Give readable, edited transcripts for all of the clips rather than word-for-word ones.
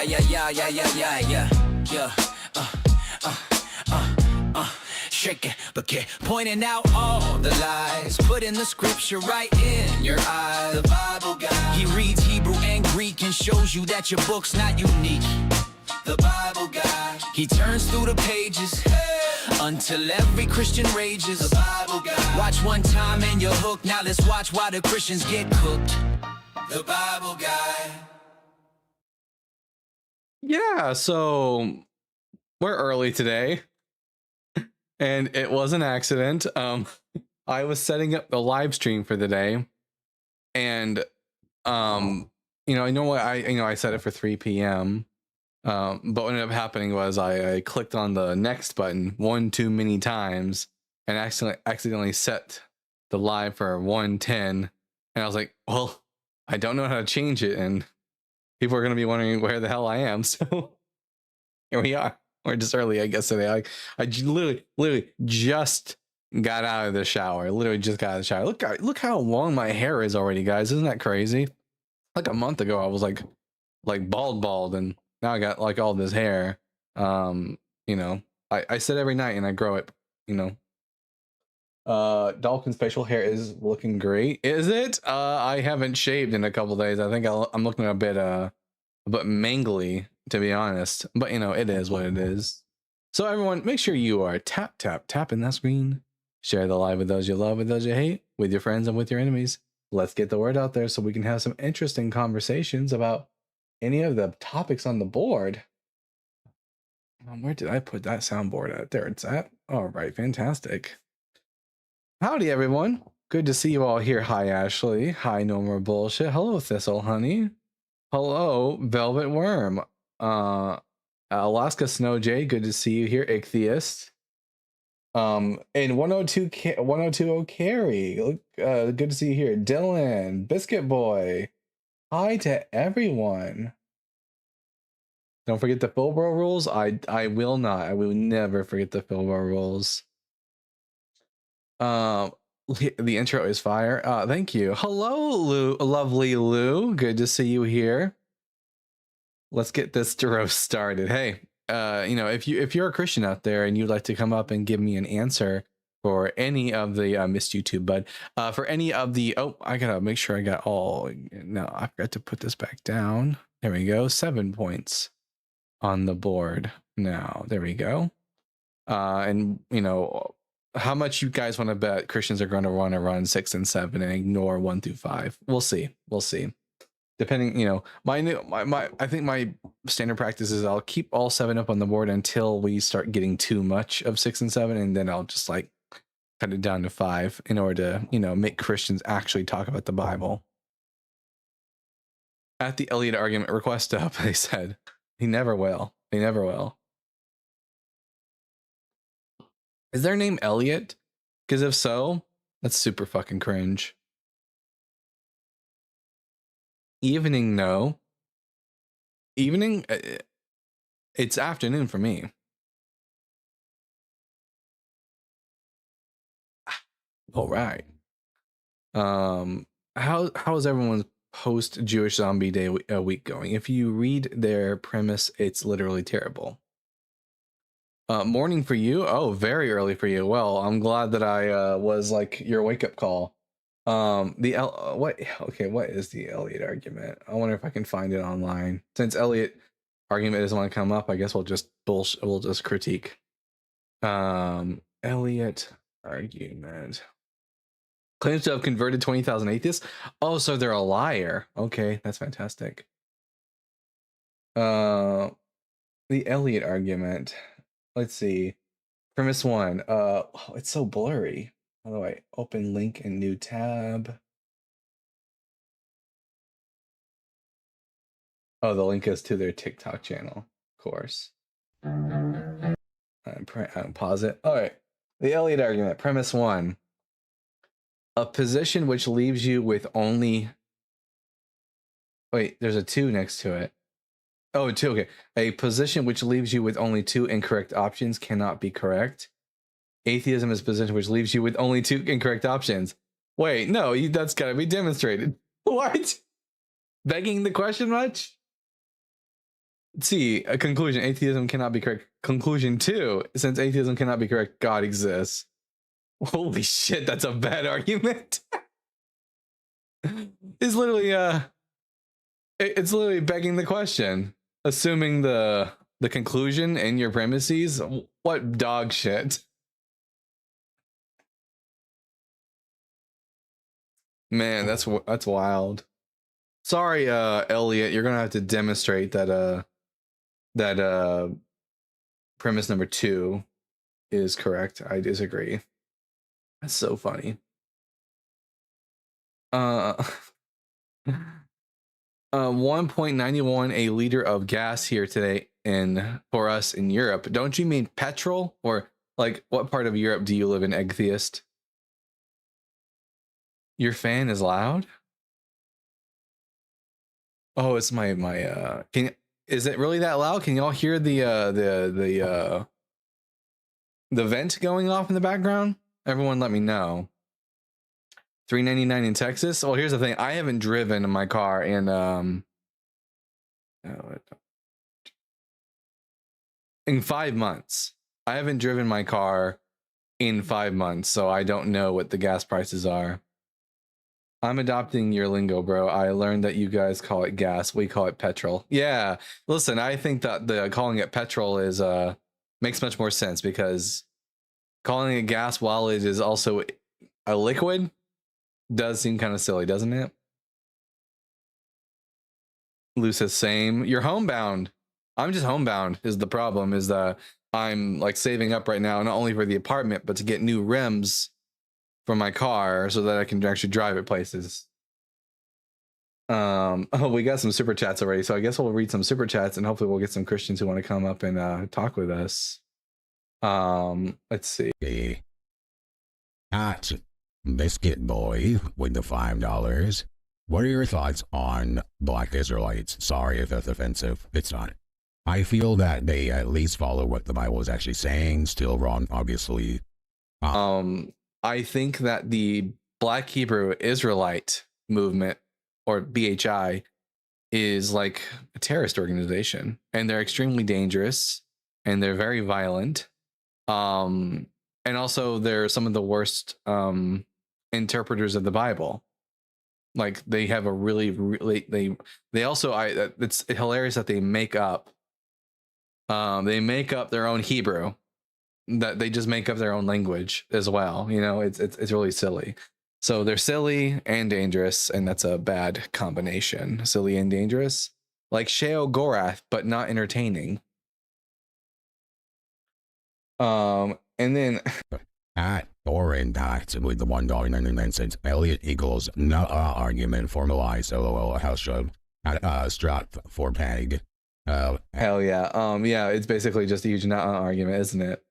yeah, yeah, yeah, yeah, yeah, yeah, yeah, yeah. Shake it, but get pointing out all the lies. Putting the scripture right in your eye. The Bible guy, he reads Hebrew and Greek and shows you that your book's not unique. The Bible guy, he turns through the pages until every Christian rages. The Bible guy, watch one time and you're hooked. Now let's watch why the Christians get cooked. The Bible guy. Yeah, so we're early today. And it was an accident. I was setting up the live stream for the day, and I know what I set it for 3 p.m. But what ended up happening was I clicked on the next button one too many times and accidentally set the live for 1:10, and I was like, well, I don't know how to change it, and people are gonna be wondering where the hell I am. So here we are. Or just early, I guess, today. I literally just got out of the shower. Literally just got out of the shower. Look how long my hair is already, guys. Isn't that crazy? Like a month ago, I was like bald, and now I got like all this hair. I sit every night and I grow it. Dalton's facial hair is looking great. Is it? I haven't shaved in a couple days. I think I'm looking a bit mangly, to be honest, but it is what it is. So everyone, make sure you are tapping that screen. Share the live with those you love, with those you hate, with your friends and with your enemies. Let's get the word out there so we can have some interesting conversations about any of the topics on the board. Where did I put that soundboard at? There it's at. All right, fantastic. Howdy, everyone. Good to see you all here. Hi, Ashley. Hi, No More Bullshit. Hello, Thistle Honey. Hello, Velvet Worm. Alaska Snow Jay, good to see you here. Atheist. And 1020 Carrie, good to see you here. Dylan, Biscuit Boy. Hi to everyone. Don't forget the Philbro rules. I will not. I will never forget the Philbro rules. The intro is fire. Thank you. Hello, Lou, lovely Lou. Good to see you here. Let's get this roast started. Hey, if you're a Christian out there and you'd like to come up and give me an answer for any of the missed YouTube, bud, for any of the I gotta make sure I got all. No, I forgot to put this back down. There we go. 7 points on the board now. There we go. And how much you guys want to bet Christians are going to run 6 and 7 and ignore 1 through 5? We'll see. Depending, I think my standard practice is I'll keep all 7 up on the board until we start getting too much of 6 and 7, and then I'll just like cut it down to 5 in order to, make Christians actually talk about the Bible. At the Elliott argument, request up, they said. He never will. They never will. Is their name Elliott? Because if so, that's super fucking cringe. Evening, no. Evening? It's afternoon for me. All right. How is everyone's post-Jewish Zombie Day week going? If you read their premise, it's literally terrible. Morning for you. Oh, very early for you. Well, I'm glad that I was like your wake-up call. What is the Elliott argument? I wonder if I can find it online. Since Elliott argument doesn't want to come up, I guess we'll just critique. Elliott argument claims to have converted 20,000 atheists. Oh, so they're a liar. Okay, that's fantastic. The Elliott argument. Let's see. Premise 1. It's so blurry. How do I open link in new tab? Oh, the link is to their TikTok channel, of course. Pause it. All right. The Elliott argument. Premise 1. A position which leaves you with only... Wait, there's a 2 next to it. Oh, 2, okay. A position which leaves you with only 2 incorrect options cannot be correct. Atheism is a position which leaves you with only 2 incorrect options. Wait, no, that's gotta be demonstrated. What? Begging the question much? See, a conclusion: atheism cannot be correct. Conclusion 2: since atheism cannot be correct, God exists. Holy shit, that's a bad argument. It's literally it's literally begging the question, assuming the conclusion and your premises. What dog shit. Man, that's wild. Sorry, Elliott, you're gonna have to demonstrate that premise number 2 is correct. I disagree. That's so funny. 1.91 a liter of gas here today for us in Europe. Don't you mean petrol? Or like, what part of Europe do you live in, Atheist? Your fan is loud? Oh, it's my is it really that loud? Can y'all hear the vent going off in the background? Everyone let me know. $3.99 in Texas. Well, here's the thing. I haven't driven in my car in in 5 months. I haven't driven my car in 5 months, so I don't know what the gas prices are. I'm adopting your lingo, bro. I learned that you guys call it gas. We call it petrol. Yeah. Listen, I think that the calling it petrol is makes much more sense, because calling it gas while it is also a liquid does seem kind of silly, doesn't it? Lou says same. You're homebound. I'm just homebound is the problem, is that I'm like saving up right now, not only for the apartment, but to get new rims for my car so that I can actually drive it places. Oh, we got some super chats already, so I guess we'll read some super chats and hopefully we'll get some Christians who want to come up and talk with us. Let's see. At Biscuit Boy with the $5. What are your thoughts on Black Israelites? Sorry if that's offensive. It's not. I feel that they at least follow what the Bible is actually saying. Still wrong, obviously. I think that the Black Hebrew Israelite movement, or BHI, is like a terrorist organization, and they're extremely dangerous and they're very violent. And also they're some of the worst interpreters of the Bible. Like, they have a really they also, it's hilarious that they make up their own Hebrew, that they just make up their own language as well. You know, it's really silly. So they're silly and dangerous, and that's a bad combination. Silly and dangerous, like Sheo Gorath, but not entertaining. And then At Orin Tax with the $1.99. Elliott equals no argument formalized. LOL house show. At Strat for Peg. hell yeah. Yeah, it's basically just a huge not argument, isn't it?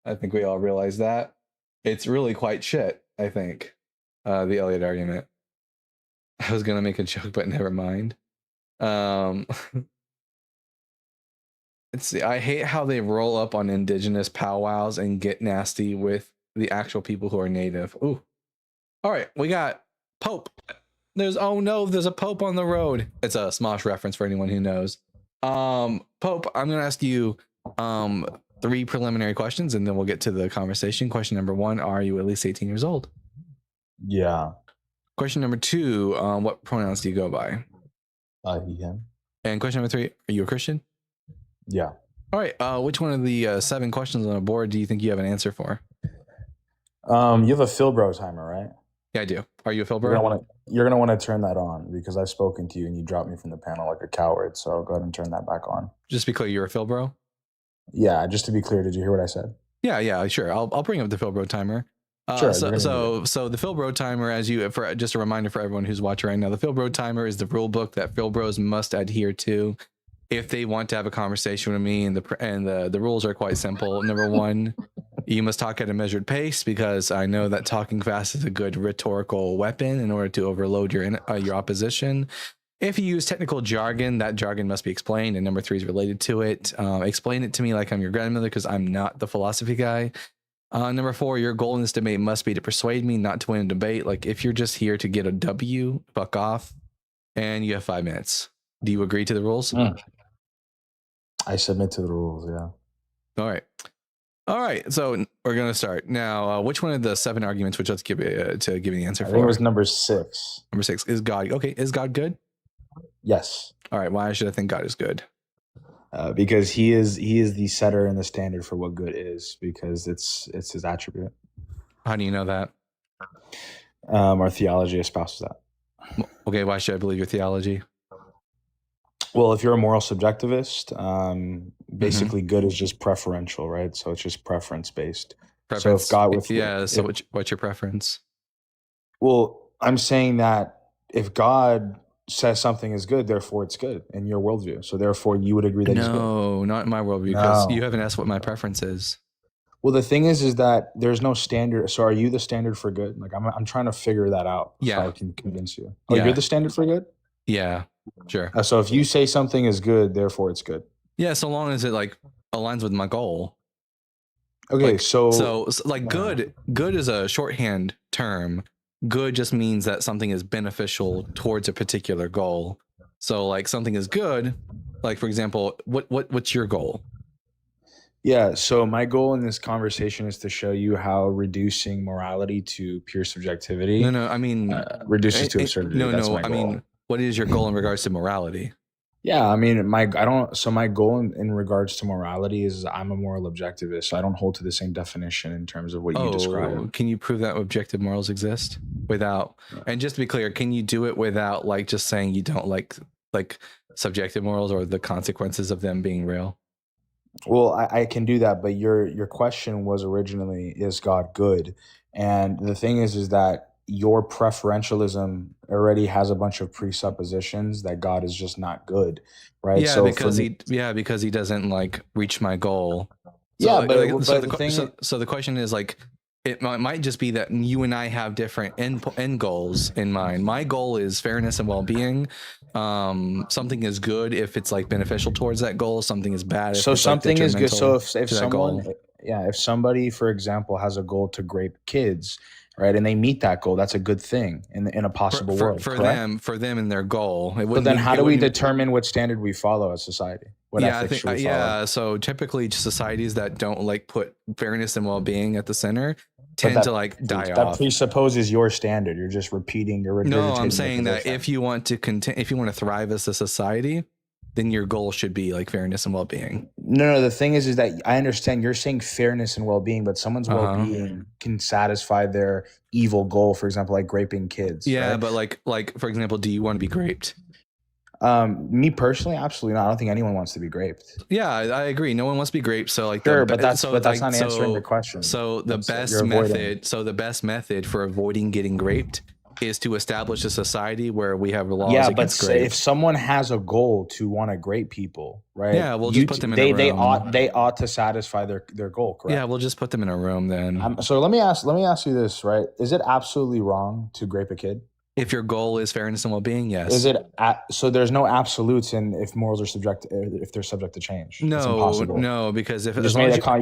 I think we all realize that. It's really quite shit, I think. The Elliott argument. I was gonna make a joke, but never mind. Let's see. I hate how they roll up on indigenous powwows and get nasty with the actual people who are native. Ooh. All right, we got Pope. There's a Pope on the road. It's a Smosh reference for anyone who knows. Pope, I'm gonna ask you 3 preliminary questions, and then we'll get to the conversation. Question number 1: are you at least 18 years old? Yeah. Question number 2: what pronouns do you go by? He, him. And question number 3: are you a Christian? Yeah. All right. Which one of the 7 questions on the board do you think you have an answer for? You have a Philbro timer, right? Yeah, I do. Are you a Philbro? You're gonna want to turn that on, because I've spoken to you and you dropped me from the panel like a coward. So go ahead and turn that back on. Just be clear, you're a Philbro? Yeah. Just to be clear, did you hear what I said? Yeah, sure. I'll bring up the Philbro timer. Sure. So the Philbro timer, just a reminder for everyone who's watching right now, the Philbro timer is the rule book that Philbros must adhere to if they want to have a conversation with me, and the rules are quite simple. Number 1, you must talk at a measured pace, because I know that talking fast is a good rhetorical weapon in order to overload your opposition. If you use technical jargon, that jargon must be explained, and number 3 is related to it. Explain it to me like I'm your grandmother, because I'm not the philosophy guy. Number 4, your goal in this debate must be to persuade me, not to win a debate. Like, if you're just here to get a W, fuck off. And you have 5 minutes. Do you agree to the rules? I submit to the rules. Yeah. All right. So we're gonna start now. Which one of the 7 arguments would you like to give you the answer I for? think it was number 6. Number 6 is God. Okay, is God good? Yes. All right. Why should I think God is good? Because he is the setter and the standard for what good is, because it's his attribute. How do you know that? Our theology espouses that. Okay. Why should I believe your theology? Well, if you're a moral subjectivist, basically good is just preferential, right? So it's just preference based. So if God, what's your preference? Well, I'm saying that if God says something is good, therefore it's good in your worldview. So therefore you would agree that he's good. No, not in my worldview, because you haven't asked what my preference is. Well, the thing is that there's no standard. So are you the standard for good? Like I'm trying to figure that out. Yeah. So I can convince you. Oh, you're the standard for good? Yeah, sure. So if you say something is good, therefore it's good. Yeah, so long as it like aligns with my goal. Okay, like, so like good is a shorthand term. Good just means that something is beneficial towards a particular goal. So like something is good. Like for example, what's your goal? Yeah, so my goal in this conversation is to show you how reducing morality to pure subjectivity. No, I mean reduces to absurdity. No, I mean, what is your goal in regards to morality? Yeah, I mean, my goal in regards to morality is I'm a moral objectivist, so I don't hold to the same definition in terms of what you describe. Can you prove that objective morals exist without? And just to be clear, can you do it without like just saying you don't like subjective morals or the consequences of them being real? Well, I can do that, but your question was originally, is God good? And the thing is that your preferentialism already has a bunch of presuppositions that God is just not good, right? Yeah, so because he doesn't like reach my goal. So, so the question is like, it might just be that you and I have different end goals in mind. My goal is fairness and well-being. Something is good if it's like beneficial towards that goal. Something is bad. So something is good. So if someone, if somebody, for example, has a goal to grape kids, right, and they meet that goal, that's a good thing in a possible world for them and their goal. But then how do we determine what standard we follow as society? What ethics should we follow? So typically societies that don't like put fairness and well-being at the center tend to like die off. That presupposes your standard. You're just repeating your. No, I'm saying that if you want to thrive as a society, then your goal should be like fairness and well-being. No. The thing is that I understand you're saying fairness and well-being, but someone's well-being can satisfy their evil goal. For example, like raping kids. Yeah, right? but like for example, do you want to be raped? Me personally, absolutely not. I don't think anyone wants to be raped. Yeah, I agree. No one wants to be raped. So like, sure, but that's not answering the question. So the best method for avoiding getting raped is to establish a society where we have laws against rape. If someone has a goal to want to grape people, right? Yeah, we'll just put them in a room. They ought to satisfy their goal, correct? Yeah, we'll just put them in a room then. So let me ask you this, right? Is it absolutely wrong to grape a kid? If your goal is fairness and well-being, yes. Is it so? There's no absolutes in if morals are if they're subject to change. No, because if you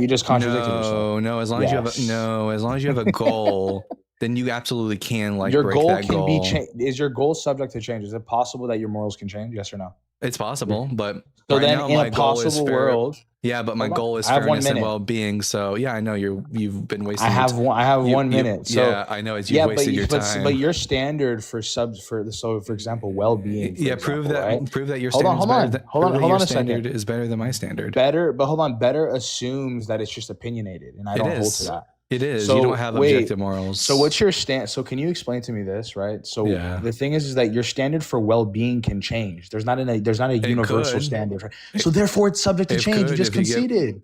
just contradicted yourself. No, as long as you have a goal, then you absolutely can like your break goal that can goal. be changed. Is your goal subject to change? Is it possible that your morals can change? Yes or no? It's possible, but so then in a possible world. Yeah, but my goal is fairness and well-being. So yeah, I know you've been wasting. I have 1 minute. So yeah, I know you've wasted your time. But your standard for example, well-being. Yeah, prove that your standard is better than my standard. Better assumes that it's just opinionated, and I don't hold to that. It is. So, you don't have objective morals. So what's your stand? So can you explain to me this, right? So the thing is that your standard for well-being can change. There's not a universal standard. Right? So therefore it's subject to change. You just conceded.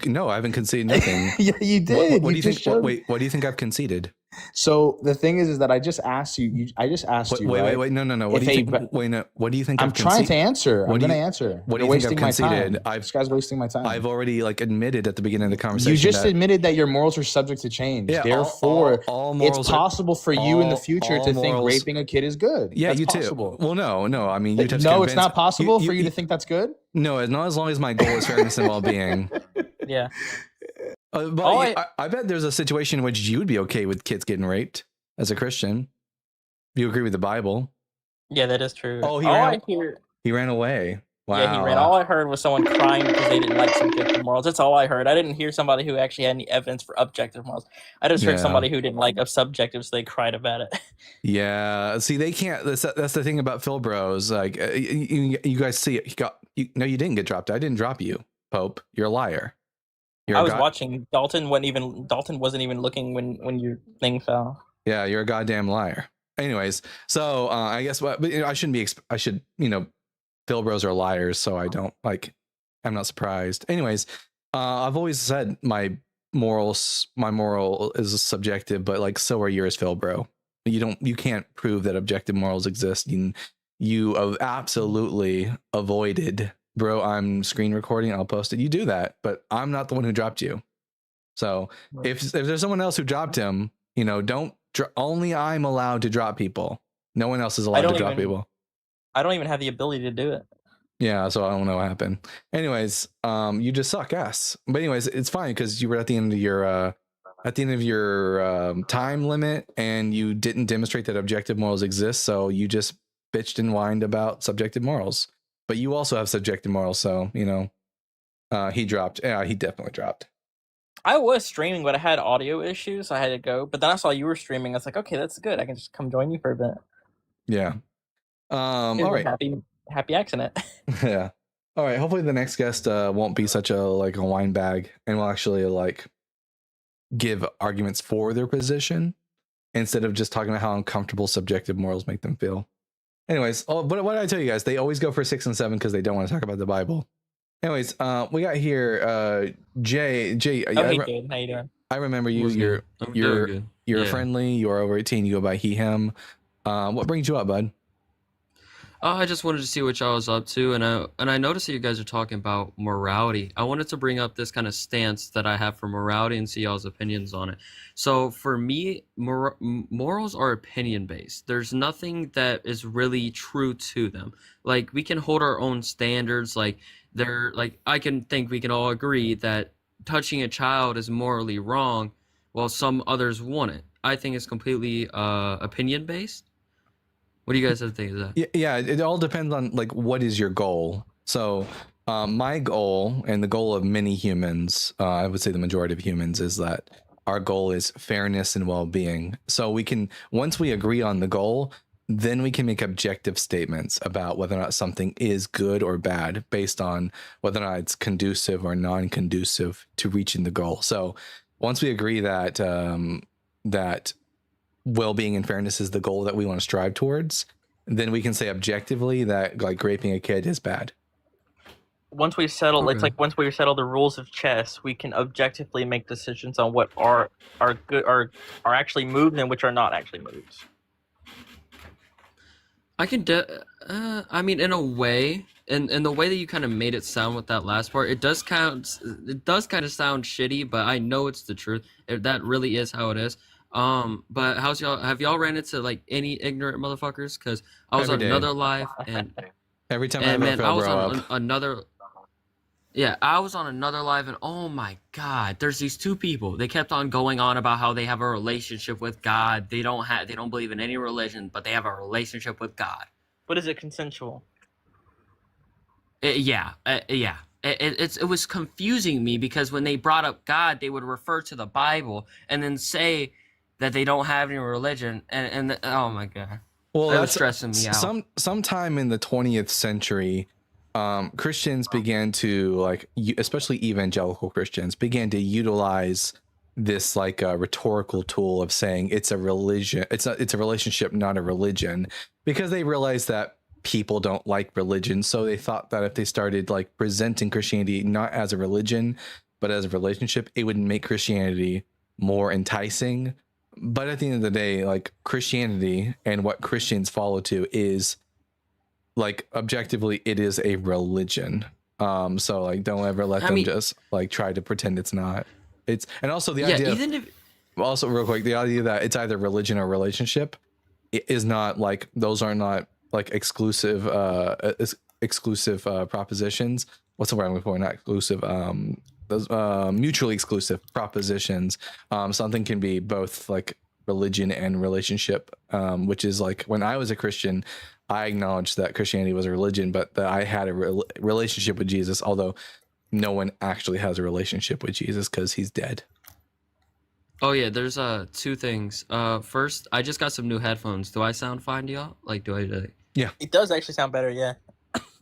No, I haven't conceded nothing. Yeah, you did. What do you think? Wait, what do you think I've conceded? So the thing is that I just asked you. Wait, no. What do you think? What do you think? I'm trying to answer. I'm going to answer. What do you think I've conceded? This guy's wasting my time. I've already admitted at the beginning of the conversation. You just admitted that your morals are subject to change. Yeah, therefore, it's possible for you in the future to think raping a kid is good. Yeah, that's you possible. Well, no. I mean, you just no, it's not possible for you to think that's good. No, not as long as my goal is fairness and well-being. Yeah. I bet there's a situation in which you would be okay with kids getting raped as a Christian. You agree with the Bible? Yeah, that is true. Oh, he ran away. Yeah, he ran. All I heard was someone crying because they didn't like subjective morals. That's all I heard. I didn't hear somebody who actually had any evidence for objective morals. I just heard somebody who didn't like subjective, so they cried about it. Yeah. See, they can't. That's the thing about Phil Bros. Like, you guys see it. No, you didn't get dropped. I didn't drop you, Pope. You're a liar. I was watching. Dalton wasn't even looking when your thing fell. Yeah, you're a goddamn liar. Anyways, so I guess what, but I shouldn't be. I should, Phil Bros are liars, so I don't like. I'm not surprised. Anyways, I've always said my moral is subjective, but like so are yours, Phil Bro. You can't prove that objective morals exist. You have absolutely avoided, bro. I'm screen recording. I'll post it. You do that, but I'm not the one who dropped you. So if there's someone else who dropped him, don't. Only I'm allowed to drop people. No one else is allowed to drop people. I don't even have the ability to do it. Yeah, so I don't know what happened. Anyways, you just suck ass. But anyways, it's fine because you were at the end of your time limit, and you didn't demonstrate that objective morals exist. So you just bitched and whined about subjective morals. But you also have subjective morals, so he dropped. Yeah, he definitely dropped. I was streaming, but I had audio issues, so I had to go. But then I saw you were streaming. I was like, okay, that's good. I can just come join you for a bit. Yeah. All right. Happy accident. Yeah. All right. Hopefully the next guest won't be such a wine bag, and will actually give arguments for their position instead of just talking about how uncomfortable subjective morals make them feel. Anyways, what did I tell you guys? They always go for 6 and 7 because they don't want to talk about the Bible. Anyways, we got here Jay. Hey, dude. How you doing? I remember you. You're friendly. You're over 18. You go by he, him. What brings you up, bud? I just wanted to see what y'all was up to, and I noticed that you guys are talking about morality. I wanted to bring up this kind of stance that I have for morality and see y'all's opinions on it. So for me, morals are opinion based. There's nothing that is really true to them. Like, we can hold our own standards. I can think we can all agree that touching a child is morally wrong, while some others want it. I think it's completely opinion based. What do you guys think of that? Yeah, it all depends on what is your goal. So my goal, and the goal of many humans, I would say the majority of humans, is that our goal is fairness and well-being. So once we agree on the goal, then we can make objective statements about whether or not something is good or bad based on whether or not it's conducive or non-conducive to reaching the goal. So once we agree that that well-being and fairness is the goal that we want to strive towards, then we can say objectively that raping a kid is bad. Once we settle, it's like once we settle the rules of chess, we can objectively make decisions on what are good, are actually moves and which are not actually moves. I can, I mean, in a way, in the way that you kind of made it sound with that last part, it does kind of sound shitty, but I know it's the truth. That really is how it is. But have y'all ran into any ignorant motherfuckers? Because I was on another live, and every time I was on another. Yeah, I was on another live, and oh my God, there's these two people. They kept on going on about how they have a relationship with God. They don't believe in any religion, but they have a relationship with God. But is it consensual? Yeah. It was confusing me because when they brought up God, they would refer to the Bible and then say that they don't have any religion, and oh my God. Well, that was stressing me out. Sometime in the 20th century, Christians began to especially evangelical Christians began to utilize this a rhetorical tool of saying it's a religion. It's a relationship, not a religion, because they realized that people don't like religion. So they thought that if they started presenting Christianity not as a religion, but as a relationship, it would make Christianity more enticing. But at the end of the day, Christianity and what Christians follow to is objectively, it is a religion. So don't ever let them just try to pretend it's not. It's, and also the idea. Also, real quick, the idea that it's either religion or relationship is not those are not exclusive propositions. What's the word I'm looking for? Not exclusive. Those mutually exclusive propositions. Something can be both religion and relationship, which is when I was a Christian, I acknowledged that Christianity was a religion, but that I had a relationship with Jesus, although no one actually has a relationship with Jesus because he's dead. Oh yeah, there's two things. First, I just got some new headphones. Do I sound fine to y'all? Like, do I? Yeah. It does actually sound better, yeah.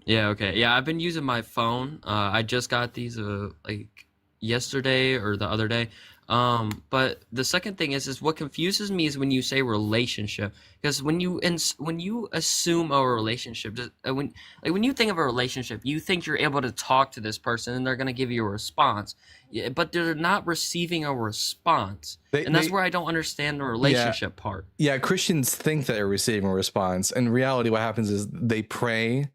Yeah. Okay. Yeah, I've been using my phone. I just got these like yesterday or the other day. But the second thing is what confuses me is when you say relationship, because when you assume a relationship, when you think of a relationship, you think you're able to talk to this person and they're gonna give you a response, yeah, but they're not receiving a response, and that's where I don't understand the relationship part. Yeah, Christians think that they're receiving a response. In reality, what happens is they pray,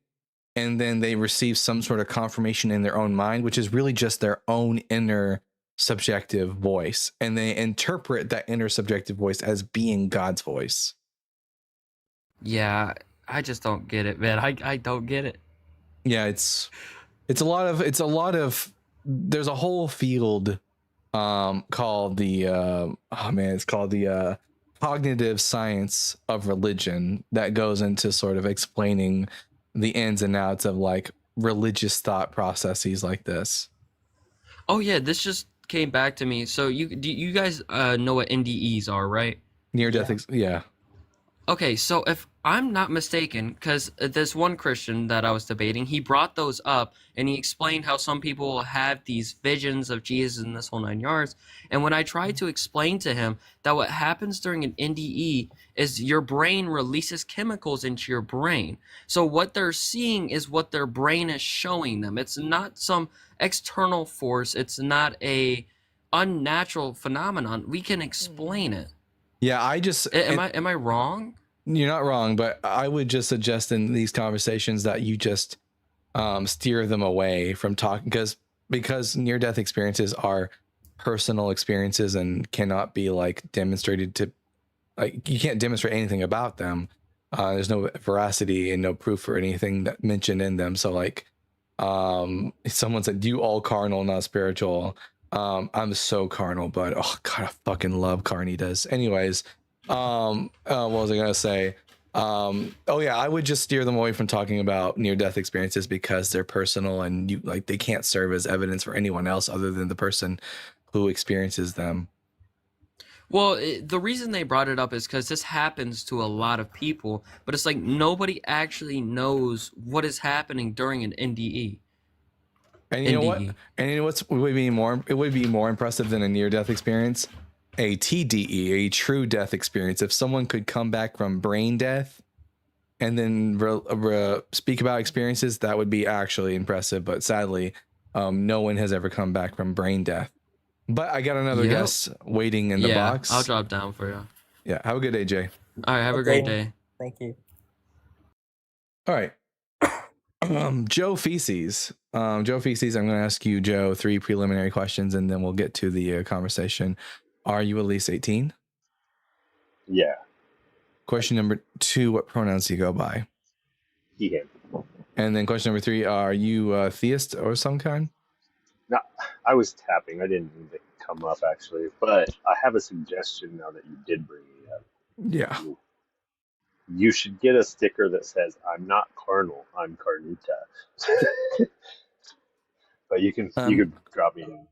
and then they receive some sort of confirmation in their own mind, which is really just their own inner subjective voice, and they interpret that inner subjective voice as being God's voice. Yeah, I just don't get it, man. I don't get it. Yeah, it's a lot of there's a whole field called the cognitive science of religion that goes into sort of explaining the ins and outs of like religious thought processes like this. Oh yeah, this just came back to me. So you guys know what NDEs are, right? Near death. Yeah. Okay, so if I'm not mistaken, because this one Christian that I was debating, he brought those up and he explained how some people have these visions of Jesus and this whole 9 yards. And when I tried to explain to him that what happens during an NDE is your brain releases chemicals into your brain. So what they're seeing is what their brain is showing them. It's not some external force. It's not a unnatural phenomenon. We can explain it. Yeah, am I wrong? You're not wrong, but I would just suggest in these conversations that you just steer them away from talking, because near-death experiences are personal experiences and cannot be like demonstrated to, like, you can't demonstrate anything about them. There's no veracity and no proof or anything that mentioned in them. So like, someone said, "You all carnal, not spiritual." I'm so carnal, but oh god, I fucking love carnitas. Anyways, what was I gonna say? Oh yeah, I would just steer them away from talking about near-death experiences because they're personal and they can't serve as evidence for anyone else other than the person who experiences them. Well, the reason they brought it up is because this happens to a lot of people, but it's like nobody actually knows what is happening during an NDE. And you know what? And you know what's would be more? It would be more impressive than a near-death experience, a TDE, a true death experience. If someone could come back from brain death and then speak about experiences, that would be actually impressive. But sadly, no one has ever come back from brain death. But I got another guest waiting in the box. I'll drop down for you. Yeah. Have a good day, Jay. All right. Have a great day. Thank you. All right. Joe Feces. Joe Feces, I'm going to ask you, Joe, 3 preliminary questions, and then we'll get to the conversation. Are you at least 18? Yeah. Question number 2, what pronouns do you go by? He, him. And then question number 3, are you a theist or some kind? No, I was tapping. I didn't even come up, actually. But I have a suggestion now that you did bring me up. Yeah. You should get a sticker that says, "I'm not carnal, I'm carnita." But you could drop me in.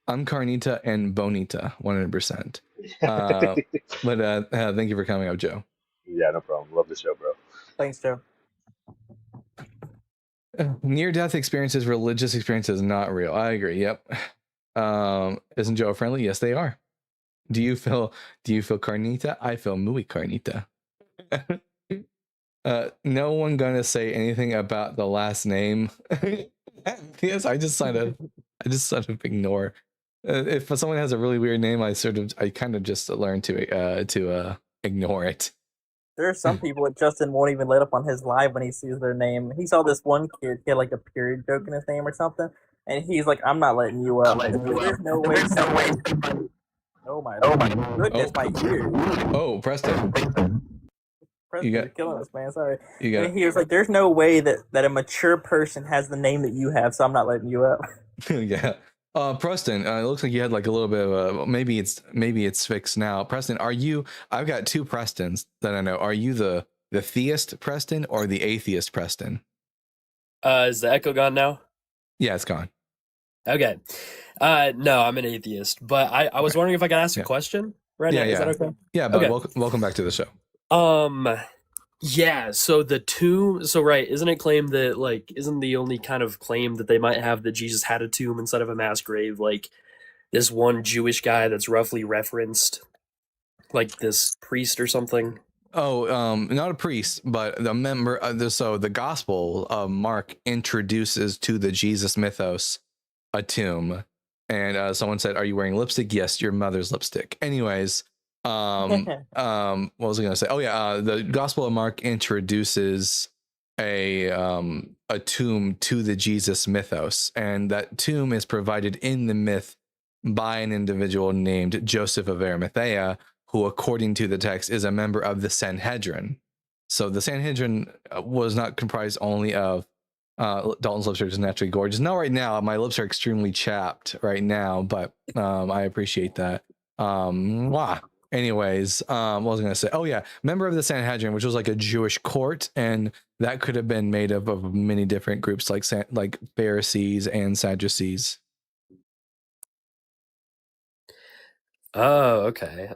I'm carnita and bonita, 100%. But thank you for coming up, Joe. Yeah, no problem. Love the show, bro. Thanks, Joe. Near-death experiences, religious experiences, not real. I agree. Yep. Isn't Joe friendly? Yes, they are. Do you feel carnita? I feel muy carnita. No one gonna say anything about the last name. Yes, I just sort of ignore. If someone has a really weird name, I kind of just learn to ignore it. There are some people that Justin won't even let up on his live when he sees their name. He saw this one kid, he had like a period joke in his name or something, and he's like, "I'm not letting you up." There's no way. Oh my goodness, my ear. Oh, Preston. You're killing us, man. Sorry. And he was like, "There's no way that a mature person has the name that you have, so I'm not letting you up." Yeah. Preston, it looks like you had like a little bit of maybe it's fixed now. Preston, I've got 2 Prestons that I know. Are you the the theist Preston or the atheist Preston? Is the echo gone now? Yeah, it's gone. Okay. No, I'm an atheist, but I was wondering if I could ask a Yeah. question right Yeah, now. Is that yeah. okay? Yeah, but Okay. welcome back to the show. Yeah, so the tomb, so right, isn't it claimed that, like, isn't the only kind of claim that they might have that Jesus had a tomb instead of a mass grave, like, this one Jewish guy that's roughly referenced, like this priest or something? Oh, not a priest, but the member. So the Gospel of Mark introduces to the Jesus mythos a tomb, and someone said, "Are you wearing lipstick?" Yes, your mother's lipstick. Anyways, what was I going to say? Oh yeah, the Gospel of Mark introduces a tomb to the Jesus mythos, and that tomb is provided in the myth by an individual named Joseph of Arimathea, who, according to the text, is a member of the Sanhedrin. So the Sanhedrin was not comprised only of Dalton's lips are just naturally gorgeous. No, right now my lips are extremely chapped right now, but I appreciate that. Anyways, what was I going to say? Oh yeah, member of the Sanhedrin, which was like a Jewish court, and that could have been made up of many different groups, like Pharisees and Sadducees. Oh, okay.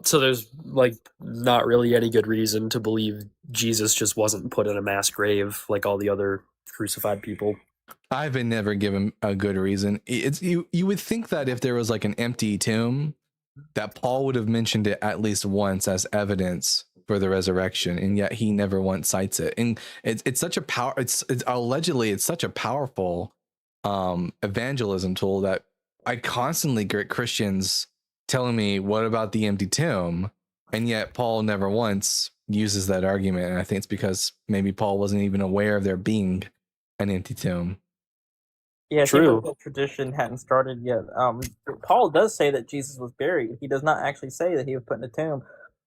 So there's, like, not really any good reason to believe Jesus just wasn't put in a mass grave like all the other crucified people. I've been never given a good reason. It's you would think that if there was like an empty tomb, that Paul would have mentioned it at least once as evidence for the resurrection, and yet he never once cites it. And it's such a power. It's allegedly it's such a powerful evangelism tool that I constantly get Christians telling me, "What about the empty tomb?" And yet Paul never once uses that argument, and I think it's because maybe Paul wasn't even aware of there being an empty tomb. Yeah, True. the tradition hadn't started yet. Paul does say that Jesus was buried. He does not actually say that he was put in a tomb.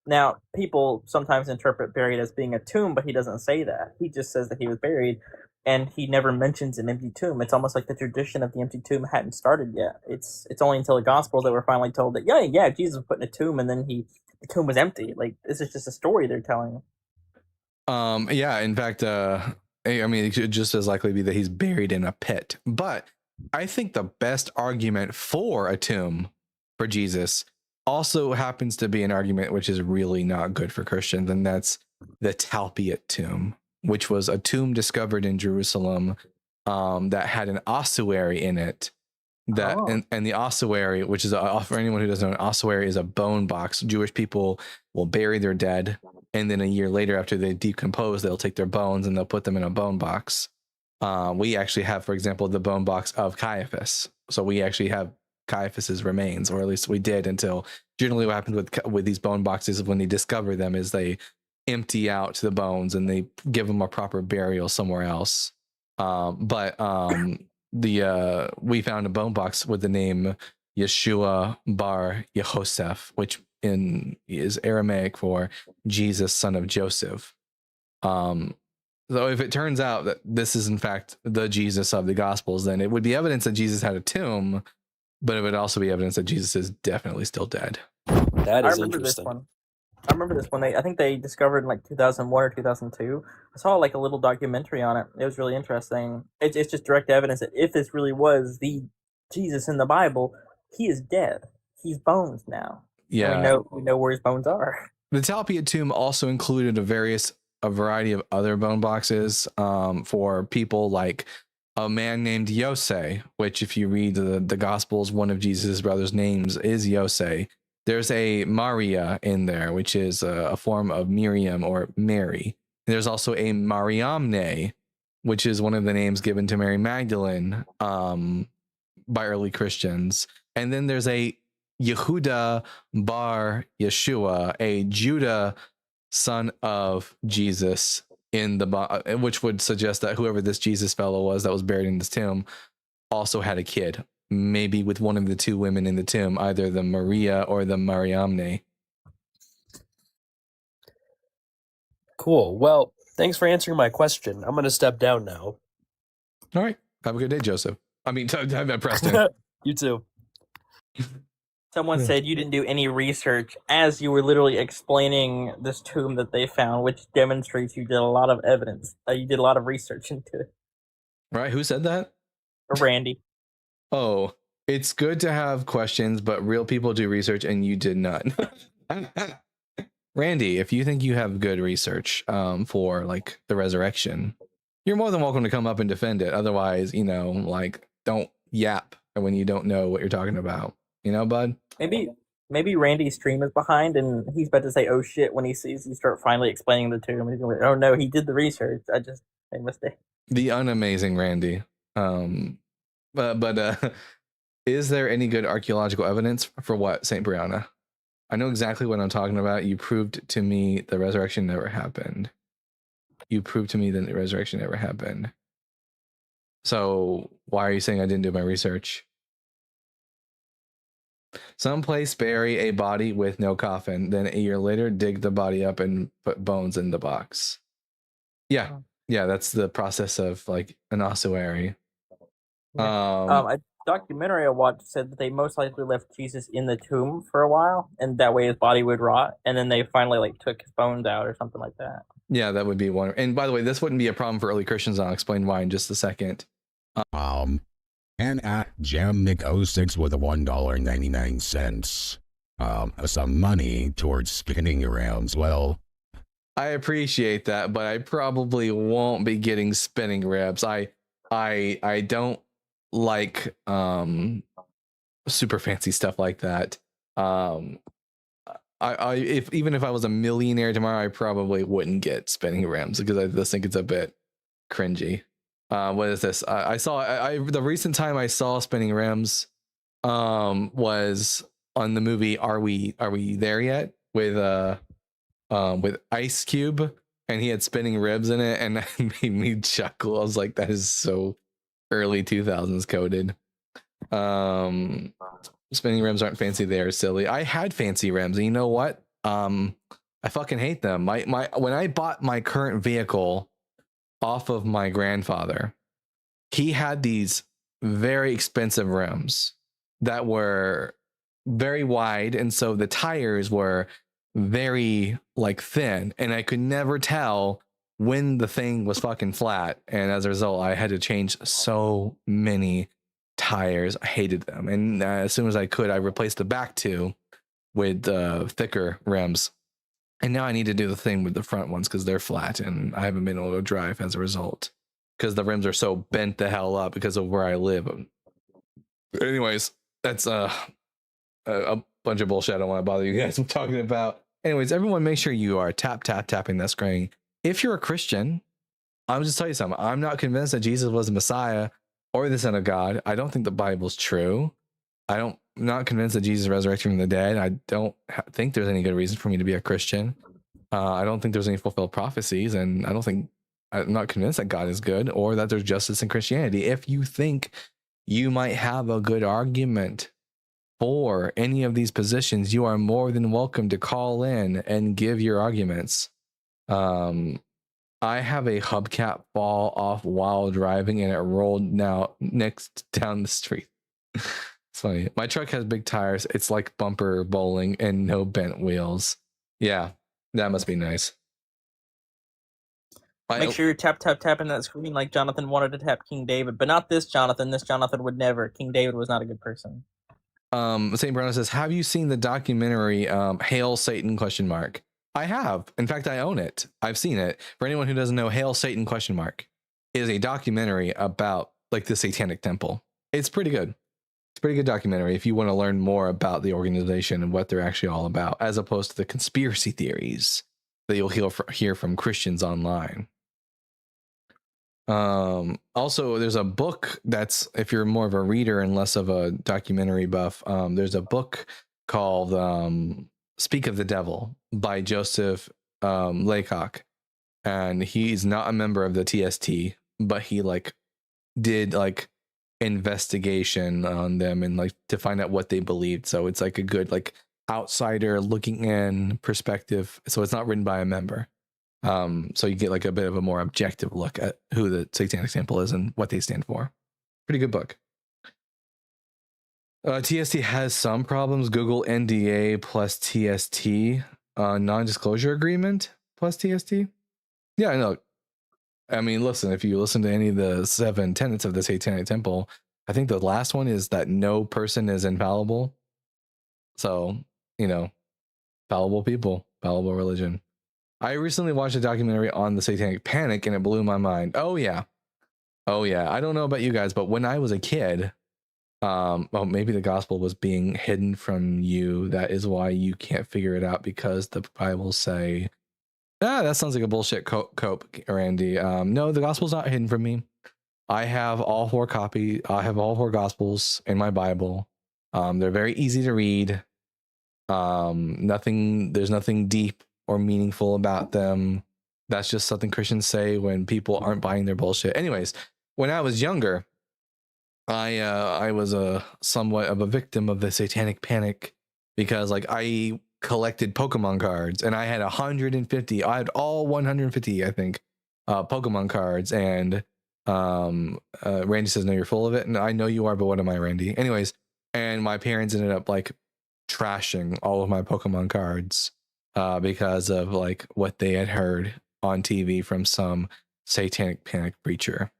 Now, people sometimes interpret buried as being a tomb, but he doesn't say that. He just says that he was buried, and he never mentions an empty tomb. It's almost like the tradition of the empty tomb hadn't started yet. It's only until the Gospels that we're finally told that yeah, Jesus was put in a tomb, and then the tomb was empty. Like, this is just a story they're telling. Yeah, in fact, I mean, it could just as likely be that he's buried in a pit. But I think the best argument for a tomb for Jesus also happens to be an argument which is really not good for Christians, and that's the Talpiot tomb, which was a tomb discovered in Jerusalem that had an ossuary in it. And the ossuary, which is for anyone who doesn't know, an ossuary is a bone box. Jewish people will bury their dead, and then a year later, after they decompose, they'll take their bones and they'll put them in a bone box. We actually have, for example, the bone box of Caiaphas. So we actually have Caiaphas's remains, or at least we did, until generally what happens with these bone boxes when they discover them is they empty out the bones and they give them a proper burial somewhere else. We found a bone box with the name Yeshua bar Yehoseph, which is Aramaic for Jesus, son of Joseph. So if it turns out that this is in fact the Jesus of the Gospels, then it would be evidence that Jesus had a tomb, but it would also be evidence that Jesus is definitely still dead. That is I interesting. remember this one. I think they discovered in like 2001 or 2002. I saw like a little documentary on it. It was really interesting. It's just direct evidence that if this really was the Jesus in the Bible, he is dead. He's bones now. Yeah, and we know where his bones are. The Talpiot tomb also included a variety of other bone boxes for people like a man named Yose, which if you read the Gospels, one of Jesus' brothers' names is Yose. There's a Maria in there, which is a form of Miriam or Mary. There's also a Mariamne, which is one of the names given to Mary Magdalene by early Christians. And then there's a Yehuda bar Yeshua, a Judah son of Jesus, which would suggest that whoever this Jesus fellow was that was buried in this tomb also had a kid, maybe with one of the two women in the tomb, either the Maria or the Mariamne. Cool. Well, thanks for answering my question. I'm going to step down now. All right. Have a good day, Joseph. I mean, Preston. You too. Someone said you didn't do any research as you were literally explaining this tomb that they found, which demonstrates you did a lot of evidence. You did a lot of research into it. Right? Who said that? Randy. Oh, it's good to have questions, but real people do research and you did not. Randy, if you think you have good research for like the resurrection, you're more than welcome to come up and defend it. Otherwise, like don't yap when you don't know what you're talking about. Bud? Maybe Randy's stream is behind and he's about to say, "Oh shit," when he sees you start finally explaining the tomb. He's going, "Oh no, he did the research. I just made a mistake." The unamazing Randy. But is there any good archaeological evidence for what, Saint Brianna? I know exactly what I'm talking about. You proved to me the resurrection never happened. You proved to me that the resurrection never happened. So why are you saying I didn't do my research? Some place bury a body with no coffin, then a year later dig the body up and put bones in the box. Yeah, that's the process of like an ossuary. A documentary I watched said that they most likely left Jesus in the tomb for a while, and that way his body would rot, and then they finally like took his bones out or something like that. Yeah, that would be one. And by the way, this wouldn't be a problem for early Christians. I'll explain why in just a second. And at JamNick06 with a $1.99. Some money towards spinning around. Well, I appreciate that, but I probably won't be getting spinning ribs. I don't like super fancy stuff like that. Even if I was a millionaire tomorrow, I probably wouldn't get spinning rims because I just think it's a bit cringy. What is this? I saw the recent time I saw spinning rims was on the movie Are We There Yet with Ice Cube, and he had spinning ribs in it, and that made me chuckle. I was like, that is so early 2000s coded. Spinning rims aren't fancy, they're silly. I had fancy rims, and you know what? I fucking hate them. When I bought my current vehicle off of my grandfather, he had these very expensive rims that were very wide, and so the tires were very like thin, and I could never tell when the thing was fucking flat, and as a result I had to change so many tires. I hated them, and as soon as I could, I replaced the back two with thicker rims, and now I need to do the thing with the front ones because they're flat and I haven't been able to drive as a result because the rims are so bent the hell up because of where I live. Anyways, that's a bunch of bullshit. I don't want to bother you guys. I'm talking about. Anyways, everyone, make sure you are tapping that screen. If you're a Christian, I'm just tell you something. I'm not convinced that Jesus was the Messiah or the Son of God. I don't think the Bible's true. I'm not convinced that Jesus resurrected from the dead. I don't think there's any good reason for me to be a Christian. I don't think there's any fulfilled prophecies, and I'm not convinced that God is good or that there's justice in Christianity. If you think you might have a good argument for any of these positions, you are more than welcome to call in and give your arguments. I have a hubcap fall off while driving and it rolled now next down the street. It's funny. My truck has big tires. It's like bumper bowling and no bent wheels. Yeah, that must be nice. Make sure you're tapping that screen like Jonathan wanted to tap King David, but not this Jonathan. This Jonathan would never. King David was not a good person. St. Bruno says, have you seen the documentary Hail Satan ? I have. In fact, I own it. I've seen it. For anyone who doesn't know, Hail Satan ? is a documentary about like the Satanic Temple. It's pretty good. It's a pretty good documentary if you want to learn more about the organization and what they're actually all about, as opposed to the conspiracy theories that you'll hear from Christians online. Also, there's a book that's, if you're more of a reader and less of a documentary buff, there's a book called Speak of the Devil by Joseph Laycock, and he's not a member of the TST, but he did investigation on them and to find out what they believed. So it's a good outsider looking in perspective. So it's not written by a member. So you get a bit of a more objective look at who the Satanic Temple is and what they stand for. Pretty good book. TST has some problems. Google NDA plus TST, non-disclosure agreement plus TST. Yeah, I know. I mean, listen, if you listen to any of the 7 tenets of the Satanic Temple, I think the last one is that no person is infallible. So, fallible people, fallible religion. I recently watched a documentary on the Satanic Panic and it blew my mind. Oh yeah. I don't know about you guys, but when I was a kid, well, maybe the gospel was being hidden from you. That is why you can't figure it out, because the Bibles say, that sounds like a bullshit cope, Randy. No, the gospel's not hidden from me. I have all 4 gospels in my Bible. They're very easy to read. There's nothing deep or meaningful about them. That's just something Christians say when people aren't buying their bullshit. Anyways, when I was younger, I was somewhat of a victim of the Satanic Panic, because like I collected Pokemon cards and I had 150. I had all 150, I think, Pokemon cards. And Randy says, "No, you're full of it." And I know you are, but what am I, Randy? Anyways, and my parents ended up like trashing all of my Pokemon cards because of like what they had heard on TV from some Satanic Panic preacher.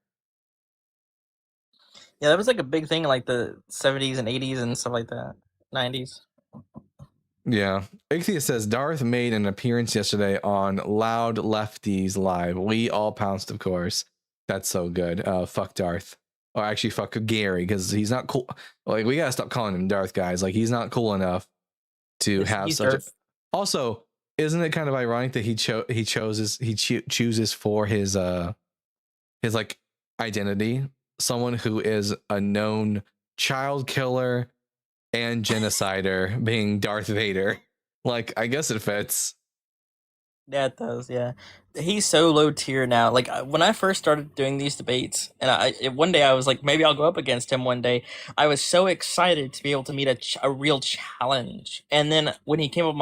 Yeah, that was like a big thing in like the 70s and 80s and stuff like that. 90s. Yeah. Atheist says Darth made an appearance yesterday on Loud Lefties Live. We all pounced, of course. That's so good. Fuck Darth. Or actually fuck Gary, because he's not cool. Like, we gotta stop calling him Darth, guys. Like, he's not cool enough to have such Darth. Also, isn't it kind of ironic that he chooses for his like identity someone who is a known child killer and genocider, being Darth Vader? Like, I guess it fits. Yeah, it does. Yeah, he's so low tier now. Like when I first started doing these debates, and one day I was like, maybe I'll go up against him one day. I was so excited to be able to meet a real challenge. And then when he came up on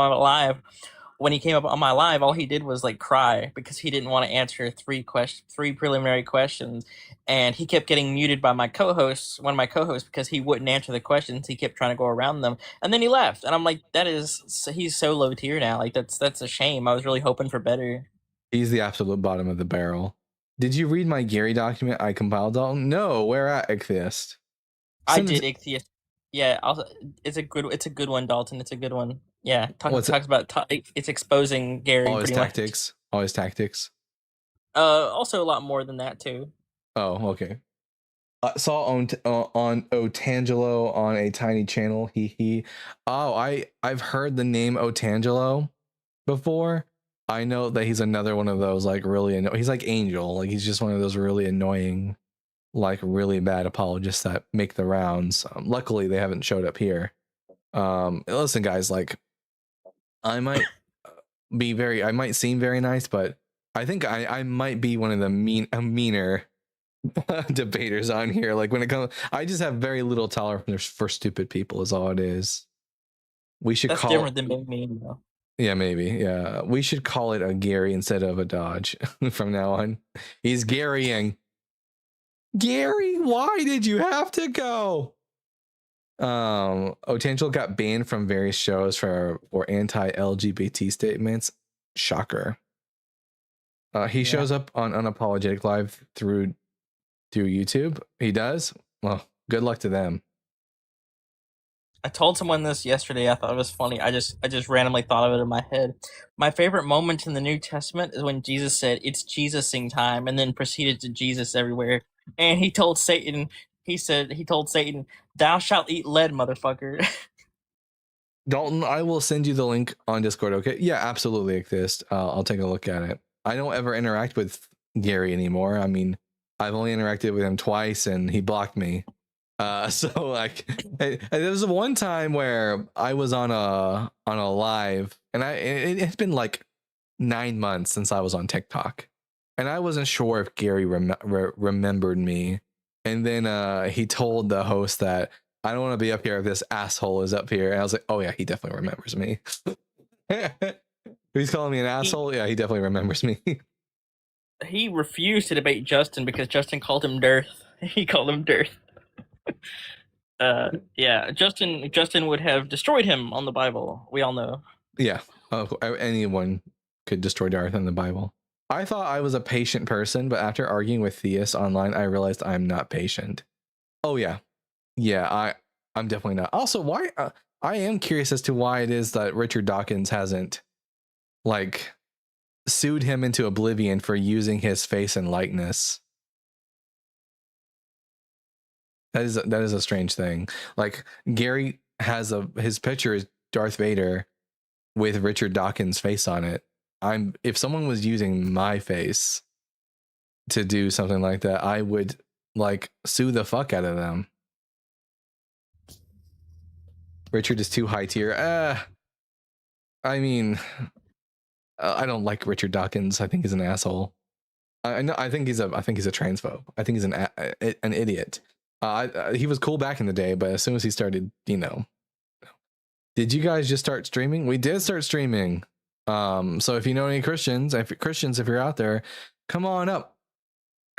my live, all he did was like cry because he didn't want to answer three preliminary questions, and he kept getting muted by one of my co-hosts, because he wouldn't answer the questions. He kept trying to go around them, and then he left. And I'm like, he's so low tier now. Like that's a shame. I was really hoping for better. He's the absolute bottom of the barrel. Did you read my Gary document I compiled, Dalton? No, where at, Atheist? I did, Atheist. Yeah, it's a good one, Dalton. It's a good one. Yeah, talks about it's exposing Gary. All his tactics. All his tactics. Also a lot more than that too. Oh, okay. I saw on Otangelo on a tiny channel. Oh, I've heard the name Otangelo before. I know that he's another one of those like really he's like Angel. Like he's just one of those really annoying, like really bad apologists that make the rounds. Luckily they haven't showed up here. Listen guys, like I might seem very nice, but I think I might be one of the meaner debaters on here. Like when it comes, I just have very little tolerance for stupid people is all it is. We should That's different than being mean though. Yeah, maybe. Yeah, we should call it a Gary instead of a Dodge from now on. He's Garying. Gary, why did you have to go? Otangelo got banned from various shows for anti-LGBT statements. Shocker. He shows up on Unapologetic Live through YouTube. He does? Well, good luck to them. I told someone this yesterday. I thought it was funny. I just randomly thought of it in my head. My favorite moment in the New Testament is when Jesus said, "It's Jesus-ing time," and then proceeded to Jesus everywhere. And he told Satan, "Thou shalt eat lead, motherfucker." Dalton, I will send you the link on Discord, okay? Yeah, absolutely, Atheist. I'll take a look at it. I don't ever interact with Gary anymore. I mean, I've only interacted with him twice and he blocked me. So like there was one time where I was on a live, and it's been like 9 months since I was on TikTok, and I wasn't sure if Gary remembered me. And then he told the host that I don't want to be up here if this asshole is up here. And I was like, oh yeah, he definitely remembers me. He's calling me an asshole. Yeah, he definitely remembers me. He refused to debate Justin because Justin called him Dearth. He called him Dearth. Yeah, Justin would have destroyed him on the Bible. We all know. Yeah, anyone could destroy Darth in the Bible. I thought I was a patient person, but after arguing with theists online, I realized I'm not patient. Oh yeah, I'm definitely not. Also, why? I am curious as to why it is that Richard Dawkins hasn't like sued him into oblivion for using his face and likeness. That is a strange thing. Like Gary has his picture is Darth Vader with Richard Dawkins' face on it. If someone was using my face to do something like that, I would like sue the fuck out of them. Richard is too high tier. I mean, I don't like Richard Dawkins. I think he's an asshole. I think he's a transphobe. I think he's an idiot. He was cool back in the day, but as soon as he started, did you guys just start streaming? We did start streaming. So if you know any Christians, if you're out there, come on up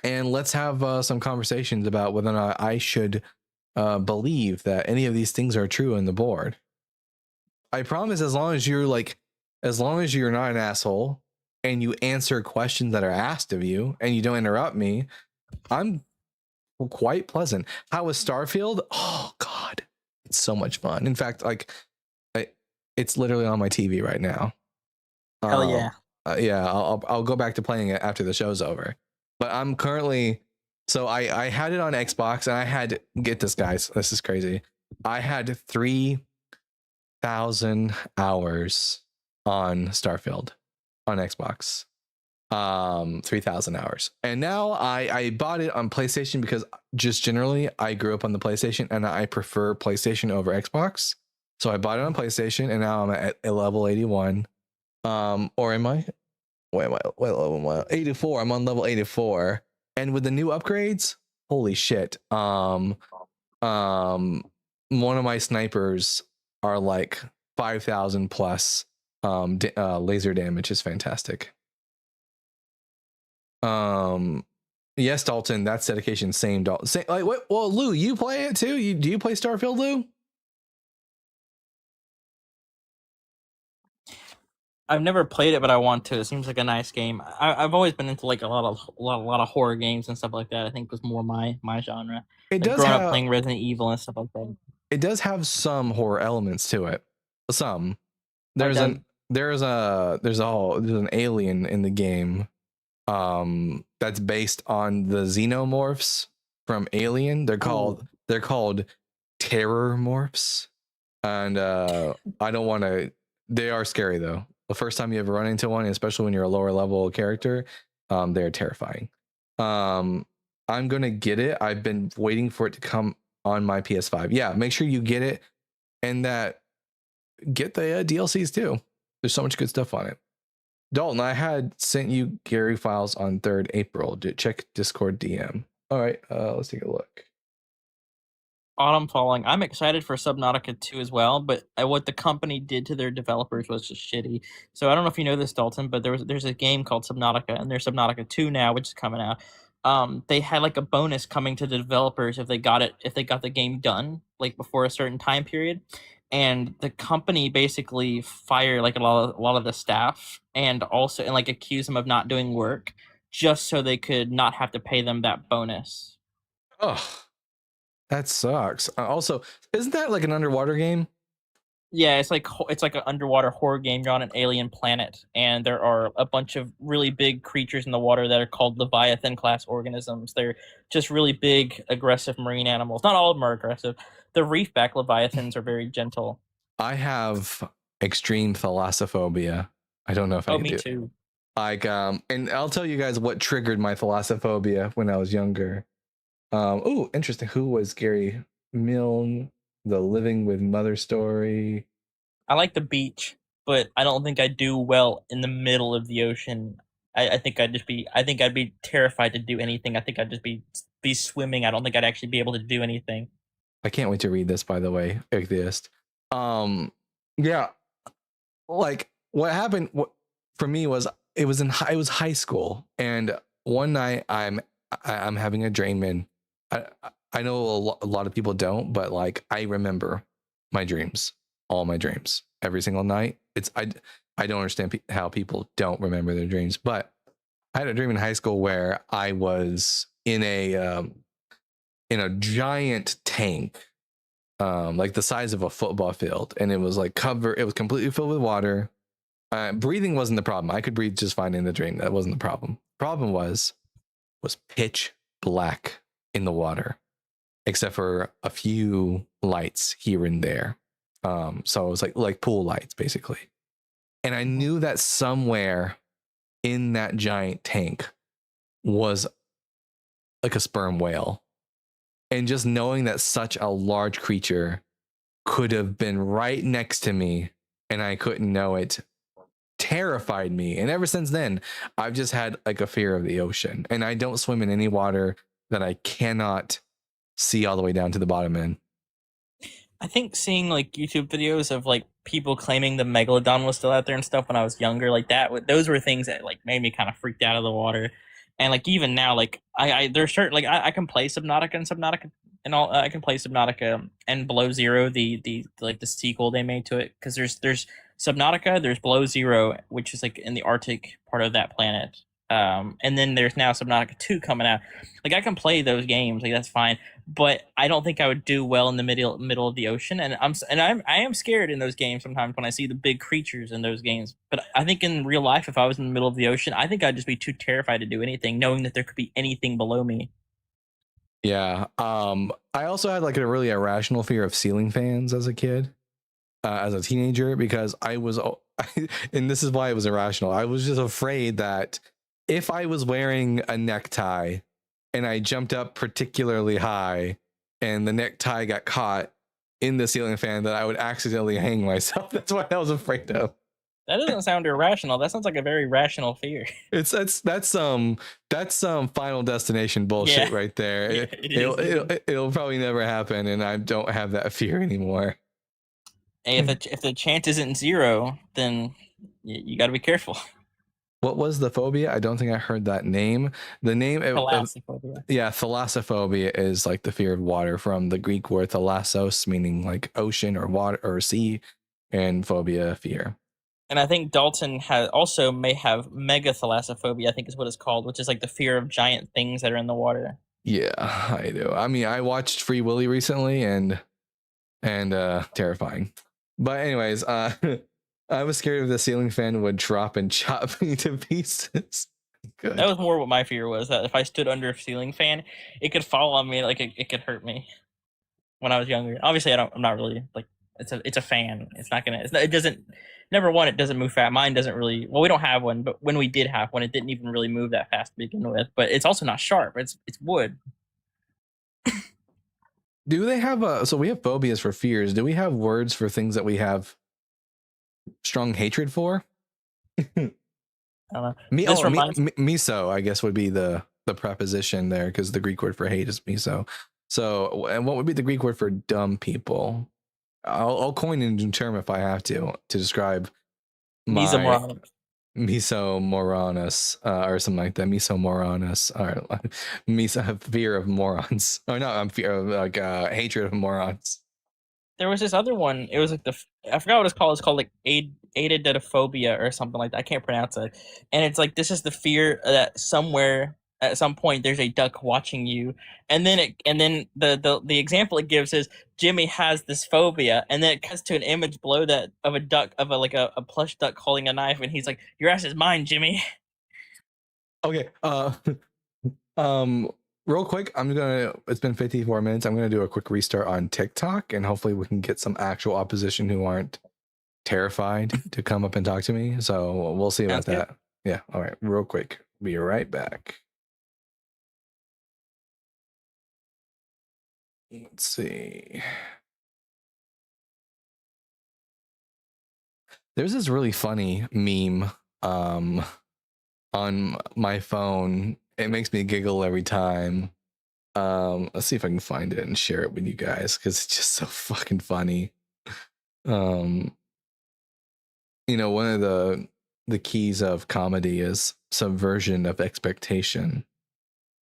and let's have some conversations about whether or not I should believe that any of these things are true in the board. I promise, as long as you're not an asshole and you answer questions that are asked of you and you don't interrupt me, I'm quite pleasant. How was Starfield? Oh God, it's so much fun. In fact, like it's literally on my TV right now. Hell yeah. Yeah, I'll go back to playing it after the show's over. But I'm currently, so I had it on Xbox and I had, get this guys, this is crazy. I had 3,000 hours on Starfield on Xbox. 3,000 hours. And now I bought it on PlayStation because just generally I grew up on the PlayStation and I prefer PlayStation over Xbox. So I bought it on PlayStation and now I'm at level 81. Or am I? Wait, 84. I'm on level 84. And with the new upgrades, holy shit. One of my snipers are like 5,000 plus. Laser damage is fantastic. Yes, Dalton, that's dedication. Same Dalton. Same, like what? Well, Lou, you play it too. Do you play Starfield, Lou? I've never played it, but I want to. It seems like a nice game. I've always been into like a lot of horror games and stuff like that. I think was more my genre. It like does growing have, up playing Resident Evil and stuff like that. It does have some horror elements to it. Some. There's an alien in the game that's based on the xenomorphs from Alien. They're called terror morphs. And I don't want to, they are scary though. The first time you ever run into one, especially when you're a lower level character, they're terrifying. I'm gonna get it. I've been waiting for it to come on my PS5. Yeah, make sure you get it and get the DLCs too. There's so much good stuff on it. Dalton, I had sent you Gary files on 3rd April. Check Discord DM. All right, let's take a look. Autumn Falling. I'm excited for Subnautica 2 as well, but what the company did to their developers was just shitty. So I don't know if you know this, Dalton, but there's a game called Subnautica, and there's Subnautica 2 now, which is coming out. They had like a bonus coming to the developers if they got the game done like before a certain time period, and the company basically fired like a lot of the staff and like accused them of not doing work just so they could not have to pay them that bonus. Oh. That sucks. Also, isn't that like an underwater game? Yeah, it's like an underwater horror game. You're on an alien planet, and there are a bunch of really big creatures in the water that are called Leviathan class organisms. They're just really big, aggressive marine animals. Not all of them are aggressive. The reefback Leviathans are very gentle. I have extreme thalassophobia. I don't know if I can do. Me too. Like, and I'll tell you guys what triggered my thalassophobia when I was younger. Oh, interesting. Who was Gary Milne? The Living with Mother story. I like the beach, but I don't think I'd do well in the middle of the ocean. I think I'd be terrified to do anything. I think I'd just be swimming. I don't think I'd actually be able to do anything. I can't wait to read this, by the way, Atheist. Yeah, like what happened for me was it was high school, and one night I'm having a dream, and I know a lot of people don't, but like I remember my dreams, all my dreams, every single night. I don't understand how people don't remember their dreams, but I had a dream in high school where I was in a giant tank, like the size of a football field, and it was like covered. It was completely filled with water. Breathing wasn't the problem. I could breathe just fine in the dream. That wasn't the problem. Problem was pitch black in the water, except for a few lights here and there. So it was like pool lights basically. And I knew that somewhere in that giant tank was like a sperm whale. And just knowing that such a large creature could have been right next to me and I couldn't know it terrified me. And ever since then, I've just had like a fear of the ocean. And I don't swim in any water that I cannot see all the way down to the bottom in. I think seeing like YouTube videos of like people claiming the megalodon was still out there and stuff when I was younger, like that, those were things that like made me kind of freaked out of the water. And like even now, like I there's certain like I can play Subnautica and all. I can play Subnautica and Below Zero, the like the sequel they made to it, because there's Subnautica, there's Below Zero, which is like in the Arctic part of that planet. And then there's now Subnautica 2 coming out. Like I can play those games, like that's fine, but I don't think I would do well in the middle of the ocean. And I am scared in those games sometimes when I see the big creatures in those games. But I think in real life, if I was in the middle of the ocean, I think I'd just be too terrified to do anything, knowing that there could be anything below me. Yeah. I also had like a really irrational fear of ceiling fans as a kid, as a teenager, because I was, and this is why it was irrational. I was just afraid that if I was wearing a necktie and I jumped up particularly high and the necktie got caught in the ceiling fan, that I would accidentally hang myself. That's what I was afraid of. That doesn't sound irrational. That sounds like a very rational fear. That's some Final Destination bullshit right there. Yeah, It'll probably never happen, and I don't have that fear anymore. Hey, if the chance isn't zero, then you got to be careful. What was the phobia? I don't think I heard that name. The name, Thalassophobia. Yeah, thalassophobia is like the fear of water, from the Greek word thalassos, meaning like ocean or water or sea, and phobia, fear. And I think Dalton may have megathalassophobia, I think is what it's called, which is like the fear of giant things that are in the water. Yeah, I do. I mean, I watched Free Willy recently, and terrifying. But anyways, I was scared if the ceiling fan would drop and chop me to pieces. Good. That was more what my fear was, that if I stood under a ceiling fan, it could fall on me, like it could hurt me. When I was younger, obviously I'm not really like, it's a fan. It doesn't. Number one, it doesn't move fast. Mine doesn't really. Well, we don't have one, but when we did have one, it didn't even really move that fast to begin with. But it's also not sharp. It's wood. Do they have so we have phobias for fears. Do we have words for things that we have strong hatred for? I don't know. Miso, I guess, would be the preposition there, because the Greek word for hate is miso. So, and what would be the Greek word for dumb people? I'll coin a new term if I have to describe my misomoronus, or something like that. Misomoronus, or miso, fear of morons. Oh no, I'm fear of like hatred of morons. There was this other one. It was like I forgot what it's called. It's called like aidodophobia or something like that. I can't pronounce it. And it's like, this is the fear that somewhere at some point there's a duck watching you, and then the example it gives is Jimmy has this phobia, and then it cuts to an image below that of a duck, of a plush duck holding a knife, and he's like, "Your ass is mine, Jimmy." Okay. Real quick, it's been 54 minutes. I'm gonna do a quick restart on TikTok, and hopefully we can get some actual opposition who aren't terrified to come up and talk to me. So we'll see about that. Yeah. All right. Real quick. Be right back. Let's see. There's this really funny meme on my phone. It makes me giggle every time. Let's see if I can find it and share it with you guys, because it's just so fucking funny. One of the keys of comedy is subversion of expectation,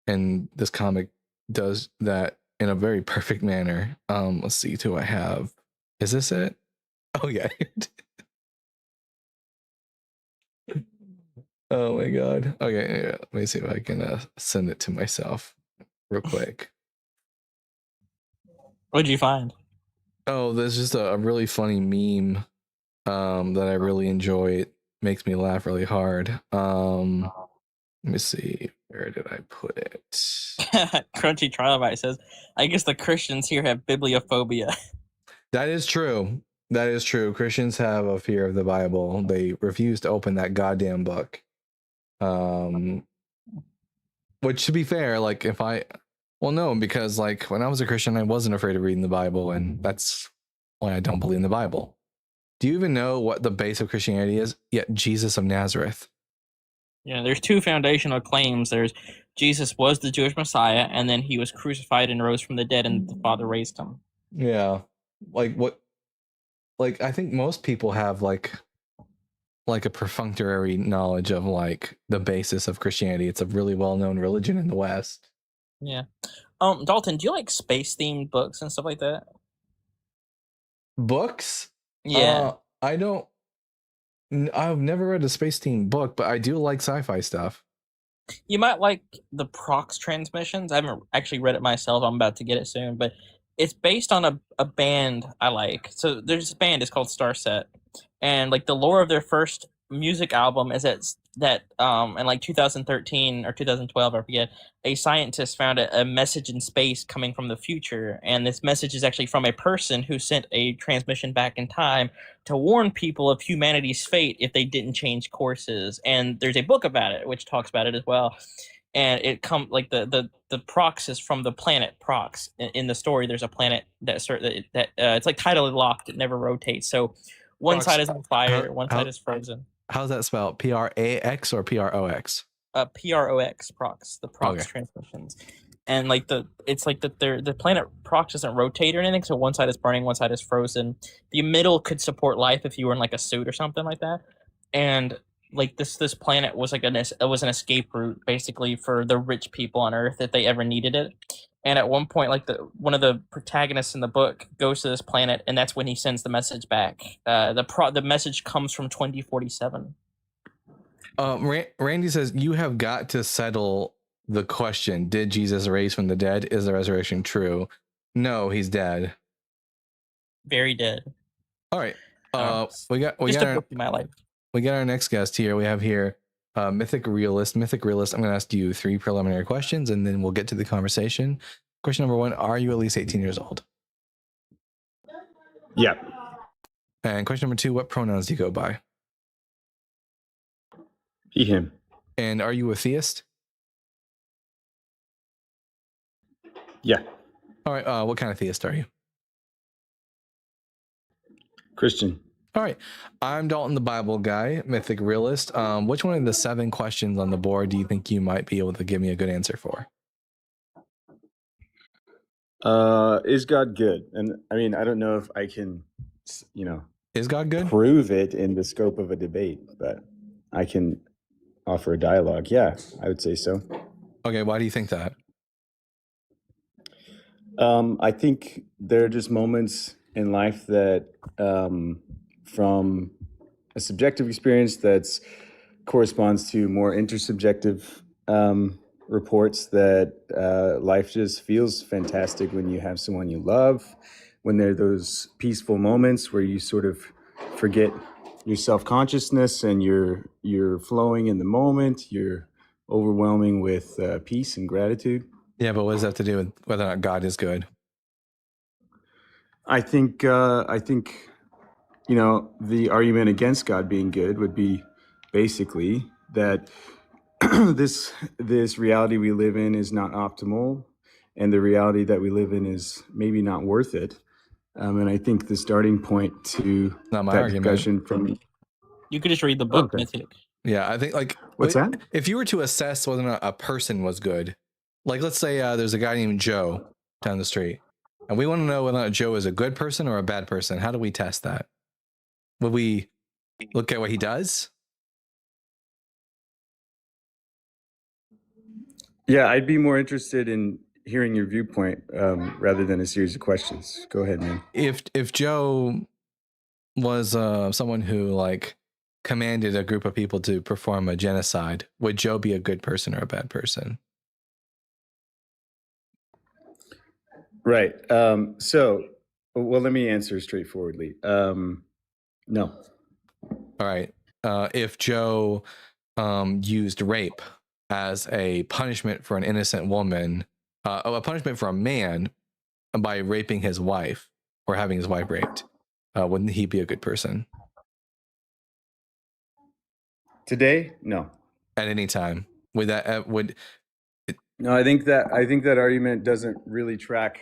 and this comic does that in a very perfect manner. Let's see, do I have? Is this it? Oh yeah. Oh my god. Okay, yeah, let me see if I can send it to myself real quick. What'd you find? Oh, there's just a really funny meme that I really enjoy. It makes me laugh really hard. Let me see, where did I put it? Crunchy Trilobite says, I guess the Christians here have bibliophobia. That is true. That is true. Christians have a fear of the Bible. They refuse to open that goddamn book. Which, to be fair, like well, no, because like when I was a Christian, I wasn't afraid of reading the Bible, and that's why I don't believe in the Bible. Do you even know what the base of Christianity is? Yet Jesus of Nazareth. Yeah, there's two foundational claims. There's Jesus was the Jewish Messiah, and then he was crucified and rose from the dead, and the Father raised him. Yeah, like what? Like I think most people have like a perfunctory knowledge of like the basis of Christianity. It's a really well-known religion in the West. Yeah. Dalton, do you like space-themed books and stuff like that? Books? Yeah. I don't. I've never read a space team book, but I do like sci-fi stuff. You might like the Prox transmissions. I haven't actually read it myself. I'm about to get it soon, but it's based on a band I like. So there's this band, it's called Starset, and like the lore of their first music album is that in like 2013 or 2012, I forget, a scientist found a message in space coming from the future, and this message is actually from a person who sent a transmission back in time to warn people of humanity's fate if they didn't change courses. And there's a book about it which talks about it as well. And it come like the Prox is from the planet Prox. In the story, there's a planet that it's like tidally locked; it never rotates. So one Prox, side is on fire, one how- side is frozen. How's that spelled? Prax or Prox? Prox, Prox, the Prox Okay. transmissions. And like it's like that the planet Prox doesn't rotate or anything, so one side is burning, one side is frozen. The middle could support life if you were in like a suit or something like that. And like this planet was like it was an escape route basically for the rich people on Earth if they ever needed it. And at one point, like one of the protagonists in the book goes to this planet, and that's when he sends the message back. The message comes from 2047. Randy says you have got to settle the question: did Jesus raise from the dead? Is the resurrection true? No, he's dead. Very dead. All right. We got a book in my life. We got our next guest here. We have here Mythic Realist. Mythic Realist, I'm going to ask you 3 preliminary questions, and then we'll get to the conversation. Question number 1, are you at least 18 years old? Yeah. And question number 2, what pronouns do you go by? He, him. And are you a theist? Yeah. All right. What kind of theist are you? Christian. All right. I'm Dalton, the Bible guy, Mythic Realist. Which one of the 7 questions on the board do you think you might be able to give me a good answer for? Is God good? And I mean, I don't know if I can, is God good? Prove it in the scope of a debate, but I can offer a dialogue. Yeah, I would say so. Okay. Why do you think that? I think there are just moments in life that, from a subjective experience that corresponds to more intersubjective reports, that life just feels fantastic when you have someone you love, when there are those peaceful moments where you sort of forget your self-consciousness and you're flowing in the moment, you're overwhelming with peace and gratitude. Yeah, but what does that have to do with whether or not God is good? I think the argument against God being good would be basically that this reality we live in is not optimal, and the reality that we live in is maybe not worth it. And I think the starting point to Not my that argument. discussion from You could just read the book, Okay. Mythic. Yeah, I think like What's that? If you were to assess whether or not a person was good, like let's say there's a guy named Joe down the street, and we want to know whether or not Joe is a good person or a bad person. How do we test that? Would we look at what he does? Yeah, I'd be more interested in hearing your viewpoint rather than a series of questions. Go ahead, man. If Joe was someone who like commanded a group of people to perform a genocide, would Joe be a good person or a bad person? Right. So, well, let me answer straightforwardly. No. All right. If Joe used rape as a punishment for an innocent woman, a punishment for a man by raping his wife or having his wife raped, wouldn't he be a good person? Today, no. At any time, would that No, I think that argument doesn't really track.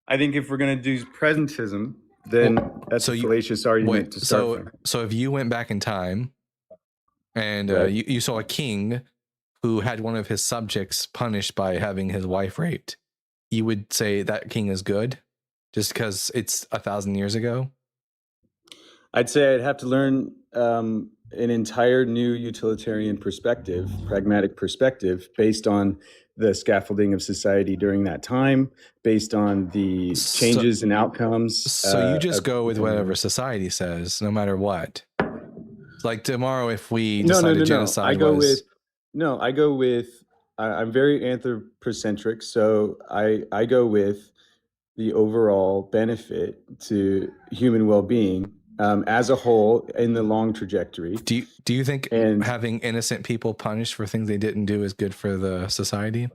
I think if we're going to do presentism, then that's a fallacious argument to start from. So if you went back in time and Right. you saw a king who had one of his subjects punished by having his wife raped, you would say that king is good just because it's 1,000 years ago? I'd say I'd have to learn an entire new utilitarian perspective, pragmatic perspective, based on the scaffolding of society during that time, based on the changes and outcomes. So you just go with whatever society says, no matter what. Like tomorrow, if we decided genocide I go with. I'm very anthropocentric, so I go with the overall benefit to human well-being as a whole in the long trajectory. Do you think having innocent people punished for things they didn't do is good for the society?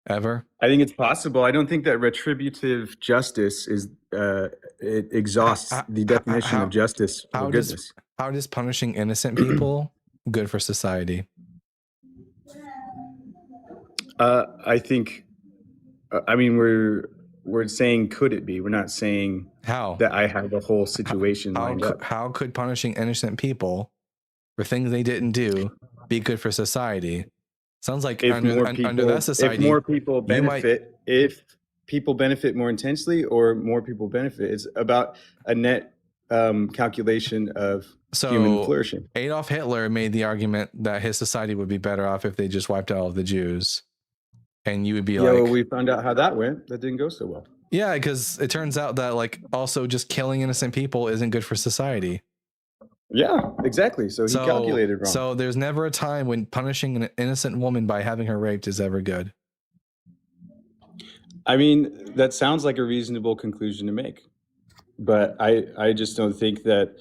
Ever? I think it's possible. I don't think that retributive justice is it exhausts the definition of justice or goodness. How does punishing innocent people good for society? I think. I mean, we're saying could it be? We're not saying how that I have the whole situation lined up. How could punishing innocent people for things they didn't do be good for society? Sounds like under that society, if more people benefit, if people benefit more intensely or more people benefit, it's about a net calculation of human flourishing. Adolf Hitler made the argument that his society would be better off if they just wiped out all of the Jews. And you would be like, well, we found out how that went. That didn't go so well. Yeah, because it turns out that like also just killing innocent people isn't good for society. Yeah, exactly. So he calculated wrong. So there's never a time when punishing an innocent woman by having her raped is ever good. I mean, that sounds like a reasonable conclusion to make. But I just don't think that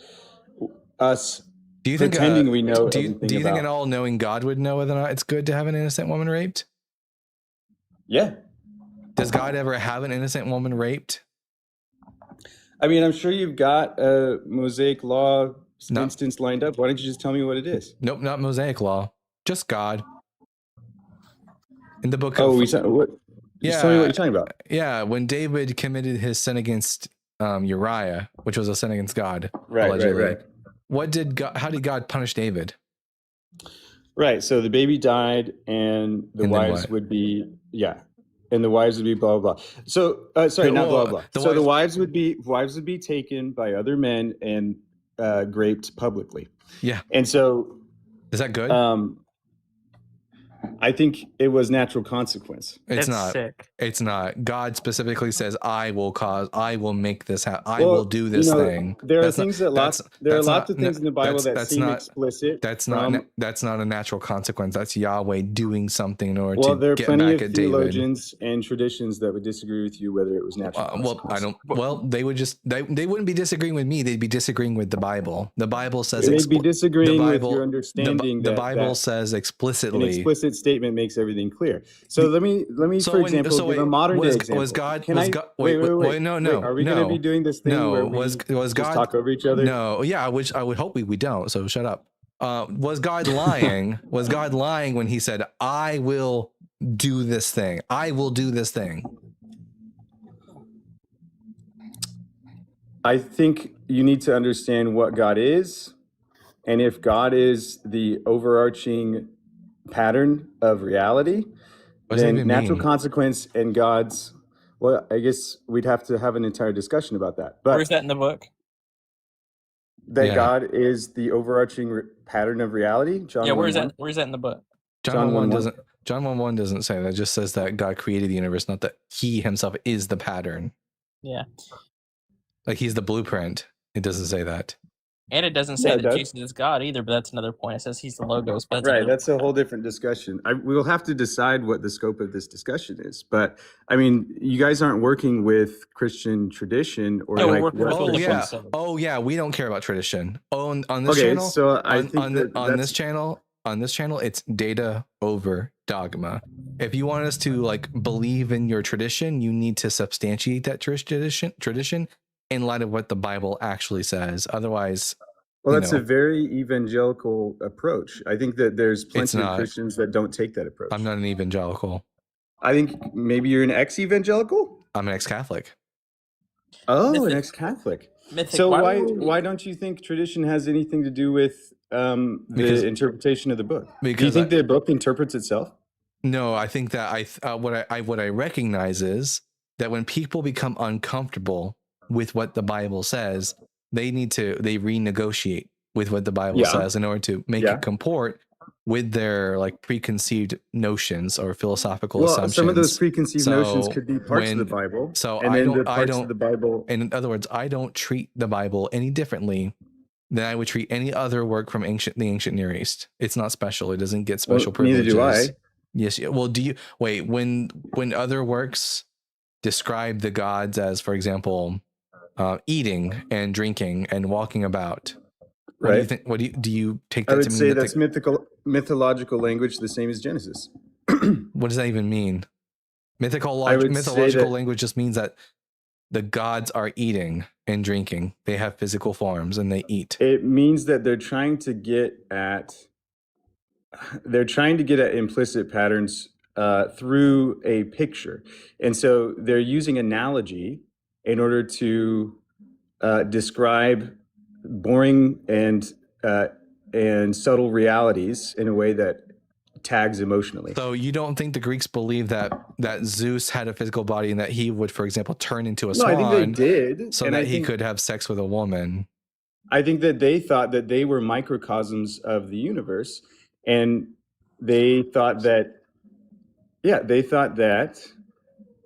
us pretending we know everything do you think an all-knowing God would know whether or not it's good to have an innocent woman raped? Yeah. Does God ever have an innocent woman raped? I mean, I'm sure you've got a Mosaic law instance lined up. Why don't you just tell me what it is? Nope, not Mosaic law. Just God. In the book of... Just tell me what you're talking about. Yeah, when David committed his sin against Uriah, which was a sin against God, allegedly. Right. How did God punish David? Right. So the baby died, and the wives would be and the wives would be blah blah blah. So blah blah. The wives would be taken by other men and raped publicly. Yeah. And so is that good? I think it was natural consequence. It's not. Sick. It's not. God specifically says, I will make this happen. I will do this thing. There are things there are lots of things in the Bible that seem explicit. That's not a natural consequence. That's Yahweh doing something in order to there are get plenty back of at theologians and traditions that would disagree with you whether it was natural. They would they wouldn't be disagreeing with me. They'd be disagreeing with the Bible. The Bible says they'd be disagreeing with your understanding. The Bible says explicitly. An explicit statement makes everything clear. So let me for example, give a modern day example. Was God? Wait, no. Are we going to be doing this thing where we was God just talk over each other? No. Yeah, I would hope we don't. So shut up. Was God lying? Was God lying when he said, I will do this thing? I will do this thing. I think you need to understand what God is. And if God is the overarching pattern of reality, then natural consequence and God's, well, I guess we'd have to have an entire discussion about that. But where's that in the book? That God is the overarching pattern of reality. Where's that in the book? John 1 doesn't. John 1:1 doesn't say that. It just says that God created the universe, not that he himself is the pattern. Yeah. Like he's the blueprint. It doesn't say that. And it doesn't say Yeah, that that's- Jesus is God either, but that's another point. It says he's the logos, but that's Right, another that's a whole different discussion. We will have to decide what the scope of this discussion is. But I mean, you guys aren't working with Christian tradition or No, we're like working what with Oh the- tradition. yeah. So- Oh yeah. We don't care about tradition. Oh, on this Okay, channel. so I think on that's this channel, it's data over dogma. If you want us to like believe in your tradition, you need to substantiate that tradition in light of what the Bible actually says. Otherwise, well, you that's know. a very evangelical approach. I think that there's plenty of not. Christians that don't take that approach. I'm not an evangelical. I think maybe you're an ex-evangelical. I'm an ex-Catholic. Oh, an Mythic- ex-Catholic. Mythic, So why would we- why don't you think tradition has anything to do with the Because- interpretation of the book? Do you because think the book interprets itself? No, I think that what I recognize is that when people become uncomfortable with what the Bible says, they renegotiate with what the Bible Yeah. says in order to make Yeah. it comport with their like preconceived notions or philosophical Well, assumptions. some of those preconceived notions So could be parts of the when- Bible. so and I then don't- the I parts don't- of the Bible. in other words, I don't treat the Bible any differently than I would treat any other work from the ancient Near East. It's not special. It doesn't get special Well, neither privileges. do I. Yes. Well, do you wait when other works describe the gods as, for example, eating and drinking and walking about? What do you Right. think? What do you take I that would to mean? say that that's mythological language, the same as Genesis. what does that even mean? Mythological say that- language just means that the gods are eating and drinking. They have physical forms and they eat. It means that they're trying to get at implicit patterns through a picture, and so they're using analogy in order to describe boring and subtle realities in a way that tags emotionally. So you don't think the Greeks believed that Zeus had a physical body and that he would, for example, turn into a No, swan I think they did, so and that I he think, could have sex with a woman? I think that they thought that they were microcosms of the universe, and they thought that,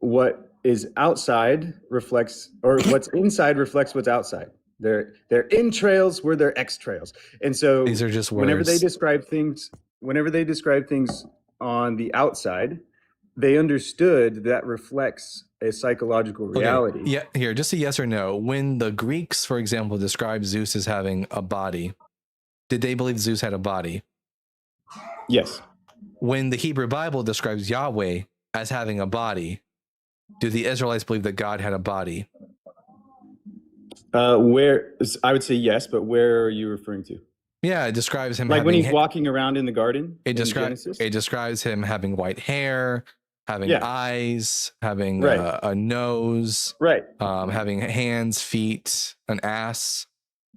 what is outside reflects, or what's inside reflects what's outside. Their entrails were their extrails, and so These are just words. whenever they describe things on the outside, they understood that reflects a psychological reality. Okay. Yeah, here, just a yes or no. When the Greeks, for example, described Zeus as having a body, did they believe Zeus had a body? Yes. When the Hebrew Bible describes Yahweh as having a body, do the Israelites believe that God had a body? Where I would say yes, but where are you referring to? Yeah, it describes him Like having when he's walking around in the garden? it in describes Genesis? it describes him having white hair, having Yeah. eyes, having Right. a nose, Right. having hands, feet, an ass.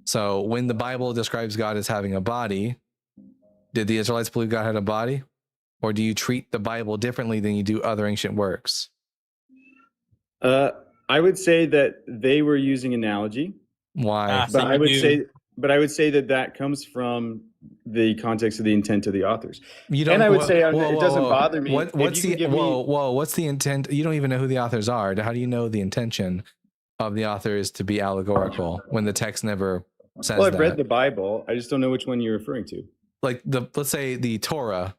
So when the Bible describes God as having a body, did the Israelites believe God had a body? Or do you treat the Bible differently than you do other ancient works? I would say that they were using analogy, Why? So but you I would do- say that comes from the context of the intent of the authors. You And I would whoa, say whoa, it doesn't whoa. bother me. What, if what's you the could give me- what's the intent? You don't even know who the authors are. How do you know the intention of the author is to be allegorical when the text never says Well, I've that? read the Bible. I just don't know which one you're referring to. Like let's say the Torah,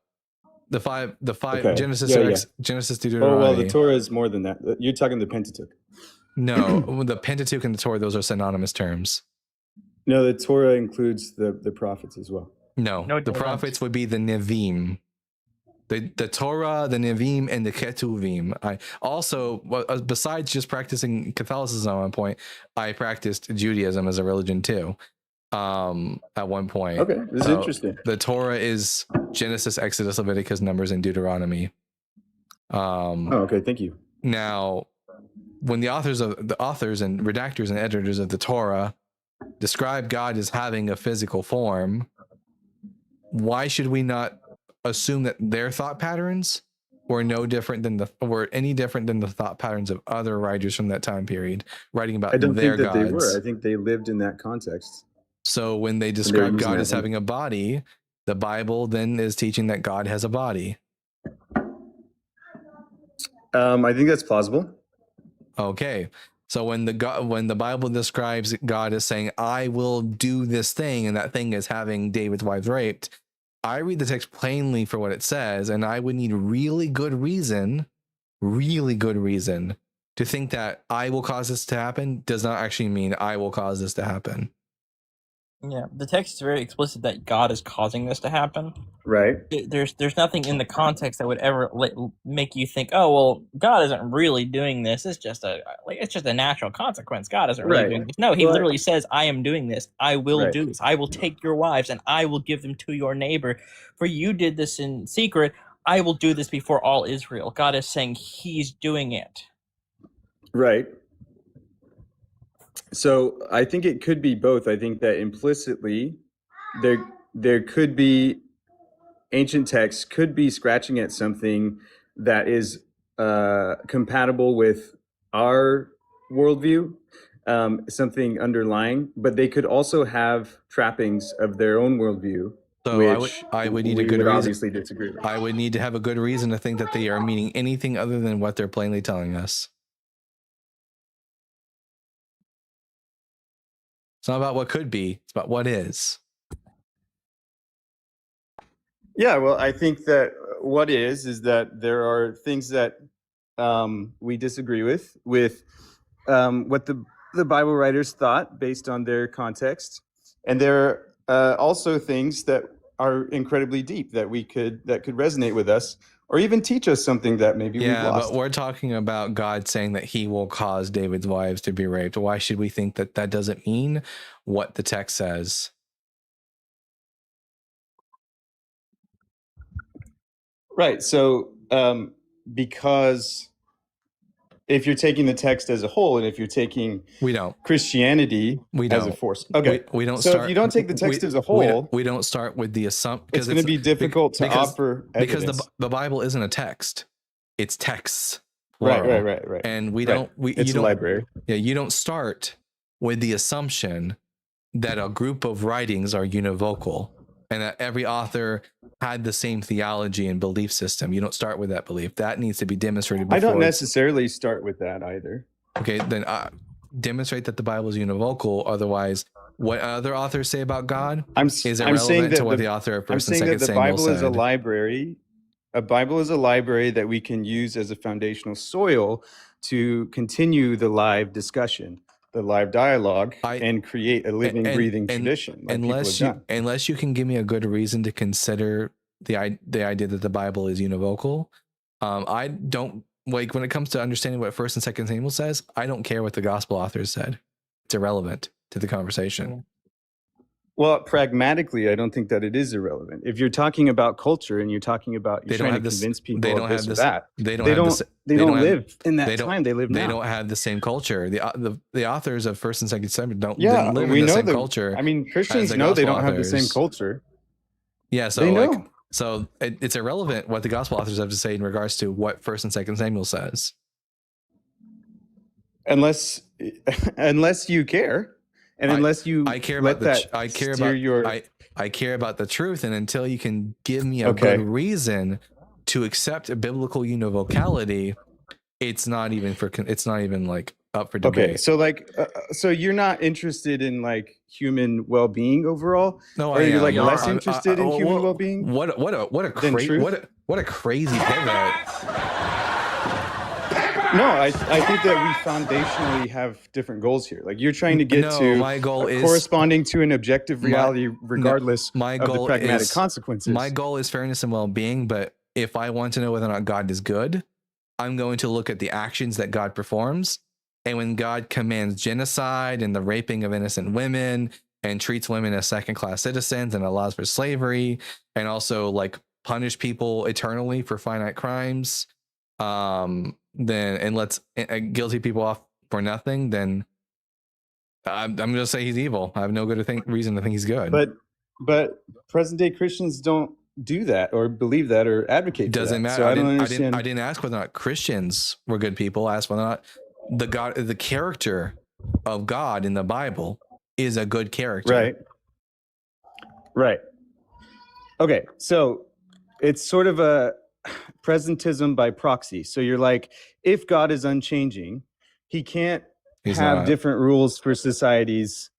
the five Okay. Genesis, Yeah, yeah. Genesis, Oh, Deuteronomy. well, the Torah is more than that. You're talking the Pentateuch. No, the Pentateuch and the Torah, those are synonymous terms. No, the Torah includes the prophets as well. No, No, it the doesn't. prophets would be the Nevi'im. The Torah, the Nevi'im, and the Ketuvim. I also, besides just practicing Catholicism at one point, I practiced Judaism as a religion too. At one point. Okay, this is So interesting. The Torah is Genesis, Exodus, Leviticus, Numbers, and Deuteronomy. Oh, okay, thank you. Now, when the authors and redactors and editors of the Torah describe God as having a physical form, why should we not assume that their thought patterns were any different than the thought patterns of other writers from that time period writing about I don't their think that gods? they were. I think they lived in that context. So when they describe using God that as having a body, the Bible then is teaching that God has a body. I think that's plausible. Okay. So when the Bible describes God as saying, I will do this thing, and that thing is having David's wife raped, I read the text plainly for what it says, and I would need really good reason to think that I will cause this to happen does not actually mean I will cause this to happen. Yeah, the text is very explicit that God is causing this to happen. Right. There's nothing in the context that would ever make you think, oh well, God isn't really doing this. It's just a natural consequence. God isn't really doing this. No, He literally says, I am doing this. I will do this. I will take your wives and I will give them to your neighbor. For you did this in secret. I will do this before all Israel. God is saying He's doing it. Right. So I think it could be both. I think that implicitly there could be ancient texts could be scratching at something that is compatible with our worldview, something underlying, but they could also have trappings of their own worldview. So which I would need a we good would reason. obviously disagree with. I would need to have a good reason to think that they are meaning anything other than what they're plainly telling us. It's not about what could be, it's about what is. Yeah, well, I think that what is that there are things that we disagree with what the Bible writers thought based on their context, and there are also things that are incredibly deep that could resonate with us, or even teach us something that maybe we've lost. But we're talking about God saying that He will cause David's wives to be raped. Why should we think that that doesn't mean what the text says? Right. So because if you're taking the text as a whole, and if you're taking Christianity as a force, okay, we don't. So start, if you don't take the text as a whole, we don't start with the assumption. It's going to be difficult to offer evidence. Because the Bible isn't a text; it's texts. Right. And we right. don't. It's a library. Yeah, you don't start with the assumption that a group of writings are univocal and that every author had the same theology and belief system. You don't start with that belief. That needs to be demonstrated before. I don't necessarily start with that either. Okay, then demonstrate that the Bible is univocal. Otherwise, what other authors say about God is irrelevant to what the author of First and Second Samuel said. I'm saying that the Bible is a library. A Bible is a library that we can use as a foundational soil to continue the live discussion, the live dialogue, and create a living, breathing tradition. Like unless you can give me a good reason to consider the idea that the Bible is univocal, I don't like when it comes to understanding what First and Second Samuel says. I don't care what the gospel authors said; it's irrelevant to the conversation. Well, pragmatically, I don't think that it is irrelevant. If you're talking about culture and you're talking about you're trying to convince people of this or that, they don't live in that time. They live now. They don't have the same culture. The authors of First and Second Samuel don't live in the same culture. I mean, Christians know they don't have the same culture. Yeah, so they know. So it's irrelevant what the gospel authors have to say in regards to what First and Second Samuel says, unless you care. And unless you I care about I care about the truth, and until you can give me a good reason to accept a biblical univocality, it's not even like up for debate. Okay, so so you're not interested in like human well-being overall? No, or you're like less interested in human well-being? What a crazy pivot. No, I think that we foundationally have different goals here. Like you're trying to get to my goal is corresponding to an objective reality, regardless of the pragmatic consequences. My goal is fairness and well-being, but if I want to know whether or not God is good, I'm going to look at the actions that God performs. And when God commands genocide and the raping of innocent women and treats women as second-class citizens and allows for slavery and also like punish people eternally for finite crimes, then and lets guilty people off for nothing, then I'm gonna say he's evil. I have no good reason to think he's good. But present day Christians don't do that or believe that or advocate. Doesn't matter. So I didn't ask whether or not Christians were good people. I asked whether or not the character of God in the Bible is a good character. Right. Okay, so it's sort of a presentism by proxy. So you're like, if God is unchanging, he can't He's have not. different rules for societies.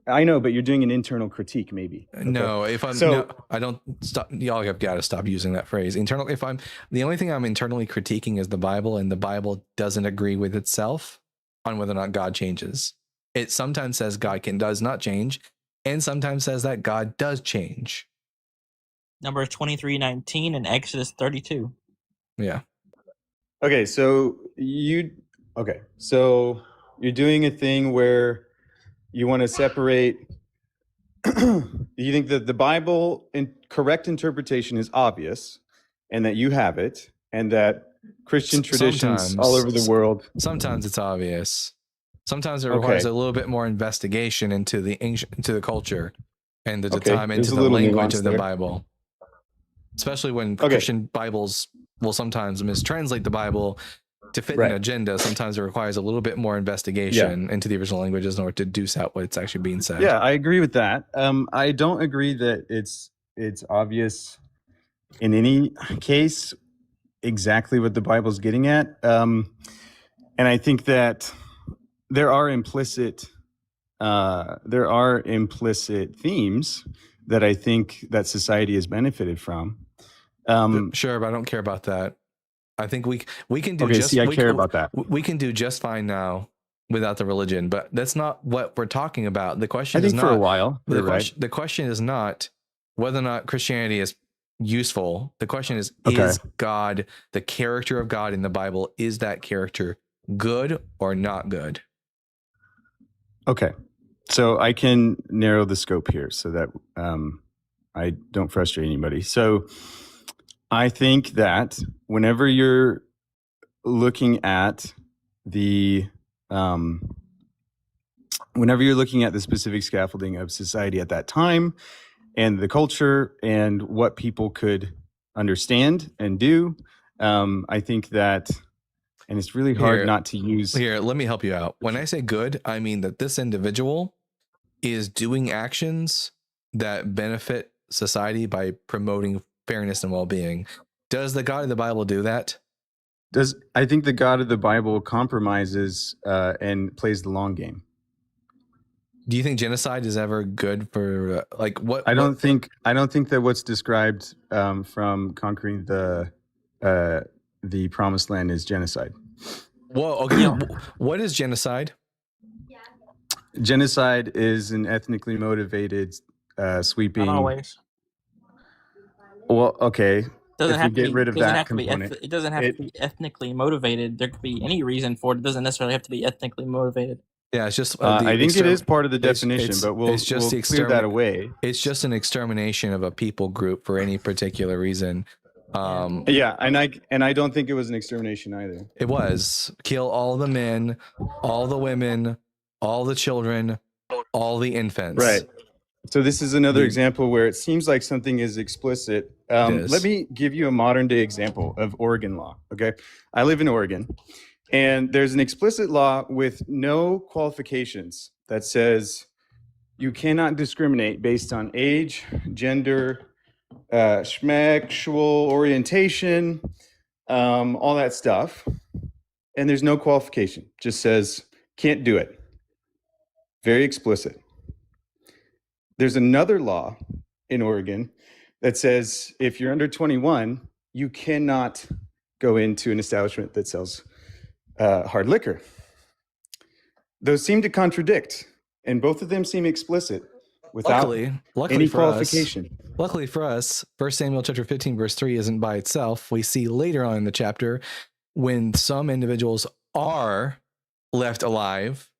I know, but you're doing an internal critique, maybe. Okay. No, if I'm So- no, I don't stop. Y'all have got to stop using that phrase. Internal. If I'm the only thing I'm internally critiquing is the Bible, and the Bible doesn't agree with itself on whether or not God changes. It sometimes says God does not change, and sometimes says that God does change. Numbers 23:19 and Exodus 32. Yeah. Okay, so you're doing a thing where you want to separate. You think that the Bible in correct interpretation is obvious, and that you have it, and that Christian traditions all over the world. Sometimes it's obvious. Sometimes it Okay. requires a little bit more investigation into the culture, and the Okay, time there's into a the little language nuance of the there. Bible. Especially when Okay. Christian Bibles will sometimes mistranslate the Bible to fit Right. an agenda. Sometimes it requires a little bit more investigation into the original languages in order to deduce out what's actually being said. Yeah, I agree with that. I don't agree that it's obvious in any case exactly what the Bible's getting at. And I think that there are implicit themes that I think that society has benefited from. Sure, but I don't care about that. I think we can do Okay, just see, I we care can- about that. We can do just fine now without the religion, but that's not what we're talking about. The I question think is for not a while, the you're right. question. The question is not whether or not Christianity is useful. The question is Okay. God, the character of God in the Bible, is that character good or not good? Okay, so I can narrow the scope here so that I don't frustrate anybody. So I think that whenever you're looking at the specific scaffolding of society at that time and the culture and what people could understand and do, I think that, and it's really hard Here- not to use. Here, let me help you out. When I say good, I mean that this individual is doing actions that benefit society by promoting fairness and well-being. Does the God of the Bible do that? I think the God of the Bible compromises and plays the long game. Do you think genocide is ever good for what? I don't think that what's described from conquering the promised land is genocide. Well, okay. What is genocide? Genocide is an ethnically motivated sweeping. Not always. Well, okay. Doesn't If have you to get be, rid of doesn't that have to be component, it doesn't have to be ethnically motivated. There could be any reason for it. It doesn't necessarily have to be ethnically motivated. Yeah, it's just. I think it is part of the it's- definition, it's- but we'll it's just the clear that away. It's just an extermination of a people group for any particular reason. Yeah, and I don't think it was an extermination either. It was kill all the men, all the women, all the children, all the infants. Right. So this is another The- example where it seems like something is explicit. is. Let me give you a modern day example of Oregon law. Okay. I live in Oregon, and there's an explicit law with no qualifications that says you cannot discriminate based on age, gender, sexual orientation, all that stuff. And there's no qualification. Just says can't do it. Very explicit. There's another law in Oregon that says if you're under 21, you cannot go into an establishment that sells hard liquor. Those seem to contradict, and both of them seem explicit without Luckily any for us, qualification. luckily for us, 1 Samuel chapter 15 verse 3 isn't by itself. We see later on in the chapter when some individuals are left alive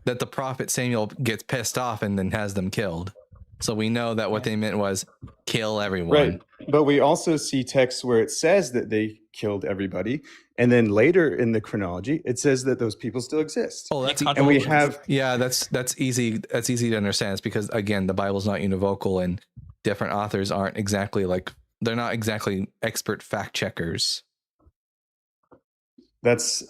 that the prophet Samuel gets pissed off and then has them killed. So we know that what they meant was kill everyone. Right. But we also see texts where it says that they killed everybody. And then later in the chronology, it says that those people still exist. Oh, that's And we have, yeah, that's easy. That's easy to understand. It's because again, the Bible's not univocal, and different authors aren't exactly they're not exactly expert fact checkers. that's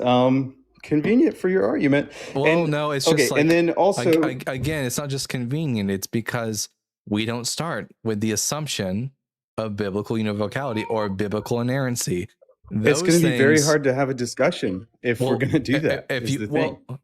convenient for your argument. Well, And- no, it's okay, just like, and then also, again, it's not just convenient. It's because we don't start with the assumption of biblical univocality or biblical inerrancy. It's going to be very hard to have a discussion if we're going to do that.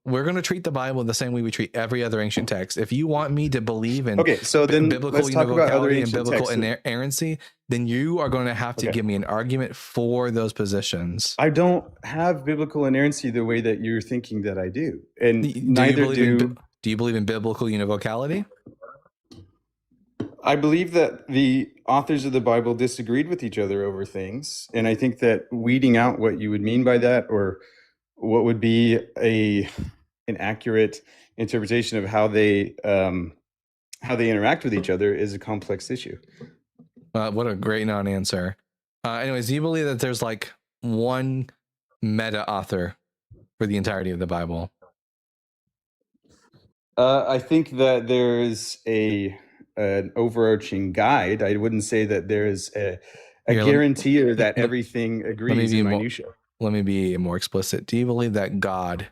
We're going to treat the Bible the same way we treat every other ancient text. If you want me to believe in biblical let's talk about other ancient and biblical texts. inerrancy, then you are going to have to give me an argument for those positions. I don't have biblical inerrancy the way that you're thinking that I do, and Do you believe in biblical univocality? I believe that the authors of the Bible disagreed with each other over things, and I think that weeding out what you would mean by that, or what would be an accurate interpretation of how they interact with each other, is a complex issue. What a great non-answer. Anyways, do you believe that there's like one meta author for the entirety of the Bible? I think that there's an overarching guide. I wouldn't say that there's a guarantee or that everything agrees in minutia. Let me be more explicit. Do you believe that God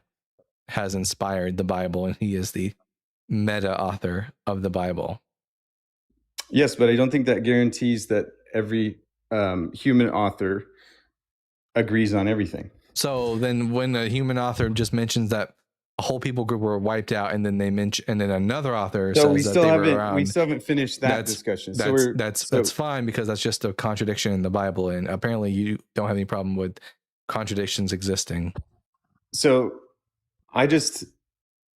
has inspired the Bible and he is the meta author of the Bible? Yes, but I don't think that guarantees that every human author agrees on everything. So then when a human author just mentions that a whole people group were wiped out, and then they mention, and then another author says that they were around. We still haven't finished that discussion. That's fine, because that's just a contradiction in the Bible, and apparently you don't have any problem with contradictions existing. So I just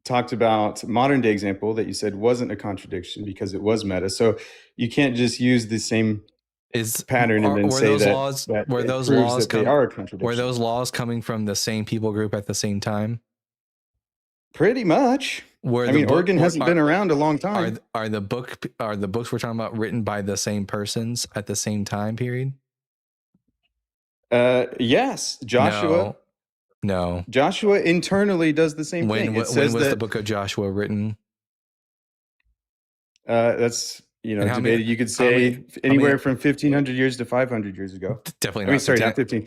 talked about modern day example that you said wasn't a contradiction because it was meta. So you can't just use the same pattern and then say that were those laws they are a contradiction. Were those laws coming from the same people group at the same time? Pretty much. Oregon hasn't been around a long time. Are the books we're talking about written by the same persons at the same time period? Yes. Joshua. No. Joshua internally does the same thing. When was the book of Joshua written? That's debated. You could say anywhere from 1,500 years to 500 years ago. Definitely not. Sorry, not 15.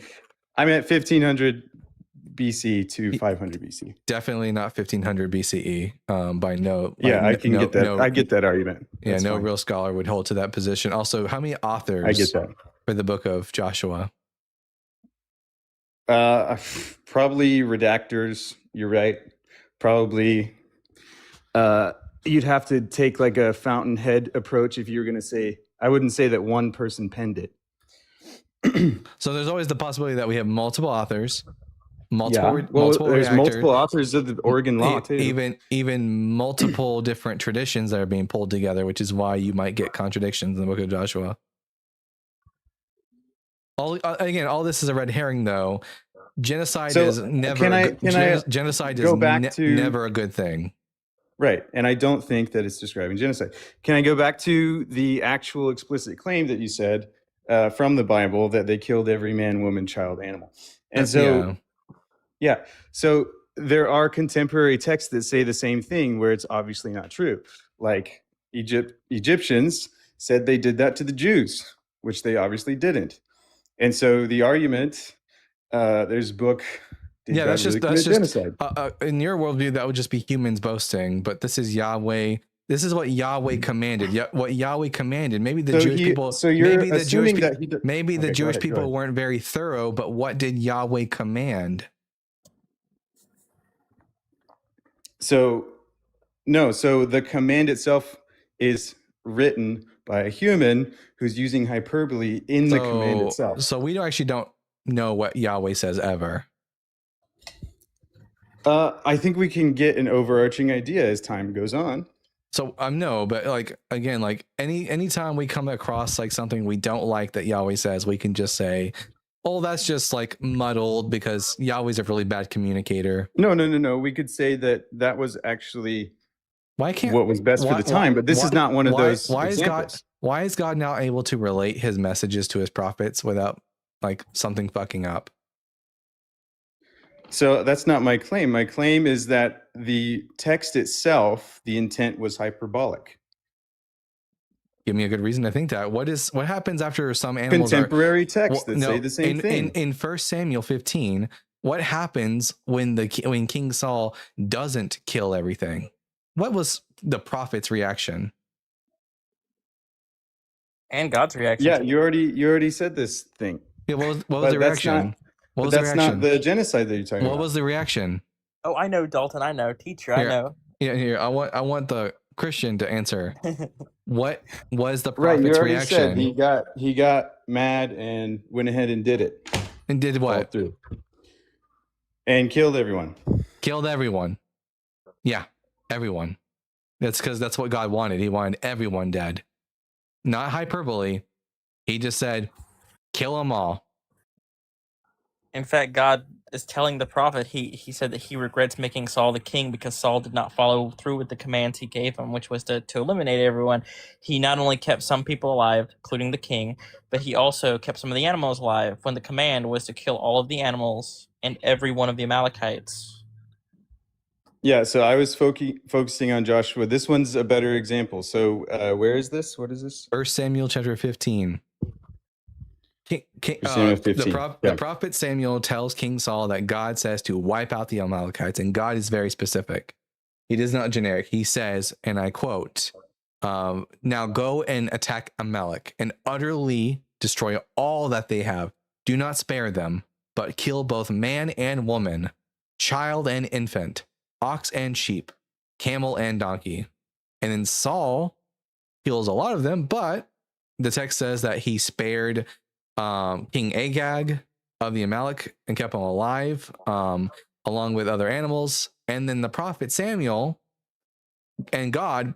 I meant 1,500 BC to 500 BC. Definitely not 1500 BCE. I get that. I get that argument. That's fine. Real scholar would hold to that position. Also, how many authors I get that for the book of Joshua? Probably redactors. You're right. Probably you'd have to take like a fountainhead approach if you were going to say. I wouldn't say that one person penned it. So there's always the possibility that we have multiple authors. There's multiple authors of the Oregon law too. Even multiple different traditions that are being pulled together, which is why you might get contradictions in the book of Joshua. All this is a red herring, though. Genocide is never. Genocide is never a good thing. Right, and I don't think that it's describing genocide. Can I go back to the actual explicit claim that you said from the Bible that they killed every man, woman, child, animal? And so. Yeah. So there are contemporary texts that say the same thing where it's obviously not true. Like Egyptians said they did that to the Jews, which they obviously didn't. And so the argument, there's a book. That's just genocide. In your worldview, that would just be humans boasting. But this is Yahweh. This is what Yahweh commanded. What Yahweh commanded. Maybe the Jewish people. So you're assuming maybe the Jewish people weren't very thorough. But what did Yahweh command? So the command itself is written by a human who's using hyperbole in the command itself. So we actually don't know what Yahweh says ever. I think we can get an overarching idea as time goes on. So no, but anytime we come across like something we don't like that Yahweh says, we can just say, oh, that's just like muddled because Yahweh's a really bad communicator. No. We could say that was actually what was best for the time, but this is not one of those examples. Why is God now able to relate his messages to his prophets without like something fucking up? So that's not my claim. My claim is that the text itself, the intent was hyperbolic. Give me a good reason to think that. What happens after some animals contemporary texts that say the same thing? In 1 Samuel 15, what happens when King Saul doesn't kill everything? What was the prophet's reaction? And God's reaction. Yeah, to you already said this thing. Yeah, what was But the that's reaction? not- What But was the that's not reaction? the genocide that you're talking What about. was the reaction? Oh, I know, Dalton. I know, teacher. I Here. know. Yeah, here. I want the Christian to answer. What was the Right, you prophet's already said reaction? he got mad and went ahead and did it. And did Followed what? through. And killed everyone. Killed everyone. Yeah, everyone. That's because that's what God wanted. He wanted everyone dead. Not hyperbole. He just said, kill them all. In fact, God is telling the prophet, he said that he regrets making Saul the king because Saul did not follow through with the commands he gave him, which was to eliminate everyone. He not only kept some people alive, including the king, but he also kept some of the animals alive when the command was to kill all of the animals and every one of the Amalekites. Yeah, so I was focusing on Joshua. This one's a better example. So where is this? What is this? 1 Samuel chapter 15. Samuel 15. The prophet Samuel tells King Saul that God says to wipe out the Amalekites, and God is very specific. He does not generic. He says, and I quote, now go and attack Amalek and utterly destroy all that they have. Do not spare them, but kill both man and woman, child and infant, ox and sheep, camel and donkey. And then Saul kills a lot of them, but the text says that he spared King Agag of the Amalek and kept him alive, along with other animals. And then the prophet Samuel and God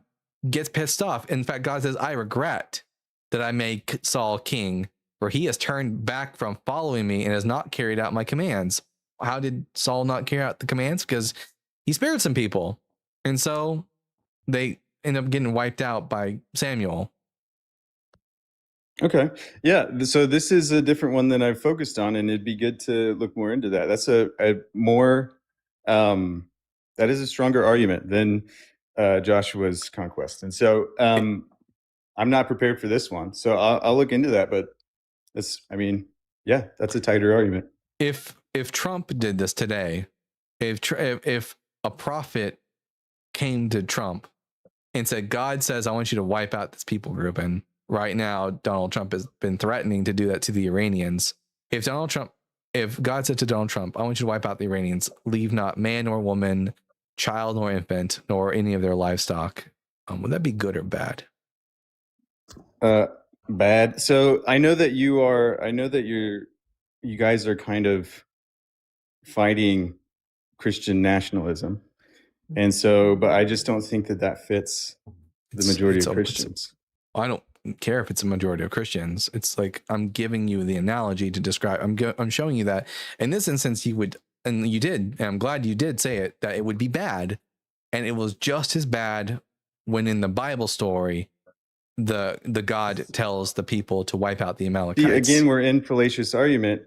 gets pissed off. In fact, God says, I regret that I made Saul king, for he has turned back from following me and has not carried out my commands. How did Saul not carry out the commands? Because he spared some people. And so they end up getting wiped out by Samuel. Okay. Yeah. So this is a different one than I've focused on, and it'd be good to look more into that. That's a more, that is a stronger argument than Joshua's conquest. And so I'm not prepared for this one. So I'll look into that. But that's, I mean, yeah, that's a tighter argument. If Trump did this today, if a prophet came to Trump and said, God says, I want you to wipe out this people group, and right now Donald Trump has been threatening to do that to the Iranians. If God said to Donald Trump, I want you to wipe out the Iranians, leave not man nor woman, child nor infant, nor any of their livestock, would that be good or bad? Bad. So I know that you guys are kind of fighting Christian nationalism. And so, but I just don't think that fits the majority of Christians. I don't care if it's a majority of Christians. It's like, I'm giving you the analogy to describe. I'm showing you that in this instance, you would, and you did, and I'm glad you did say it, that it would be bad. And it was just as bad when in the Bible story, the God tells the people to wipe out the Amalekites. See, again, we're in fallacious argument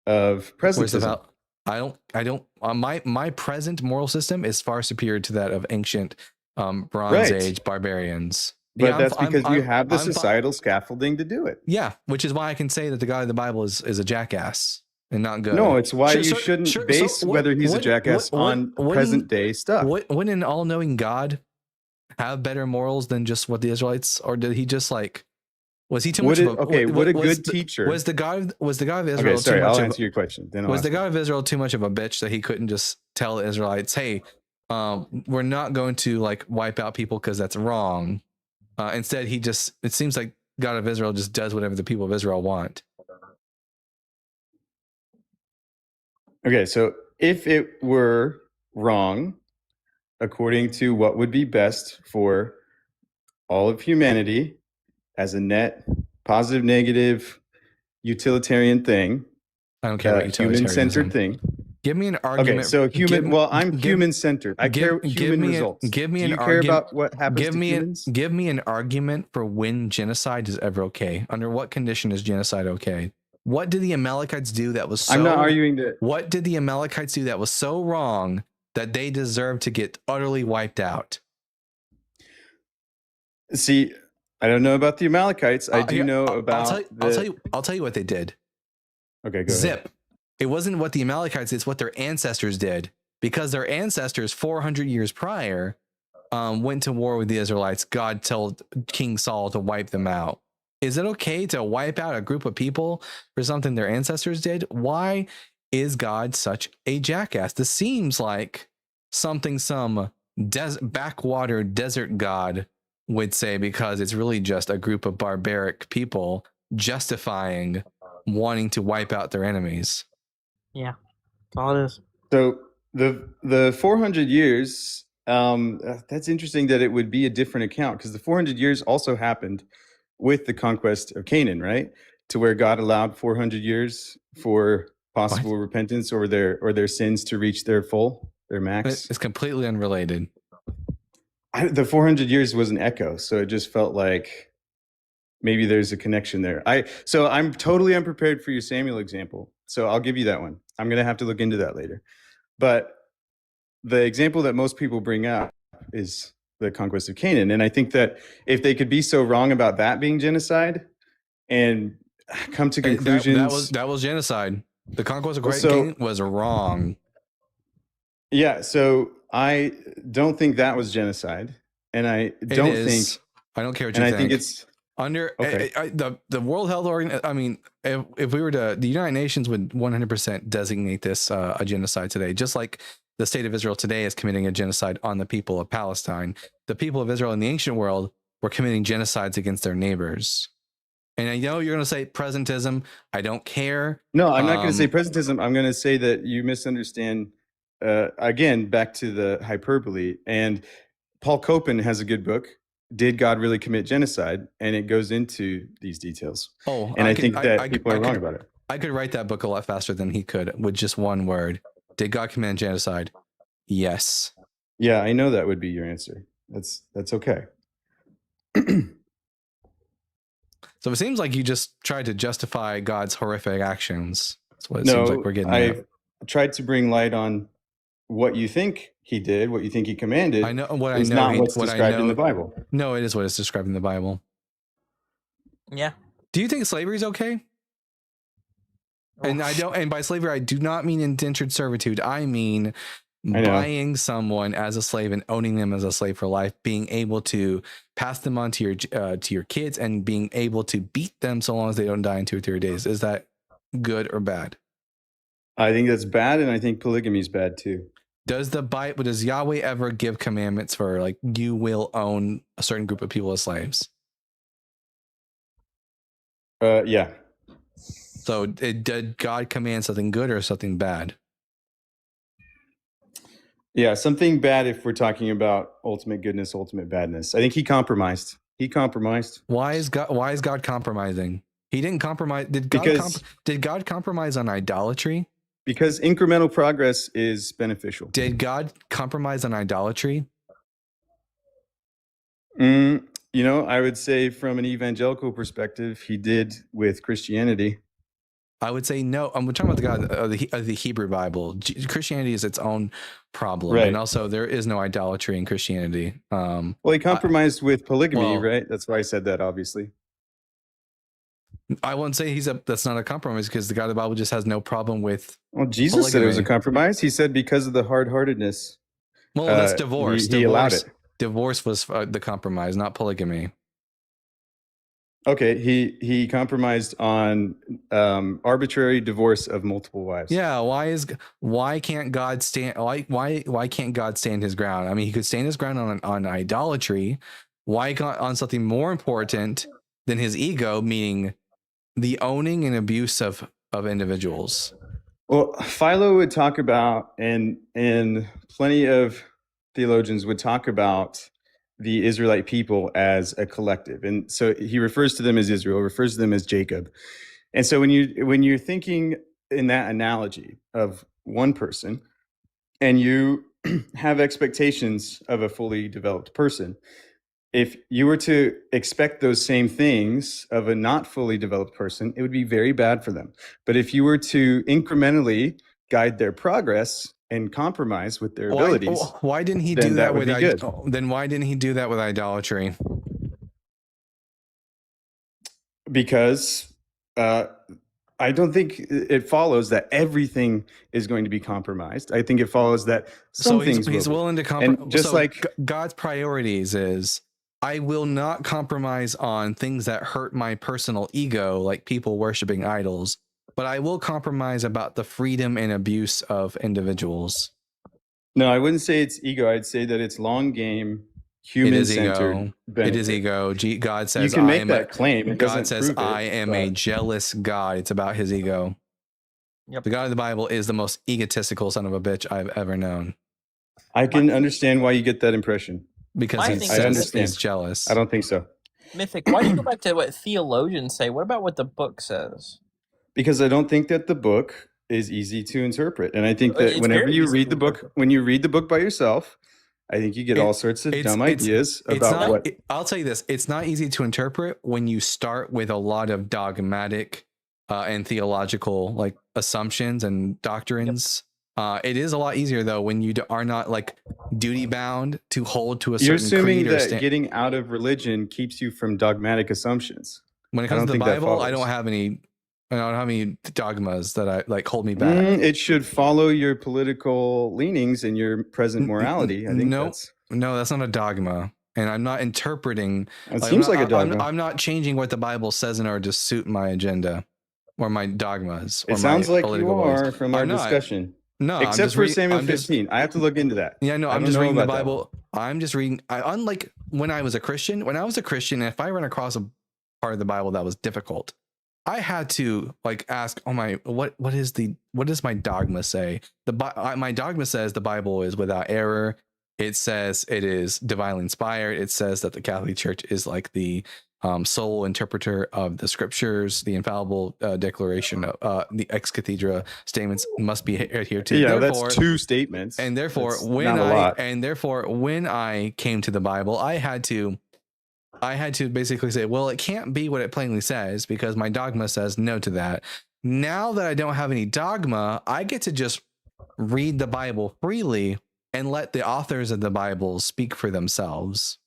of presentism. I don't. My present moral system is far superior to that of ancient Bronze Age barbarians. But Yeah, that's because you have the societal scaffolding to do it. Yeah, which is why I can say that the God of the Bible is a jackass and not good. No, it's why you shouldn't base whether he's a jackass on present day stuff. Wouldn't an all-knowing God have better morals than just what the Israelites, or did he just like? Was he too much of a what a good teacher. Was the God of Israel Okay, sorry, too much I'll answer your question. Then was the God of Israel too much of a bitch that he couldn't just tell the Israelites, hey, we're not going to like wipe out people because that's wrong. Instead, it seems like God of Israel just does whatever the people of Israel want. Okay, so if it were wrong, according to what would be best for all of humanity as a net positive, negative, utilitarian thing, I don't care what human-centered thing. Give me an argument. Okay, so I'm human-centered. I care human results. Give me Do an you argument. care about what happens to humans? Give me an argument for when genocide is ever okay. Under what condition is genocide okay? What did the Amalekites do that was so... I'm not arguing that... What did the Amalekites do that was so wrong that they deserve to get utterly wiped out? See, I don't know about the Amalekites. I do know about... I'll tell you what they did. Okay, go ahead. It wasn't what the Amalekites did, it's what their ancestors did. Because their ancestors 400 years prior went to war with the Israelites. God told King Saul to wipe them out. Is it okay to wipe out a group of people for something their ancestors did? Why is God such a jackass? This seems like something some backwater desert god would say, because it's really just a group of barbaric people justifying wanting to wipe out their enemies. Yeah, that's all it is. So the 400 years, that's interesting that it would be a different account, because the 400 years also happened with the conquest of Canaan, right? To where God allowed 400 years for possible repentance or their sins to reach their max. It's completely unrelated. The 400 years was an echo, so it just felt like maybe there's a connection there. So I'm totally unprepared for your Samuel example, so I'll give you that one. I'm going to have to look into that later. But the example that most people bring up is the conquest of Canaan. And I think that if they could be so wrong about that being genocide and come to conclusions... That was genocide. The conquest of Canaan was wrong. Yeah, so I don't think that was genocide. And I don't think... I don't care what you think. And I think it's... Under the World Health Organization, I mean, if we were to, the United Nations would 100% designate this a genocide today, just like the state of Israel today is committing a genocide on the people of Palestine. The people of Israel in the ancient world were committing genocides against their neighbors. And I know you're going to say presentism. I don't care. No, I'm not going to say presentism. I'm going to say that you misunderstand, again, back to the hyperbole. And Paul Copan has a good book, Did God Really Commit Genocide? And it goes into these details. And I think that people are wrong about it. I could write that book a lot faster than he could with just one word. Did God commit genocide? Yes. Yeah, I know that would be your answer. That's okay. So it seems like you just tried to justify God's horrific actions. That's what it seems like we're getting at. I tried to bring light on what you think he did, what you think he commanded. I know what is I know. not what's described in the Bible. No, it is what is described in the Bible. Yeah. Do you think slavery is okay? And I don't. And by slavery, I do not mean indentured servitude. I mean buying someone as a slave and owning them as a slave for life, being able to pass them on to your kids, and being able to beat them so long as they don't die in 2 or 3 days. Is that good or bad? I think that's bad, and I think polygamy is bad too. Does Yahweh ever give commandments for, like, you will own a certain group of people as slaves? Yeah. So did God command something good or something bad? Yeah, something bad if we're talking about ultimate goodness, ultimate badness. I think he compromised. Why is God compromising? He didn't compromise. Did God compromise on idolatry? Because incremental progress is beneficial. Did God compromise on idolatry? I would say from an evangelical perspective, he did with Christianity. I would say no. I'm talking about the God of the Hebrew Bible. Christianity is its own problem, right. And also there is no idolatry in Christianity. Well, he compromised with polygamy, right? That's why I said that, obviously. I won't say that's not a compromise, because the God of the Bible just has no problem with. Well, Jesus said it was a compromise. He said because of the hard-heartedness. Well, that's divorce. He allowed it. Divorce was the compromise, not polygamy. Okay, he compromised on arbitrary divorce of multiple wives. Yeah, why can't God stand his ground? I mean, he could stand his ground on idolatry. Why can't on something more important than his ego, meaning the owning and abuse of individuals? Well, Philo would talk about, and plenty of theologians would talk about the Israelite people as a collective. And so he refers to them as Israel, refers to them as Jacob. And so when you're thinking in that analogy of one person, and you have expectations of a fully developed person, if you were to expect those same things of a not fully developed person, it would be very bad for them. But if you were to incrementally guide their progress and compromise with their abilities, why didn't he do that with then why didn't he do that with idolatry? Because I don't think it follows that everything is going to be compromised. I think it follows that some things he's willing to compromise. Just like God's priorities is, I will not compromise on things that hurt my personal ego, like people worshiping idols, but I will compromise about the freedom and abuse of individuals. No, I wouldn't say it's ego. I'd say that it's long game, It is human-centered ego. benefit. It is ego. God says, You can make I am that claim. It God doesn't says, prove it, I am a but- jealous God. It's about his ego. Yep. The God of the Bible is the most egotistical son of a bitch I've ever known. I can understand why you get that impression. Because I he think says understand. he's jealous. I don't think so. Mythic, why do you go back to what theologians say? What about what the book says? Because I don't think that the book is easy to interpret. And I think that It's whenever very you easy read to the book, interpret. when you read the book by yourself, I think you get all sorts of dumb ideas about what. I'll tell you this. It's not easy to interpret when you start with a lot of dogmatic and theological like assumptions and doctrines. It is a lot easier though when you are not like duty bound to hold to a certain You're assuming creed or that getting out of religion keeps you from dogmatic assumptions. When it I comes don't to the think that Bible, I follows. don't have any dogmas that I like hold me back. It should follow your political leanings and your present morality. I think no, that's no, that's not a dogma. And I'm not interpreting. It seems like a dogma. I'm not changing what the Bible says in order to suit my agenda or my dogmas. Or It sounds my like political you are beliefs. from our I'm not. discussion. No, except for Samuel 15. I have to look into that. Yeah, no, I I'm don't just know reading the about that Bible. I'm just reading. Unlike when I was a Christian, if I ran across a part of the Bible that was difficult, I had to like ask, oh my, what does my dogma say? My dogma says the Bible is without error. It says it is divinely inspired. It says that the Catholic Church is like the sole interpreter of the scriptures. The infallible declaration of the ex cathedra statements must be adhered to. Yeah, therefore, that's two statements. And therefore, That's not a lot. when I came to the Bible, I had to basically say, well, it can't be what it plainly says because my dogma says no to that. Now that I don't have any dogma, I get to just read the Bible freely and let the authors of the Bible speak for themselves.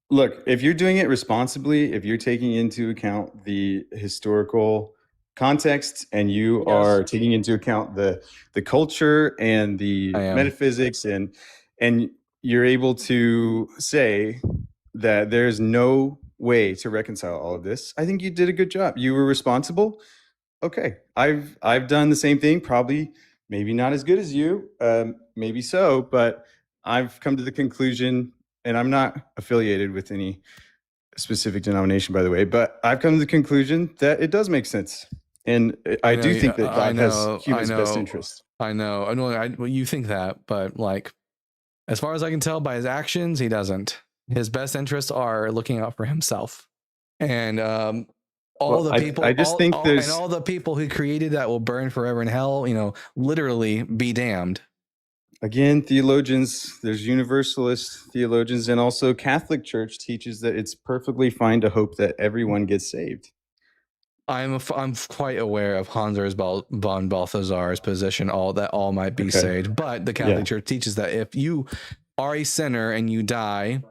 Look, if you're doing it responsibly, if you're taking into account the historical context and you are taking into account the culture and the metaphysics and you're able to say that there's no way to reconcile all of this, I think you did a good job. You were responsible. Okay. I've done the same thing, probably maybe not as good as you, maybe so, but I've come to the conclusion, and I'm not affiliated with any specific denomination, by the way, but I've come to the conclusion that it does make sense. And I do think that God has humans' best interest. I know. Well, you think that, but like, as far as I can tell by his actions, he doesn't. His best interests are looking out for himself. And all the people who created that will burn forever in hell, literally be damned. Again, theologians, there's universalist theologians, and also Catholic Church teaches that it's perfectly fine to hope that everyone gets saved. I'm quite aware of Hans Urs von Balthasar's position, all might be saved, but the Catholic Church teaches that if you are a sinner and you die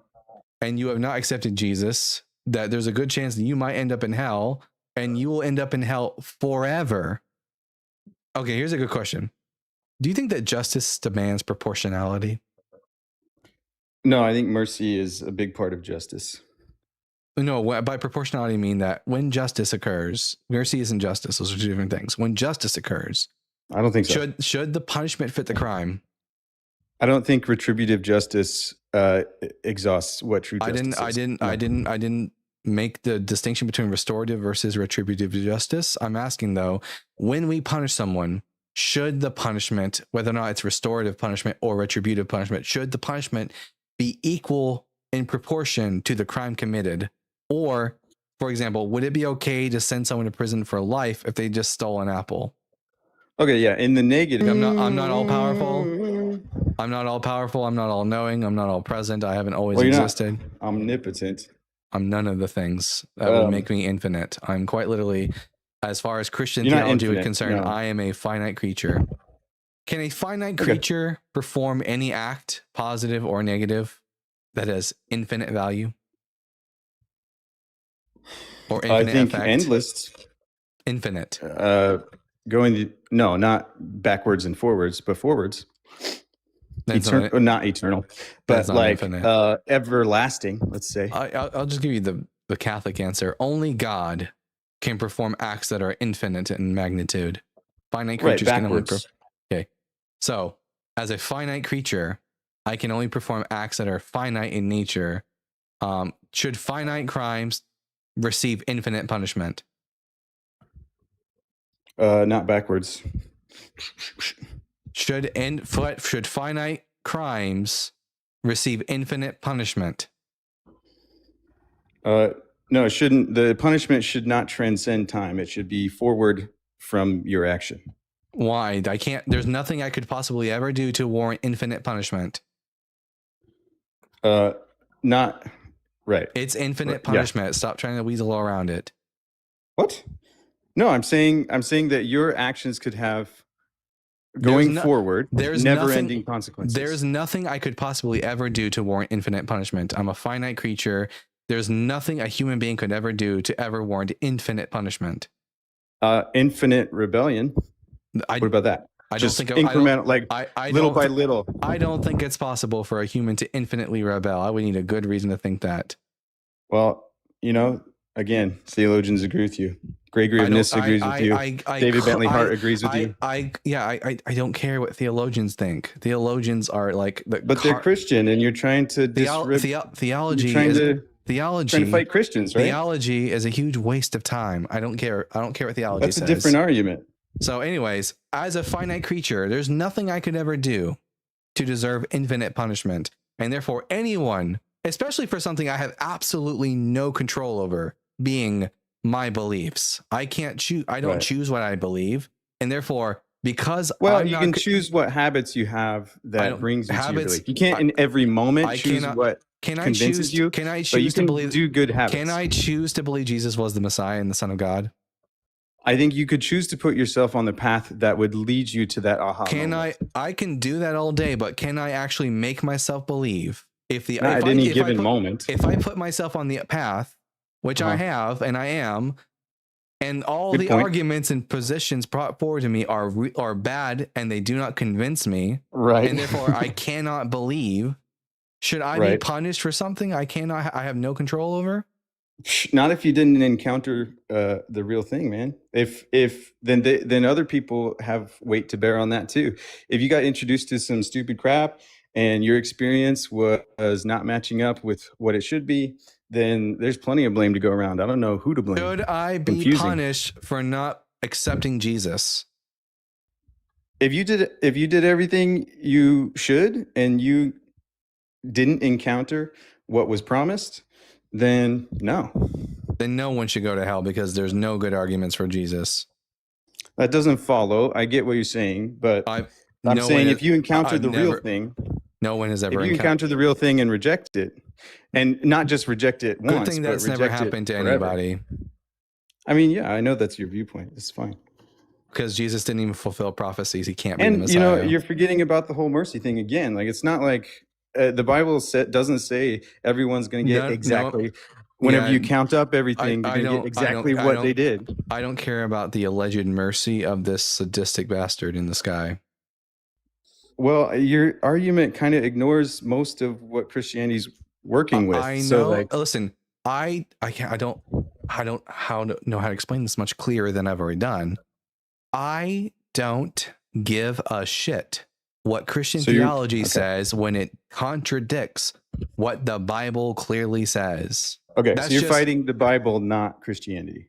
and you have not accepted Jesus, that there's a good chance that you might end up in hell, and you will end up in hell forever. Okay, here's a good question. Do you think that justice demands proportionality? No, I think mercy is a big part of justice. No, by proportionality, I mean that when justice occurs, mercy isn't justice. Those are two different things. When justice occurs, I don't think so. Should the punishment fit the crime? I don't think retributive justice exhausts what true justice is. I didn't make the distinction between restorative versus retributive justice. I'm asking though, when we punish someone, should the punishment, whether or not it's restorative punishment or retributive punishment, should the punishment be equal in proportion to the crime committed? Or, for example, would it be okay to send someone to prison for life if they just stole an apple? Okay, yeah. In the negative, I'm not all powerful. I'm not all powerful. I'm not all knowing. I'm not all present. I haven't always existed. Omnipotent. I'm none of the things that would make me infinite. I'm quite literally, as far as Christian theology is concerned, I am a finite creature. Can a finite creature perform any act, positive or negative, that has infinite value? Or infinite I think effect? Endless. Infinite. No, not backwards and forwards, but forwards. not eternal, but like everlasting. Let's say. I'll just give you the Catholic answer. Only God can perform acts that are infinite in magnitude. Finite creatures can only okay. So, as a finite creature, I can only perform acts that are finite in nature. Should finite crimes receive infinite punishment? Not backwards. Should finite crimes receive infinite punishment? No, it shouldn't. The punishment should not transcend time. It should be forward from your action. Why? There's nothing I could possibly ever do to warrant infinite punishment. Not right. It's infinite punishment. Yeah. Stop trying to weasel around it. What? No, I'm saying that your actions could have going forward. There's never-ending consequences. There's nothing I could possibly ever do to warrant infinite punishment. I'm a finite creature. There's nothing a human being could ever do to ever warrant infinite punishment. Infinite rebellion. What about that? I just think incremental, little by little. I don't think it's possible for a human to infinitely rebel. I would need a good reason to think that. Well, again, theologians agree with you. Gregory of Nyssa agrees with you. David Bentley Hart agrees with you. I don't care what theologians think. Theologians are like but they're Christian, and you're trying to theology. Trying to fight Christians, right? Theology is a huge waste of time. I don't care. I don't care what theology says. That's a different argument. So anyways, as a finite creature, there's nothing I could ever do to deserve infinite punishment. And therefore anyone, especially for something I have absolutely no control over, being my beliefs, I can't choose. I don't choose what I believe. And therefore, because you can choose what habits you have that brings you to your belief. You can't in every moment choose what convinces you. Can I choose to believe? Do good habits. Can I choose to believe Jesus was the Messiah and the Son of God? I think you could choose to put yourself on the path that would lead you to that aha moment. I can do that all day, but can I actually make myself believe at any given moment? If I put myself on the path, which I have and I am, and all the arguments and positions brought forward to me are bad and they do not convince me, right? And therefore I cannot believe. Should I be punished for something I have no control over? Not if you didn't encounter the real thing, man. Then other people have weight to bear on that too. If you got introduced to some stupid crap and your experience was not matching up with what it should be, then there's plenty of blame to go around. I don't know who to blame. Should I be punished for not accepting Jesus? If you did everything you should and you didn't encounter what was promised, then no. Then no one should go to hell because there's no good arguments for Jesus. That doesn't follow. I get what you're saying, but I'm saying if you encounter the real thing, no one has ever. If you encounter the real thing and reject it, and not just reject it once, good thing that's never happened to anybody. I mean, yeah, I know that's your viewpoint. It's fine. Because Jesus didn't even fulfill prophecies. He can't be the Messiah. And you're forgetting about the whole mercy thing again. Like, it's not like the Bible doesn't say everyone's going to get exactly. Whenever you count up everything, you're going to get exactly what they did. I don't care about the alleged mercy of this sadistic bastard in the sky. Well, your argument kind of ignores most of what Christianity's working with. I know. So, listen, I don't know how to explain this much clearer than I've already done. I don't give a shit what Christian theology says when it contradicts what the Bible clearly says. Okay, so you're fighting the Bible, not Christianity.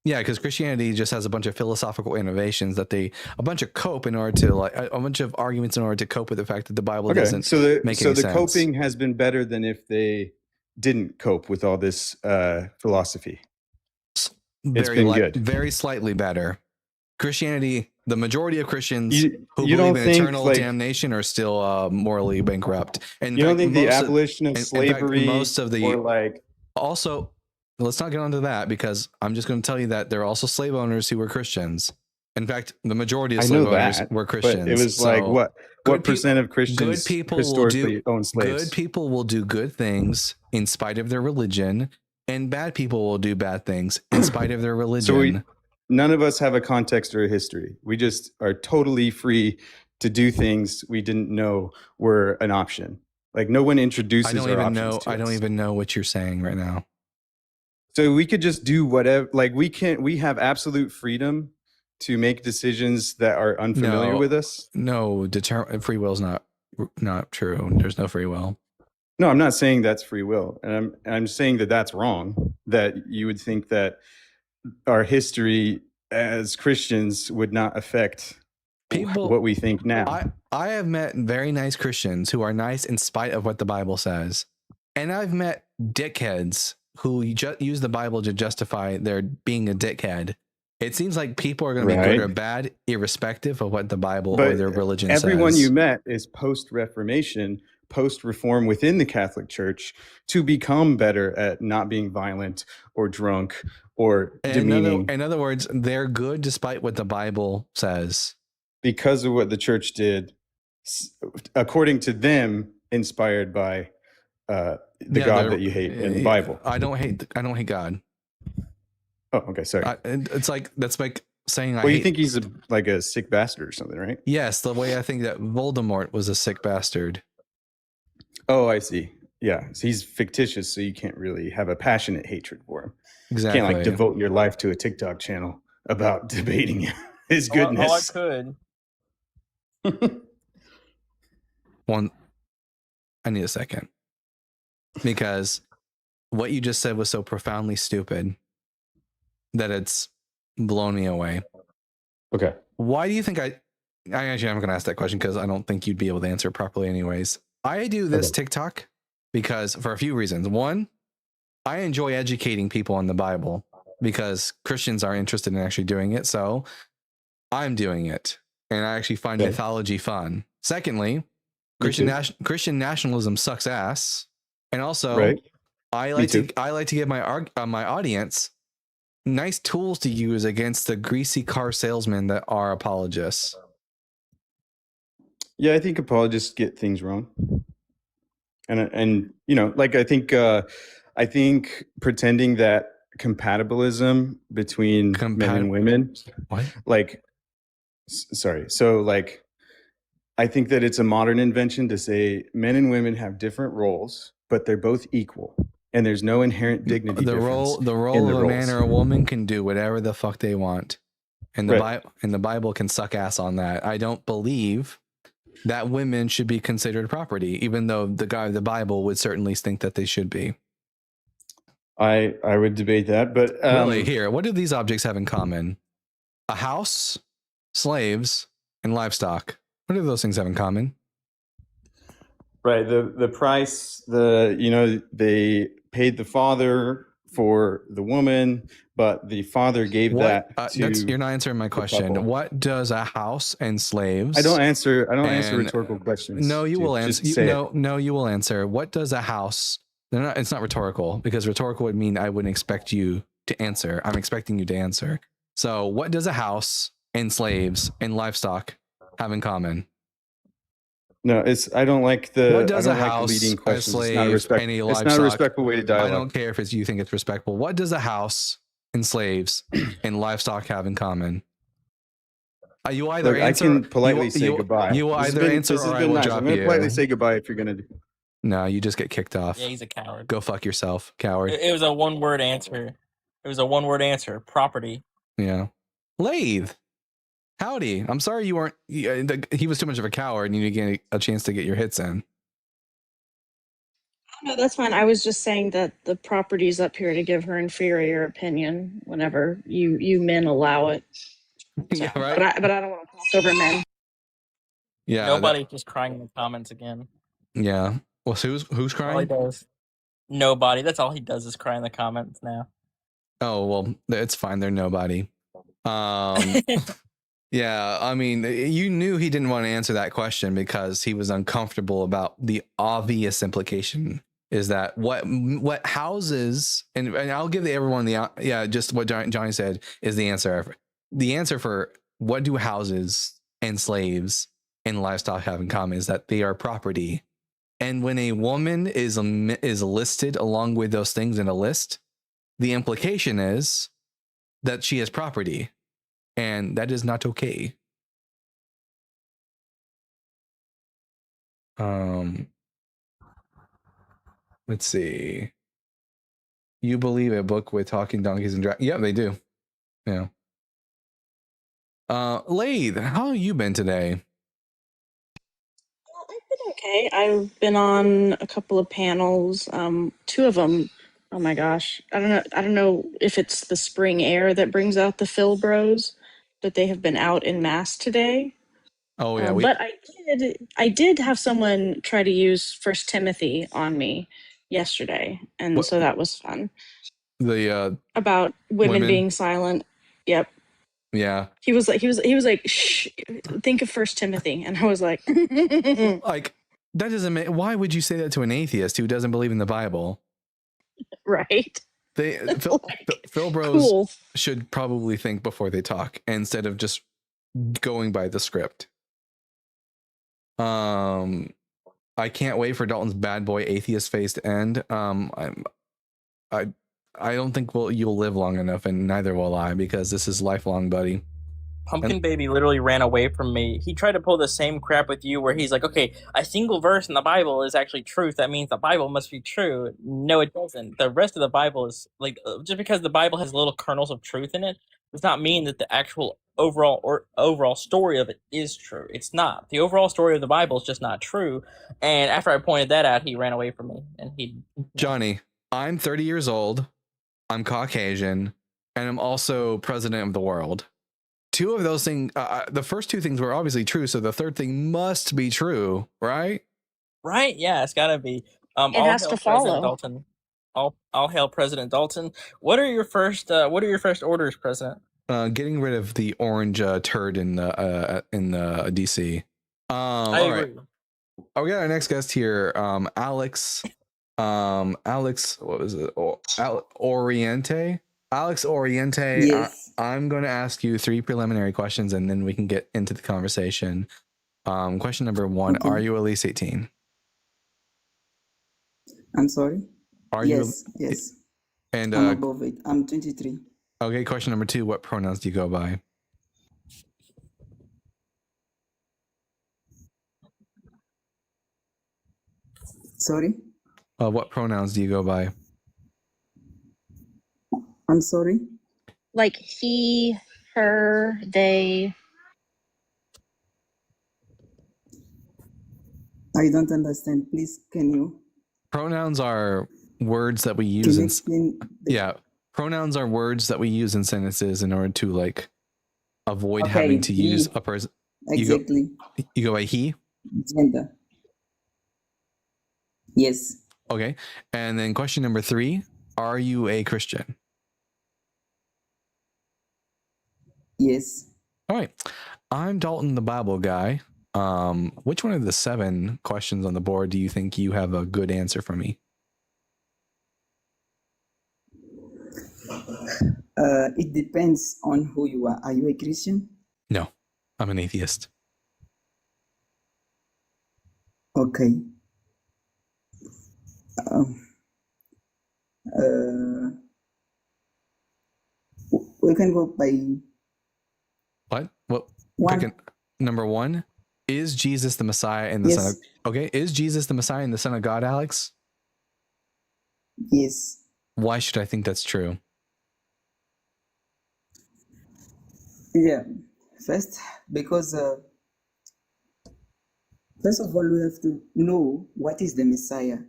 Yeah, because Christianity just has a bunch of philosophical innovations that a bunch of arguments in order to cope with the fact that the Bible doesn't make any sense. So the coping has been better than if they didn't cope with all this philosophy. It's been good. Very slightly better. Christianity, the majority of Christians who believe in eternal damnation are still morally bankrupt. And you don't think the abolition of slavery, also, let's not get onto that because I'm just going to tell you that there are also slave owners who were Christians. In fact, the majority of slave owners were Christians. But it was what percent of Christians historically own slaves? Good people will do good things in spite of their religion, and bad people will do bad things in spite of their religion. So none of us have a context or a history. We just are totally free to do things we didn't know were an option. Like no one introduces I don't our even options know. to I don't us. even know what you're saying right now. So we could just do whatever. Like we have absolute freedom to make decisions that are unfamiliar No. with us. No, free will is not true. There's no free will. No, I'm not saying that's free will, and I'm saying that that's wrong. That you would think that our history as Christians would not affect what we think now. I have met very nice Christians who are nice in spite of what the Bible says, and I've met dickheads who use the Bible to justify their being a dickhead. It seems like people are going to be good or bad, irrespective of what the Bible or their religion says. Everyone you met is post-Reformation, post-reform within the Catholic Church to become better at not being violent or drunk or demeaning. In other words, they're good despite what the Bible says. Because of what the church did, according to them, inspired by the God that you hate in the Bible. I don't hate God. Oh, okay, sorry. It's like that's like saying Well, you think he's like a sick bastard or something, right? Yes, the way I think that Voldemort was a sick bastard. Oh, I see. Yeah, so he's fictitious, so you can't really have a passionate hatred for him. Exactly. You can't like devote your life to a TikTok channel about debating his goodness. Oh, I could. I need a second. Because what you just said was so profoundly stupid that it's blown me away. Okay. Why do you think I'm going to ask that question because I don't think you'd be able to answer it properly anyways. I do this TikTok because for a few reasons. One, I enjoy educating people on the Bible because Christians are interested in actually doing it. So I'm doing it and I actually find mythology fun. Secondly, Christian nationalism sucks ass. And also I like to give my audience nice tools to use against the greasy car salesmen that are apologists. Yeah, I think apologists get things wrong. And you know, like I think pretending that compatibilism between men and women, like sorry. So like I think that it's a modern invention to say men and women have different roles, but they're both equal. And there's no inherent dignity. The role of a man or a woman can do whatever the fuck they want. And the Bible can suck ass on that. I don't believe that women should be considered property, even though the Bible would certainly think that they should be. I would debate that, but really, here, what do these objects have in common? A house, slaves, and livestock. What do those things have in common? Right. The price, they paid the father for the woman, but the father gave that to you're not answering my question. What does a house and slaves? I don't answer rhetorical questions. No, you will answer. No, you will answer. What does a house? It's not rhetorical because rhetorical would mean I wouldn't expect you to answer. I'm expecting you to answer. So what does a house and slaves and livestock have in common? No, I don't like the. What does I don't a like house, leading questions. a slave, it's not a respectful way to dialogue. I don't care if you think it's respectful. What does a house and slaves and livestock have in common? You either answer. I can politely say goodbye. You will either answer or I will drop you. I'm going to politely say goodbye if you're going to. No, you just get kicked off. Yeah, he's a coward. Go fuck yourself, coward. It was a one-word answer. Property. Yeah. Lathe. Howdy. I'm sorry you weren't. He was too much of a coward and you didn't get a chance to get your hits in. No, that's fine. I was just saying that the property's up here to give her inferior opinion whenever you men allow it. So, yeah, right. But I don't want to talk over men. Yeah. Nobody's just crying in the comments again. Yeah. Well, so who's crying? All he does. Nobody. That's all he does is cry in the comments now. Oh well, it's fine. They're nobody. Yeah, I mean, you knew he didn't want to answer that question because he was uncomfortable about the obvious implication is that what houses and I'll give everyone just what Johnny said is the answer. The answer for what do houses and slaves and livestock have in common is that they are property. And when a woman is listed along with those things in a list, the implication is that she is property. And that is not okay. Let's see. You believe a book with talking donkeys and dragons? Yeah, they do. Yeah. Lathe, how have you been today? I've been okay. I've been on a couple of panels. Two of them. Oh my gosh, I don't know. I don't know if it's the spring air that brings out the Phil Bros, but they have been out in mass today. Oh yeah, But I did have someone try to use First Timothy on me yesterday, and what, so that was fun. the About women being silent. Yep. Yeah. He was like, shh, think of First Timothy, and I was like, like that doesn't make. Why would you say that to an atheist who doesn't believe in the Bible? right. Phil Bros should probably think before they talk instead of just going by the script. I can't wait for Dalton's bad boy atheist phase to end. I don't think you'll live long enough, and neither will I, because this is lifelong, buddy. Pumpkin Baby literally ran away from me. He tried to pull the same crap with you where he's like, okay, a single verse in the Bible is actually truth. That means the Bible must be true. No, it doesn't. The rest of the Bible is like, just because the Bible has little kernels of truth in it does not mean that the actual overall story of it is true. It's not. The overall story of the Bible is just not true. And after I pointed that out, he ran away from me. And Johnny, I'm 30 years old. I'm Caucasian, and I'm also president of the world. Two of those things, the first two things were obviously true, so the third thing must be true, right? Right? Yeah, it's gotta be. It has to follow. Dalton. I'll hail President Dalton. What are your first orders, President? Getting rid of the orange turd in the DC. I agree. Right. We got our next guest here, Alex. Alex, what was it? Oriente. Alex Oriente. Yes. I'm going to ask you 3 preliminary questions, and then we can get into the conversation. Question number 1: Okay. Are you at least 18? I'm sorry. Yes. And I'm above it. I'm 23. Okay. Question number 2: What pronouns do you go by? Sorry. What pronouns do you go by? I'm sorry. Like he, her, they. I don't understand. Please, can you? Pronouns are words that we use in. Yeah, pronouns are words that we use in sentences in order to like avoid having to use a person. Exactly. You go by he. Gender. Yes. Okay, and then question number 3: Are you a Christian? Yes. All right. I'm Dalton, the Bible guy. Which one of the 7 questions on the board do you think you have a good answer for me? It depends on who you are. Are you a Christian? No, I'm an atheist. Okay. We can go by What? one. Number 1: Is Jesus the Messiah and the Yes. Son of? Okay, is Jesus the Messiah and the Son of God, Alex? Yes. Why should I think that's true? Yeah. First, because first of all, we have to know what is the Messiah,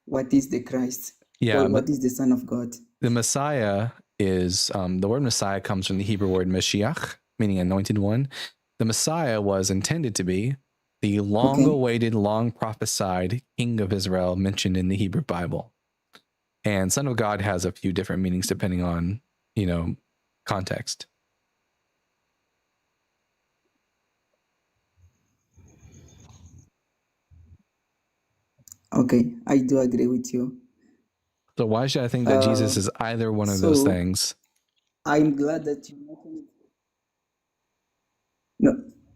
what is the Christ, Yeah, what is the Son of God. The Messiah is the word Messiah comes from the Hebrew word Mashiach, meaning anointed one. The Messiah was intended to be the long-awaited, long-prophesied King of Israel mentioned in the Hebrew Bible. And Son of God has a few different meanings depending on, context. Okay, I do agree with you. So why should I think that Jesus is either one of those things? I'm glad that you mentioned. No,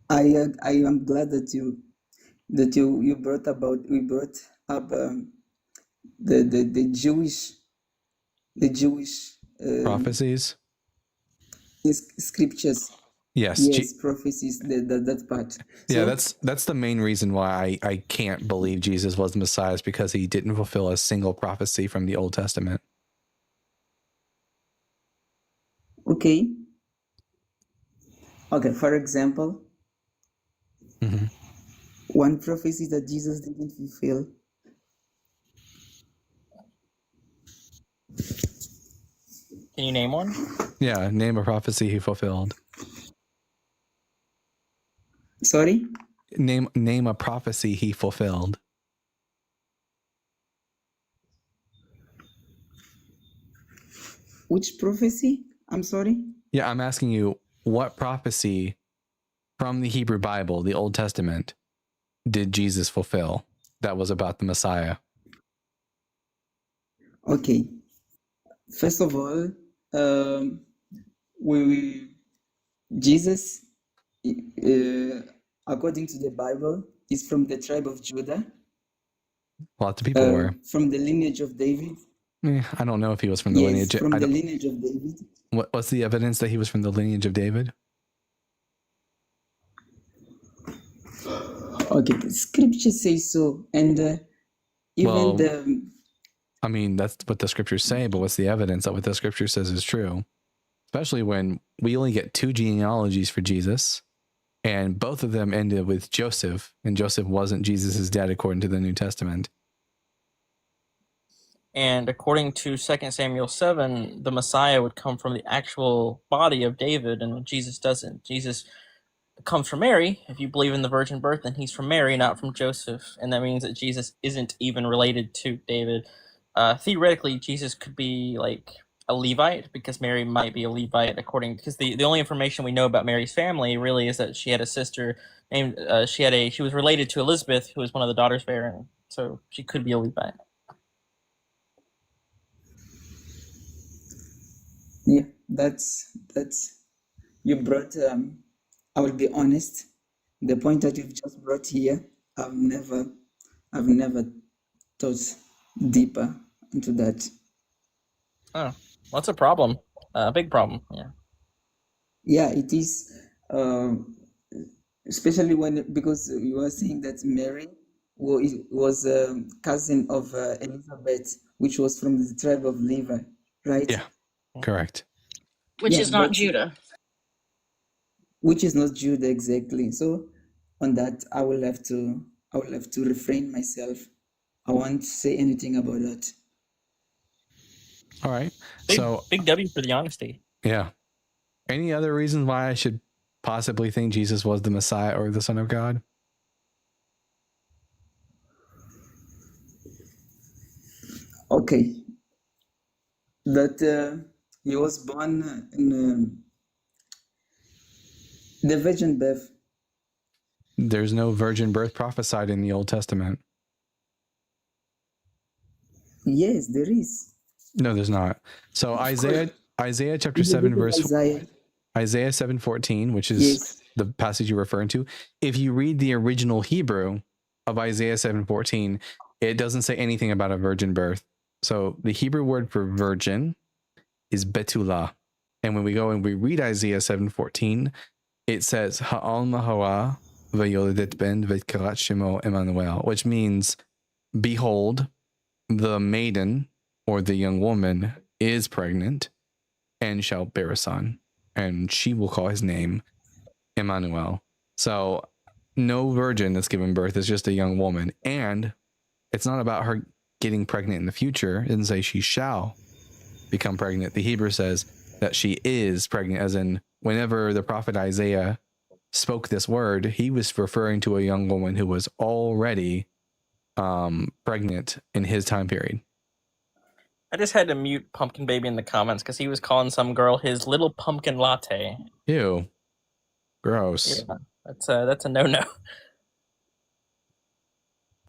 I am glad that you brought up the Jewish Prophecies. scriptures. Yes. Yes, prophecies, that part. Yeah, So, that's the main reason why I can't believe Jesus was the Messiah, is because he didn't fulfill a single prophecy from the Old Testament. okay. Okay, for example, Mhm. one prophecy that Jesus didn't fulfill. Can you name one? Yeah, name a prophecy he fulfilled. Sorry? Name a prophecy he fulfilled. Which prophecy? I'm sorry? Yeah, I'm asking you, what prophecy from the Hebrew Bible, the Old Testament, did Jesus fulfill that was about the Messiah? Okay. First of all, we Jesus, according to the Bible, is from the tribe of Judah, Lots of people were. from the lineage of David. I don't know if he was from the Yes, lineage. from the lineage of David. What's the evidence that he was from the lineage of David? Okay, the scripture says so, and even Well, the I mean, that's what the scriptures say, but what's the evidence that what the scripture says is true? Especially when we only get 2 genealogies for Jesus, and both of them ended with Joseph, and Joseph wasn't Jesus's dad according to the New Testament. And according to 2 Samuel 7, the Messiah would come from the actual body of David, and Jesus doesn't. Jesus comes from Mary. If you believe in the virgin birth, then he's from Mary, not from Joseph. And that means that Jesus isn't even related to David. Theoretically, Jesus could be like a Levite, because Mary might be a Levite because the only information we know about Mary's family really is that she had a sister named, she was related to Elizabeth, who was one of the daughters of Aaron. So she could be a Levite. yeah, that's you brought. I will be honest. The point that you've just brought here, I've never thought deeper into that. Oh, what's a problem? A big problem. Yeah. Yeah, it is. Especially because you are saying that Mary was a cousin of Elizabeth, which was from the tribe of Levi, right? Yeah, correct. Which Yeah, is not but Judah. which is not Judah exactly. So on that, I will have to refrain myself. I won't say anything about that. All right. Big W for the honesty. Yeah. Any other reasons why I should possibly think Jesus was the Messiah or the Son of God? Okay, that he was born in the virgin birth. There's no virgin birth prophesied in the Old Testament. Yes, there is. No, there's not. So Isaiah chapter In the 7 book of verse Isaiah. Isaiah 7:14, which is Yes. the passage you're referring to. If you read the original Hebrew of Isaiah 7:14, it doesn't say anything about a virgin birth. So the Hebrew word for virgin is betulah. And when we go and we read Isaiah 7:14, it says Ha'al Mahoah v'yoledet ben v'karat shemo Emmanuel, which means, behold, the maiden or the young woman is pregnant and shall bear a son, and she will call his name Emmanuel. So no virgin that's given birth is just a young woman. And it's not about her getting pregnant in the future. It doesn't say she shall become pregnant. The Hebrew says that she is pregnant, as in whenever the prophet Isaiah spoke this word, he was referring to a young woman who was already pregnant in his time period. I just had to mute Pumpkin Baby in the comments because he was calling some girl his little pumpkin latte. Ew. Gross. Yeah, that's a no-no.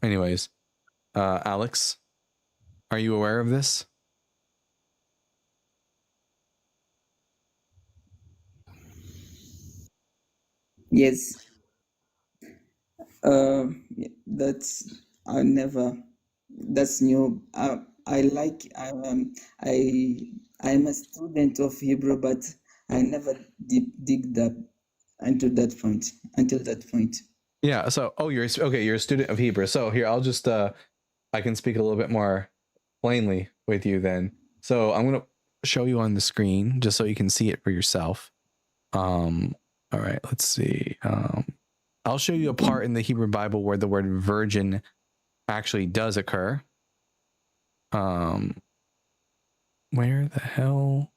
Anyways, Alex, are you aware of this? Yes. That's I never. That's new. I like. I I'm a student of Hebrew, but I never dig that until that point. Until that point. Yeah. So, you're a student of Hebrew. So here, I'll just I can speak a little bit more plainly with you then. So I'm gonna show you on the screen just so you can see it for yourself. All right. Let's see. I'll show you a part in the Hebrew Bible where the word virgin actually does occur. Where the hell?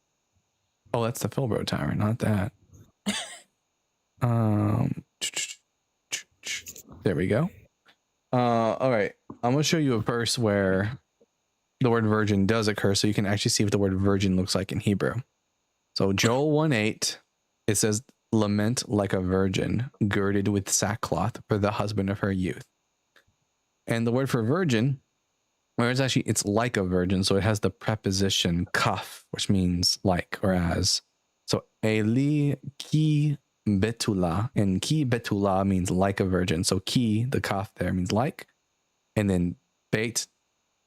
Oh, that's the Filbro Tower, not that. There we go. All right. I'm gonna show you a verse where the word virgin does occur, so you can actually see what the word virgin looks like in Hebrew. So Joel 1:8, it says, "Lament like a virgin, girded with sackcloth for the husband of her youth." And the word for virgin, it's like a virgin, so it has the preposition kaf, which means like or as. So Eli ki betula, and ki betula means like a virgin. So ki, the kaf there, means like, and then beit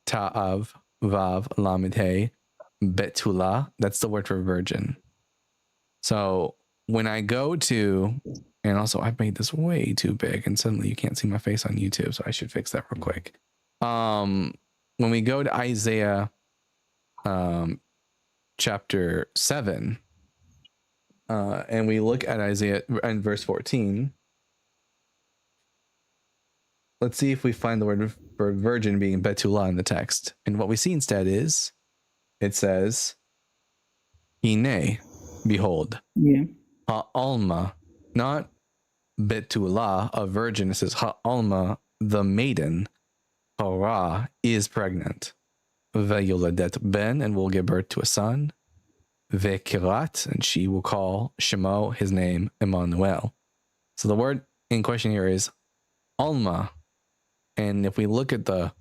ta'av vav lamed he betula, that's the word for virgin. So when I go to, and also I've made this way too big and suddenly you can't see my face on YouTube, so I should fix that real quick. When we go to Isaiah chapter 7, and we look at Isaiah and verse 14, let's see if we find the word for virgin being betula in the text. And what we see instead is, it says, Hine, behold. Yeah. Ha'alma, not betula, a virgin. It says Ha'alma, the maiden, Hara, is pregnant. Ve'yoladet ben, and will give birth to a son. Ve'kirat, and she will call Shemo, his name, Emmanuel. So the word in question here is Alma. And if we look at the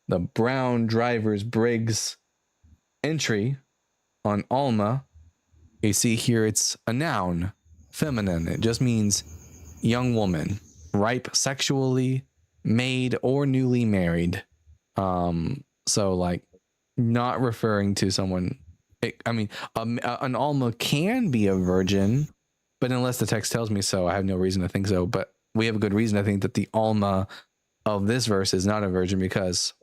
Brown Drivers Briggs entry on Alma, you see here it's a noun, feminine. It just means young woman, ripe sexually, maid, or newly married. So like not referring to someone. An Alma can be a virgin, but unless the text tells me so, I have no reason to think so. But we have a good reason to think that the Alma of this verse is not a virgin, because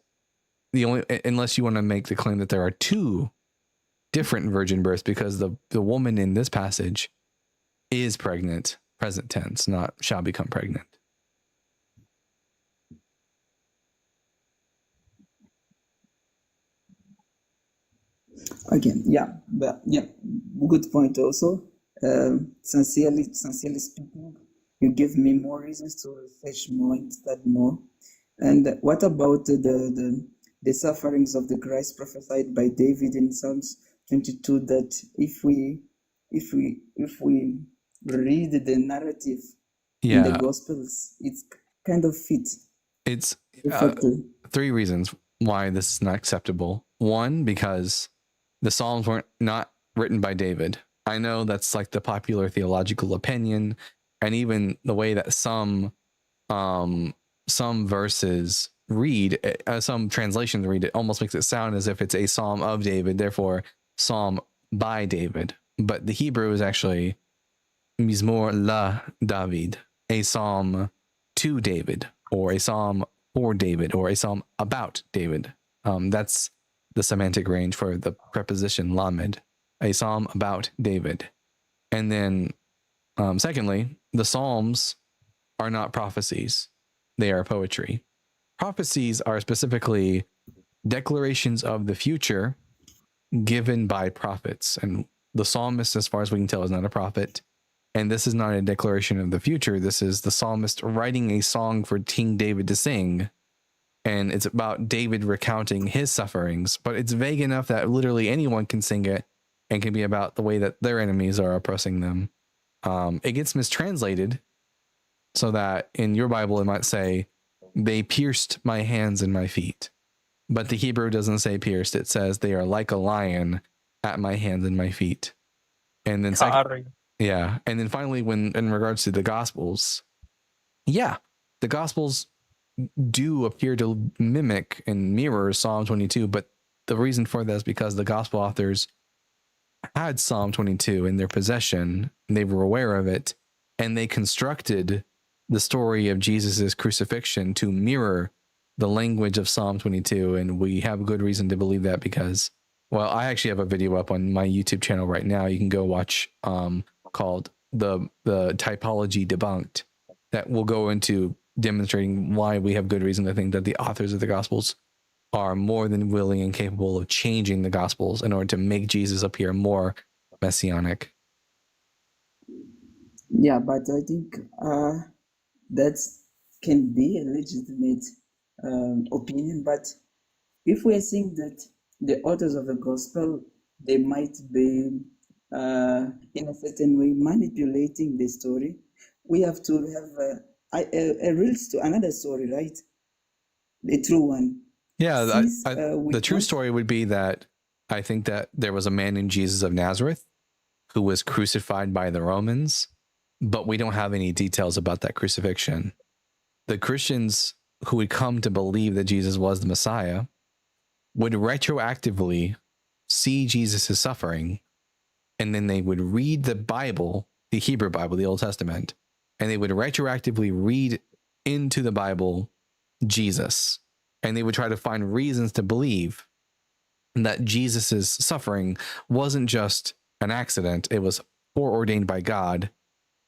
unless you want to make the claim that there are two different virgin births, because the woman in this passage is pregnant, present tense, not shall become pregnant. Okay, yeah, but yeah, good point also. Sincerely speaking, you give me more reasons to refresh more and study more. And what about the sufferings of the Christ prophesied by David in Psalms 22? That if we read the narrative in the Gospels, it's kind of fit. It's perfectly. 3 reasons why this is not acceptable. 1, because the Psalms weren't not written by David. I know that's like the popular theological opinion, and even the way that some verses read, some translations read, it almost makes it sound as if it's a psalm of David, therefore psalm by David. But the Hebrew is actually Mizmor la David, a psalm to David, or a psalm for David, or a psalm about David. That's the semantic range for the preposition lamed, a psalm about David. And then secondly, the Psalms are not prophecies. They are poetry. Prophecies are specifically declarations of the future given by prophets. And the psalmist, as far as we can tell, is not a prophet. And this is not a declaration of the future. This is the psalmist writing a song for King David to sing. And it's about David recounting his sufferings, but it's vague enough that literally anyone can sing it, and can be about the way that their enemies are oppressing them. It gets mistranslated so that in your Bible, it might say, they pierced my hands and my feet. But the Hebrew doesn't say pierced. It says they are like a lion at my hands and my feet. And then and then finally, when in regards to the Gospels, the Gospels do appear to mimic and mirror Psalm 22, but the reason for that is because the Gospel authors had Psalm 22 in their possession. They were aware of it, and they constructed the story of Jesus's crucifixion to mirror the language of Psalm 22. And we have good reason to believe that because, well, I actually have a video up on my YouTube channel right now. You can go watch called the Typology Debunked, that will go into demonstrating why we have good reason to think that the authors of the Gospels are more than willing and capable of changing the Gospels in order to make Jesus appear more messianic. Yeah, but I think that can be a legitimate opinion. But if we are saying that the authors of the gospel, they might be in a certain way manipulating the story, we have to have a real another story, right? The true one. Yeah, Since, the true story would be that I think that there was a man named Jesus of Nazareth who was crucified by the Romans, but we don't have any details about that crucifixion. The Christians who would come to believe that Jesus was the Messiah would retroactively see Jesus' suffering, and then they would read the Bible, the Hebrew Bible, the Old Testament, and they would retroactively read into the Bible Jesus, and they would try to find reasons to believe that Jesus's suffering wasn't just an accident, it was foreordained by God.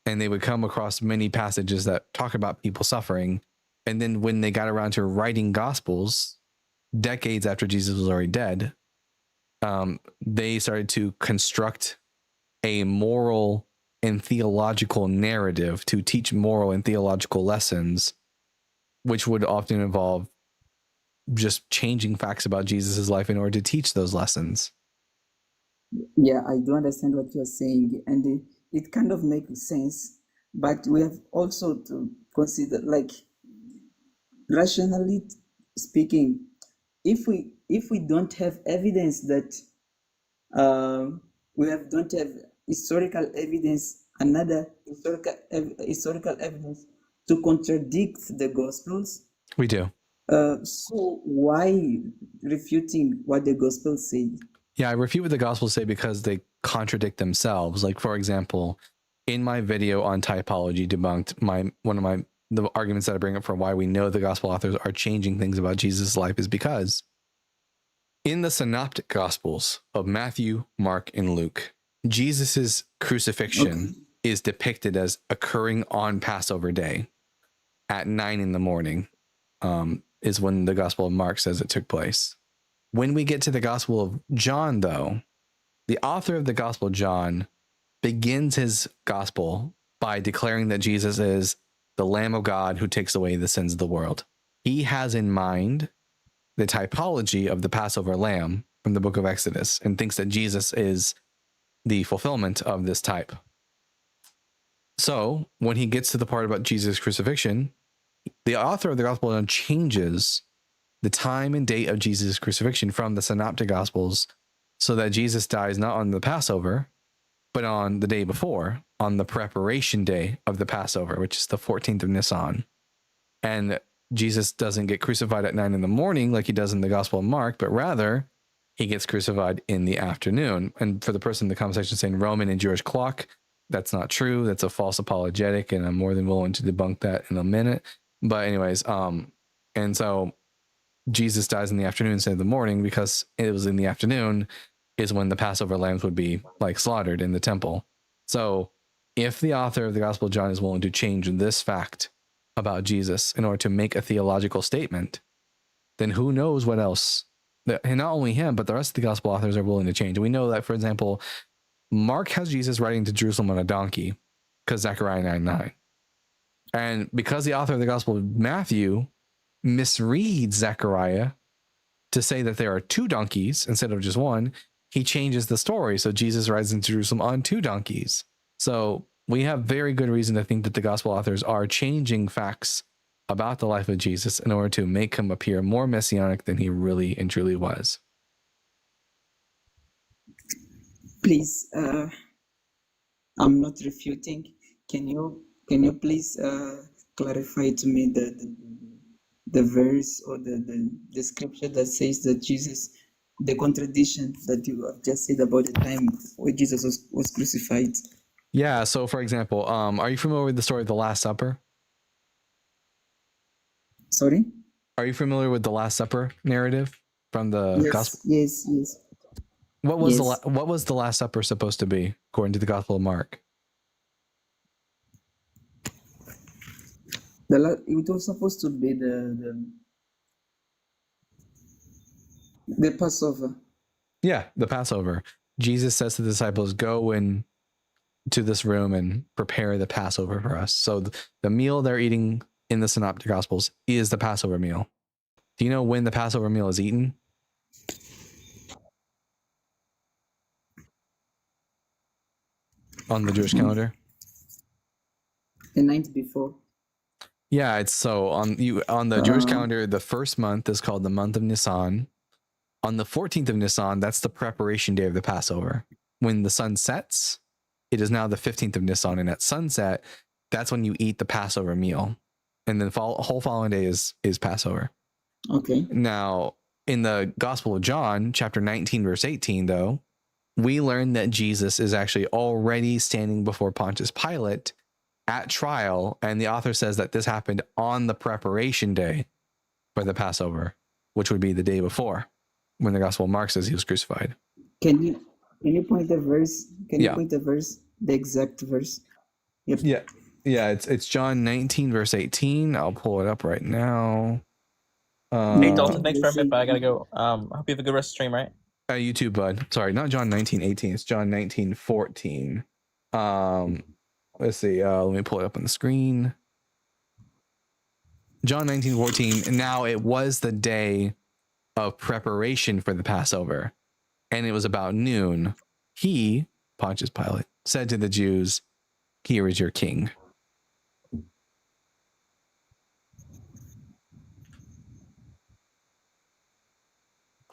And they would come across many passages that talk about people suffering. And then when they got around to writing Gospels, decades after Jesus was already dead, they started to construct a moral and theological narrative to teach moral and theological lessons, which would often involve just changing facts about Jesus's life in order to teach those lessons. Yeah, I do understand what you're saying, and it kind of makes sense, but we have also to consider, like, rationally speaking, if we don't have evidence that don't have historical evidence, another historical evidence to contradict the Gospels. We do. So why refuting what the Gospels say? Yeah, I refute what the Gospels say because they contradict themselves. Like, for example, in my video on typology debunked, the arguments that I bring up for why we know the Gospel authors are changing things about Jesus' life is because in the synoptic Gospels of Matthew, Mark, and Luke, Jesus's crucifixion is depicted as occurring on Passover Day at 9 a.m. Is when the Gospel of Mark says it took place. When we get to the Gospel of John, though, the author of the Gospel of John begins his Gospel by declaring that Jesus is the Lamb of God who takes away the sins of the world. He has in mind the typology of the Passover lamb from the book of Exodus and thinks that Jesus is the fulfillment of this type. So when he gets to the part about Jesus' crucifixion, the author of the Gospel of John changes the time and date of Jesus' crucifixion from the synoptic Gospels so that Jesus dies not on the Passover, but on the day before, on the preparation day of the Passover, which is the 14th of Nisan. And Jesus doesn't get crucified at 9 a.m. like he does in the Gospel of Mark, but rather he gets crucified in the afternoon. And for the person in the comment section saying Roman and Jewish clock, that's not true. That's a false apologetic, and I'm more than willing to debunk that in a minute. But anyways, and so Jesus dies in the afternoon instead of the morning because it was in the afternoon is when the Passover lambs would be like slaughtered in the temple. So if the author of the Gospel of John is willing to change this fact about Jesus in order to make a theological statement, then who knows what else? And not only him, but the rest of the Gospel authors are willing to change. We know that, for example, Mark has Jesus riding to Jerusalem on a donkey because Zechariah 9:9. And because the author of the Gospel of Matthew misreads Zechariah to say that there are two donkeys instead of just one, he changes the story. So Jesus rides into Jerusalem on two donkeys. So we have very good reason to think that the Gospel authors are changing facts about the life of Jesus in order to make him appear more messianic than he really and truly was. Please, I'm not refuting. Can you please clarify to me the verse or the scripture that says that Jesus, the contradiction that you have just said about the time where Jesus was crucified? Yeah. So, for example, are you familiar with the story of the Last Supper? Sorry? Are you familiar with the Last Supper narrative from the gospel? Yes. What was Yes. what was the Last Supper supposed to be according to the Gospel of Mark? It was supposed to be the Passover. Yeah, the Passover. Jesus says to the disciples, "Go and to this room and prepare the Passover for us." So the meal they're eating in the Synoptic Gospels is the Passover meal. Do you know when the Passover meal is eaten? On the Jewish calendar? The night before. Yeah, it's so on the Jewish calendar, the first month is called the month of Nisan. On the 14th of Nisan, that's the preparation day of the Passover. When the sun sets, it is now the 15th of Nisan, and at sunset, that's when you eat the Passover meal. And then whole following day is Passover. Okay. Now, in the Gospel of John, chapter 19, verse 18, though, we learn that Jesus is actually already standing before Pontius Pilate at trial, and the author says that this happened on the preparation day for the Passover, which would be the day before, when the Gospel of Mark says he was crucified. Can you point the verse? Can you point the verse? The exact verse? Yep. Yeah. It's John 19, verse 18. I'll pull it up right now. Hey Dalton, thanks for a minute, but I gotta go. I hope you have a good rest of the stream, right? You too, bud. Sorry, not John 19:18. It's John 19:14. Let's see. Let me pull it up on the screen. John 19:14. Now it was the day of preparation for the Passover, and it was about noon. He, Pontius Pilate, said to the Jews, "Here is your king."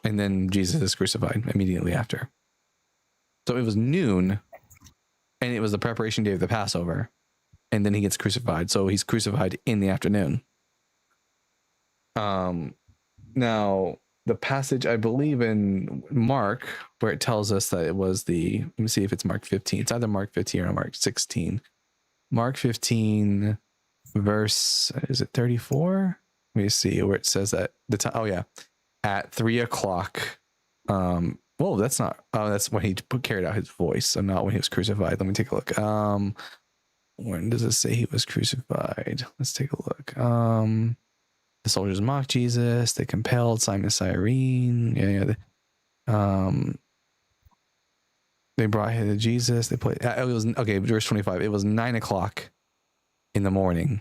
And then Jesus is crucified immediately after. So it was noon, and it was the preparation day of the Passover, and then he gets crucified. So he's crucified in the afternoon. Now the passage, I believe in Mark, where it tells us that it was let me see if it's Mark 15. It's either Mark 15 or Mark 16. Mark 15, verse, is it 34? Let me see where it says that the time. Oh yeah. At 3 o'clock. Well, that's not. Oh, that's when he carried out his voice. So not when he was crucified. Let me take a look. When does it say he was crucified? Let's take a look. The soldiers mocked Jesus. They compelled Simon Cyrene. They brought him to Jesus. They played. It was okay. Verse 25. It was 9 o'clock in the morning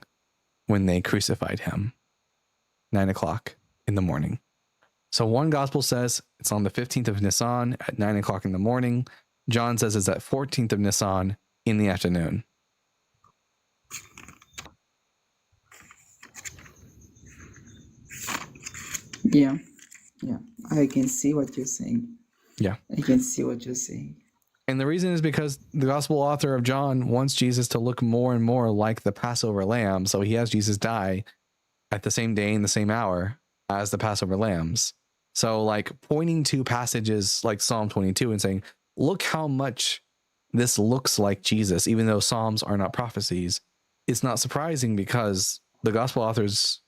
when they crucified him. 9 o'clock in the morning. So one gospel says it's on the 15th of Nisan at 9 o'clock in the morning. John says it's at 14th of Nisan in the afternoon. Yeah. I can see what you're saying. Yeah. I can see what you're saying. And the reason is because the gospel author of John wants Jesus to look more and more like the Passover lamb. So he has Jesus die at the same day and the same hour as the Passover lambs. So like pointing to passages like Psalm 22 and saying, look how much this looks like Jesus, even though Psalms are not prophecies. It's not surprising because the gospel authors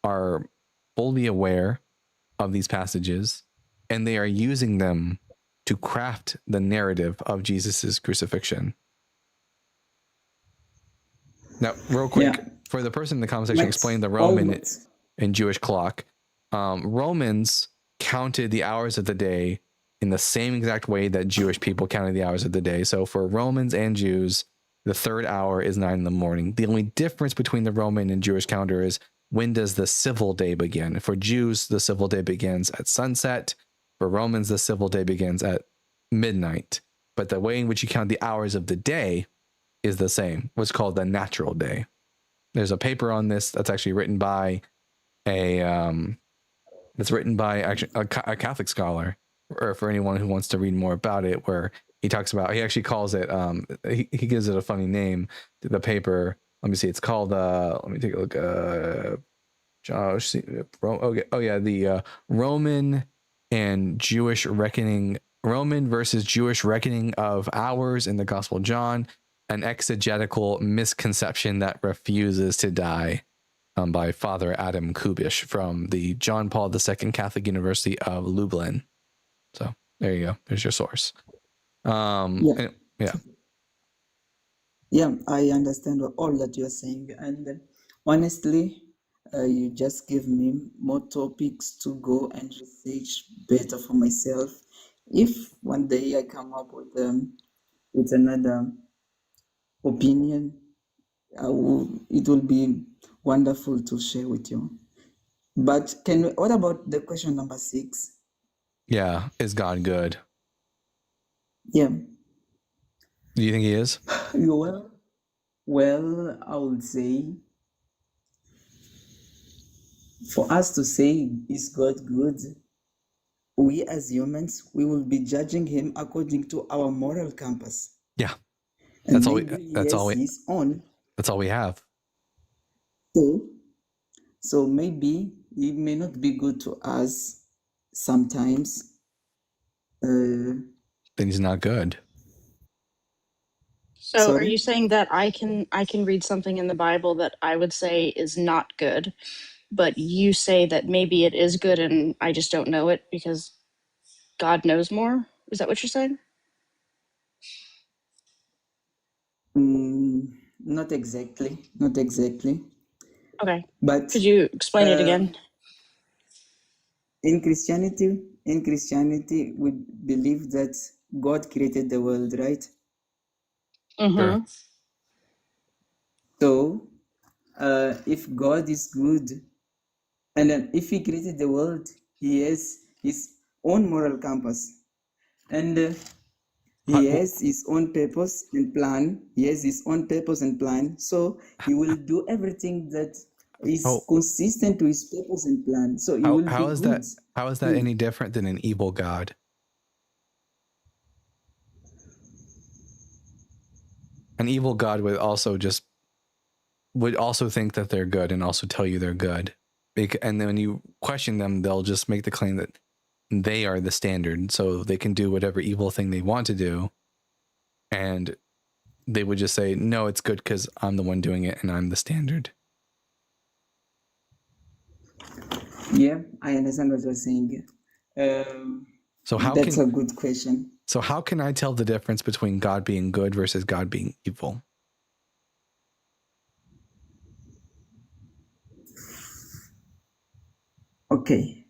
are fully aware of these passages and they are using them to craft the narrative of Jesus's crucifixion. Now, real quick, for the person in the conversation, explain the Roman and Jewish clock. Romans counted the hours of the day in the same exact way that Jewish people counted the hours of the day. So for Romans and Jews, the third hour is 9 in the morning. The only difference between the Roman and Jewish calendar is when does the civil day begin? For Jews, the civil day begins at sunset. For Romans, the civil day begins at midnight. But the way in which you count the hours of the day is the same, what's called the natural day. There's a paper on this that's actually written by a Catholic scholar, or for anyone who wants to read more about it, where he talks about, he actually calls it, he gives it a funny name to the paper. Let me see. It's called, let me take a look. The Roman and Jewish reckoning, Roman versus Jewish reckoning of hours in the Gospel of John. an exegetical misconception that refuses to die, by Father Adam Kubish from the John Paul II Catholic University of Lublin. So there you go. There's your source. Yeah. Yeah. Yeah, I understand all that you're saying. And honestly, you just give me more topics to go and research better for myself. If one day I come up with another opinion, it will be wonderful to share with you. But what about the question number 6? Yeah. Is God good? Yeah. Do you think he is? Well, I would say for us to say, is God good? We as humans, we will be judging him according to our moral compass. Yeah. And That's all we, maybe that's all we, his own. that's all we have. So maybe it may not be good to us sometimes. Then he's not good. So are you saying that I can read something in the Bible that I would say is not good, but you say that maybe it is good and I just don't know it because God knows more? Is that what you're saying? Not exactly. Okay. But could you explain it again? In Christianity, we believe that God created the world, right? Mm-hmm. So, if God is good, and then if He created the world, He has His own moral compass, and He has His own purpose and plan. So He will do everything that is consistent to His purpose and plan. So He will be good. How is that any different than an evil God? An evil God would also think that they're good and also tell you they're good. And then when you question them, they'll just make the claim that they are the standard, so they can do whatever evil thing they want to do. And they would just say, no, it's good because I'm the one doing it and I'm the standard. Yeah, I understand what you're saying. That's a good question. So how can I tell the difference between God being good versus God being evil? Okay.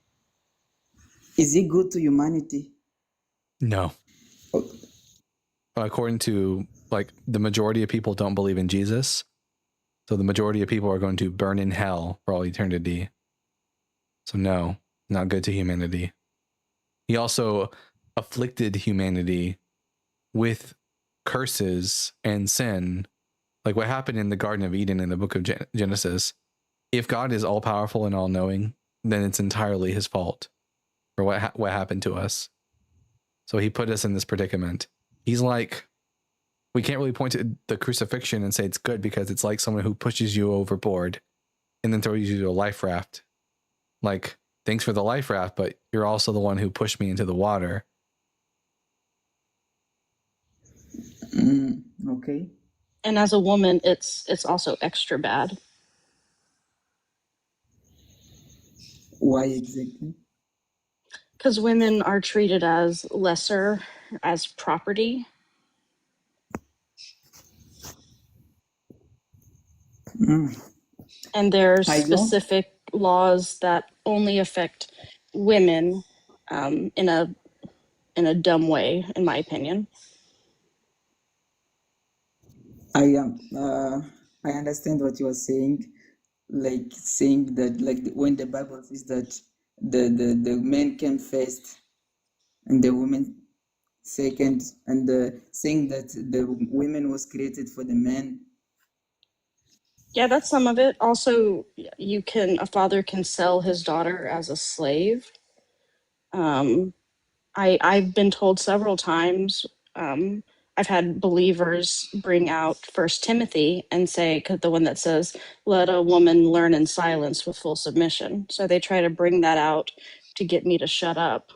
Is he good to humanity? No. According to the majority of people don't believe in Jesus. So the majority of people are going to burn in hell for all eternity. So no, not good to humanity. He also afflicted humanity with curses and sin. Like what happened in the Garden of Eden in the book of Genesis. If God is all powerful and all knowing, then it's entirely his fault for what happened to us. So he put us in this predicament. He's like, we can't really point to the crucifixion and say it's good because it's like someone who pushes you overboard and then throws you to a life raft. Like, thanks for the life raft, but you're also the one who pushed me into the water. Okay. And as a woman, it's also extra bad. Why exactly? Because women are treated as lesser, as property. And there's specific laws that only affect women in a dumb way, in my opinion. I understand what you are saying, like saying that when the Bible says that the men came first and the women second, and saying that the women was created for the men. Yeah, that's some of it. Also, a father can sell his daughter as a slave. I've been told several times, I've had believers bring out First Timothy and say, the one that says, let a woman learn in silence with full submission. So they try to bring that out to get me to shut up.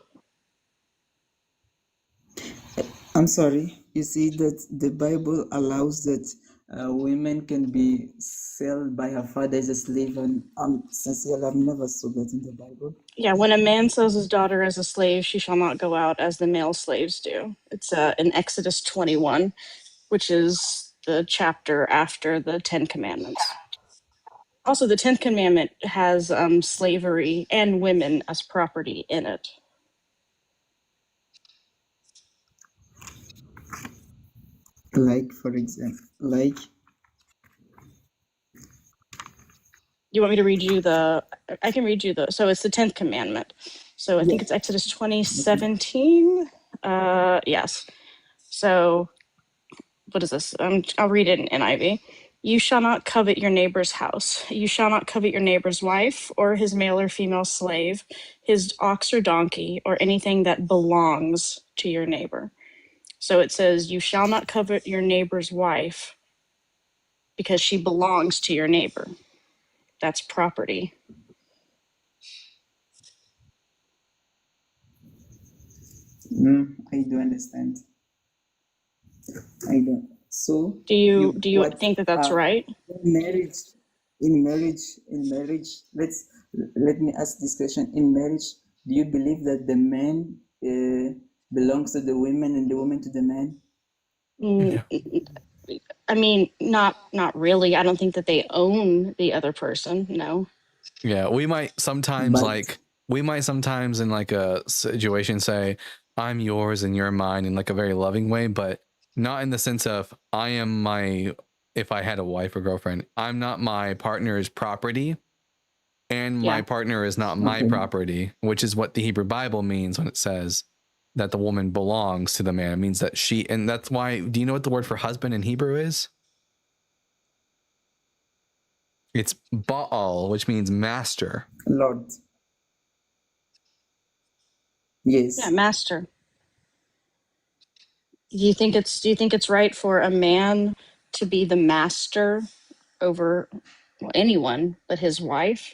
I'm sorry, you see that the Bible allows that women can be sold by her father as a slave, and sincerely, I've never saw that in the Bible. Yeah, when a man sells his daughter as a slave, she shall not go out as the male slaves do. It's in Exodus 21, which is the chapter after the Ten Commandments. Also, the 10th commandment has slavery and women as property in it. Like, for example, like, You want me to read you I can read you so it's the 10th commandment. So I think it's Exodus 20:17. Yes. So what is this? I'll read it in NIV. You shall not covet your neighbor's house. You shall not covet your neighbor's wife or his male or female slave, his ox or donkey, or anything that belongs to your neighbor. So it says, you shall not covet your neighbor's wife because she belongs to your neighbor. That's property. I do understand. I don't. So Do you think that that's right? In marriage, let me ask this question. In marriage, do you believe that the man belongs to the women and the woman to the man? I mean, not really. I don't think that they own the other person. No. Yeah, we might sometimes in like a situation say, I'm yours and you're mine in like a very loving way, but not in the sense of if I had a wife or girlfriend, I'm not my partner's property and my partner is not my property, which is what the Hebrew Bible means when it says that the woman belongs to the man. It means that and that's why, do you know what the word for husband in Hebrew is? It's Baal, which means master. Lord. Yes. Yeah, master. Do you think it's right for a man to be the master over anyone but his wife?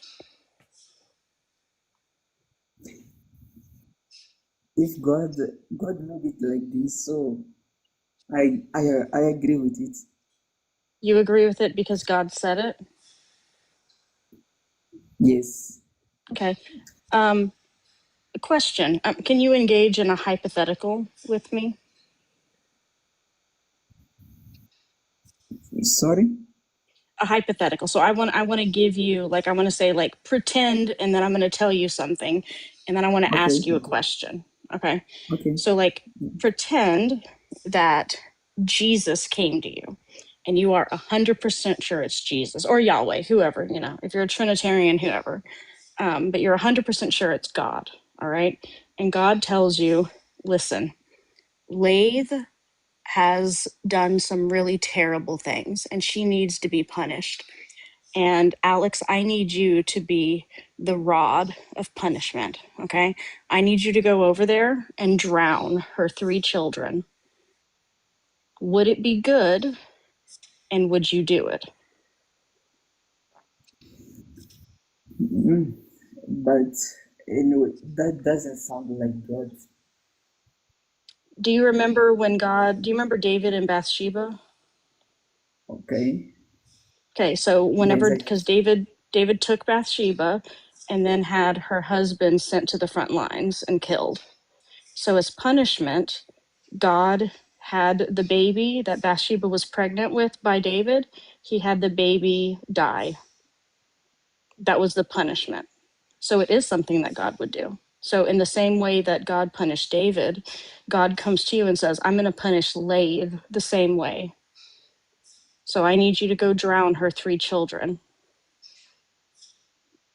If God made it like this, so I agree with it. You agree with it because God said it? Yes. Okay. Question. Can you engage in a hypothetical with me? Sorry? A hypothetical. So I want to give you, like, I want to say, like, pretend, and then I'm going to tell you something, and then I want to ask you a question. Okay. Okay. So, like, pretend that Jesus came to you and you are 100% sure it's Jesus or Yahweh, whoever, if you're a Trinitarian, whoever, but you're 100% sure it's God. All right. And God tells you, listen, Lathe has done some really terrible things and she needs to be punished. And Alex, I need you to be the rod of punishment. Okay. I need you to go over there and drown her 3 children. Would it be good? And would you do it? But anyway, that doesn't sound like God. Do you remember David and Bathsheba? Okay. Okay, so because David took Bathsheba and then had her husband sent to the front lines and killed. So as punishment, God had the baby that Bathsheba was pregnant with by David, he had the baby die. That was the punishment. So it is something that God would do. So in the same way that God punished David, God comes to you and says, I'm going to punish Lathe the same way. So I need you to go drown her 3 children.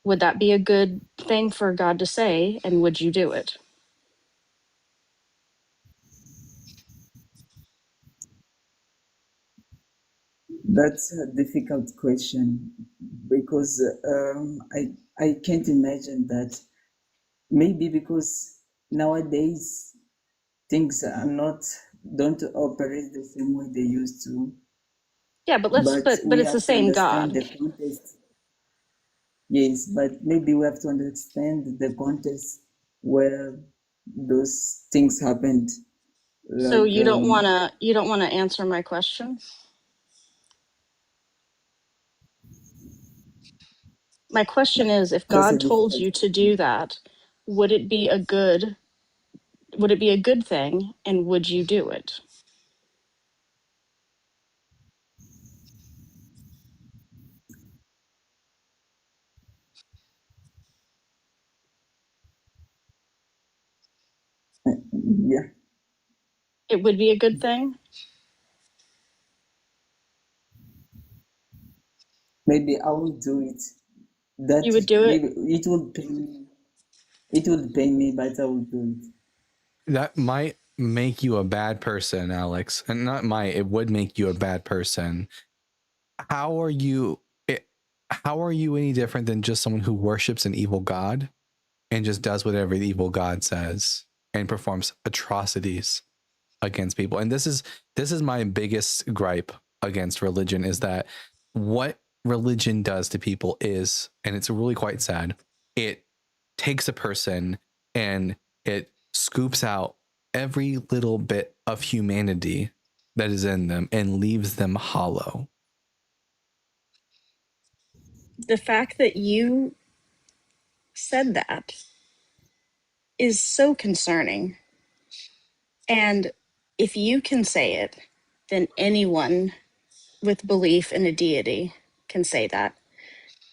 Would that be a good thing for God to say? And would you do it? That's a difficult question because I can't imagine that. Maybe because nowadays things don't operate the same way they used to. Yeah, but it's the same God. The context. Yes, but maybe we have to understand the context where those things happened. So Like, you don't wanna answer my question? My question is, if that's a God told difficult. you to do that, would it be a good thing, and would you do it? Yeah, It would be a good thing? maybe I will do it. You That would do it? maybe it will pay me. It will pay me, but I will do it. That might make you a bad person, Alex. And not might, it would make you a bad person. How are you how are you any different than just someone who worships an evil god and just does whatever the evil god says and performs atrocities against people? And this is my biggest gripe against religion, is that what religion does to people is, and it's really quite sad, it takes a person and it scoops out every little bit of humanity that is in them and leaves them hollow. The fact that you said that is so concerning. And if you can say it, then anyone with belief in a deity can say that.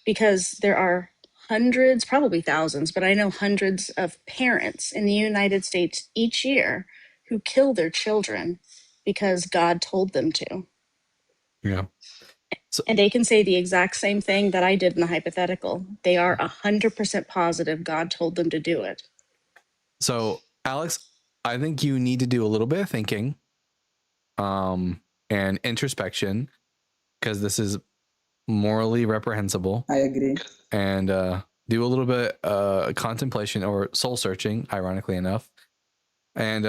Because there are hundreds, probably thousands, but I know hundreds of parents in the United States each year who kill their children because God told them to. Yeah. So, And they can say the exact same thing that I did in the hypothetical. They are 100% positive God told them to do it. so Alex, I think you need to do a little bit of thinking and introspection, because this is morally reprehensible. I agree. And do a little bit contemplation or soul searching, ironically enough, and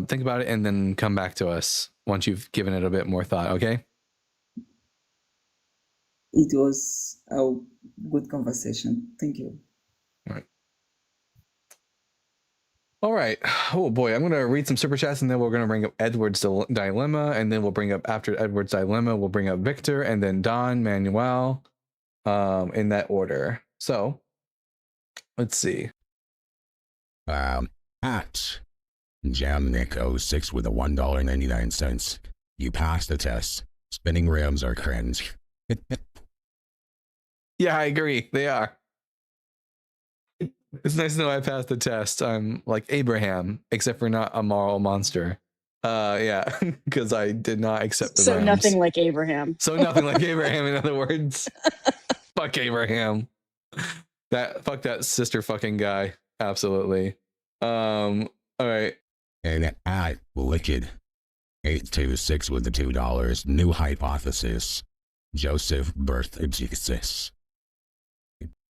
think about it, and then come back to us once you've given it a bit more thought. Okay. It was a good conversation. Thank you. All right. All right. Oh boy, I'm gonna read some super chats, and then we're gonna bring up Edward's dilemma, and then we'll bring up, after Edward's dilemma, we'll bring up Victor, and then Don, Manuel, in that order. So let's see. At JamNick06 with a $1.99. You passed the test. Spinning rims are cringe. Yeah, I agree. They are. It's nice to know I passed the test. I'm like Abraham, except for not a moral monster. Yeah, because I did not accept the So Rams. nothing like Abraham. So nothing like Abraham, in other words. Fuck Abraham. Fuck that sister fucking guy. Absolutely. All right. And at Wicked 826 with the $2. New hypothesis. Joseph birthed Jesus.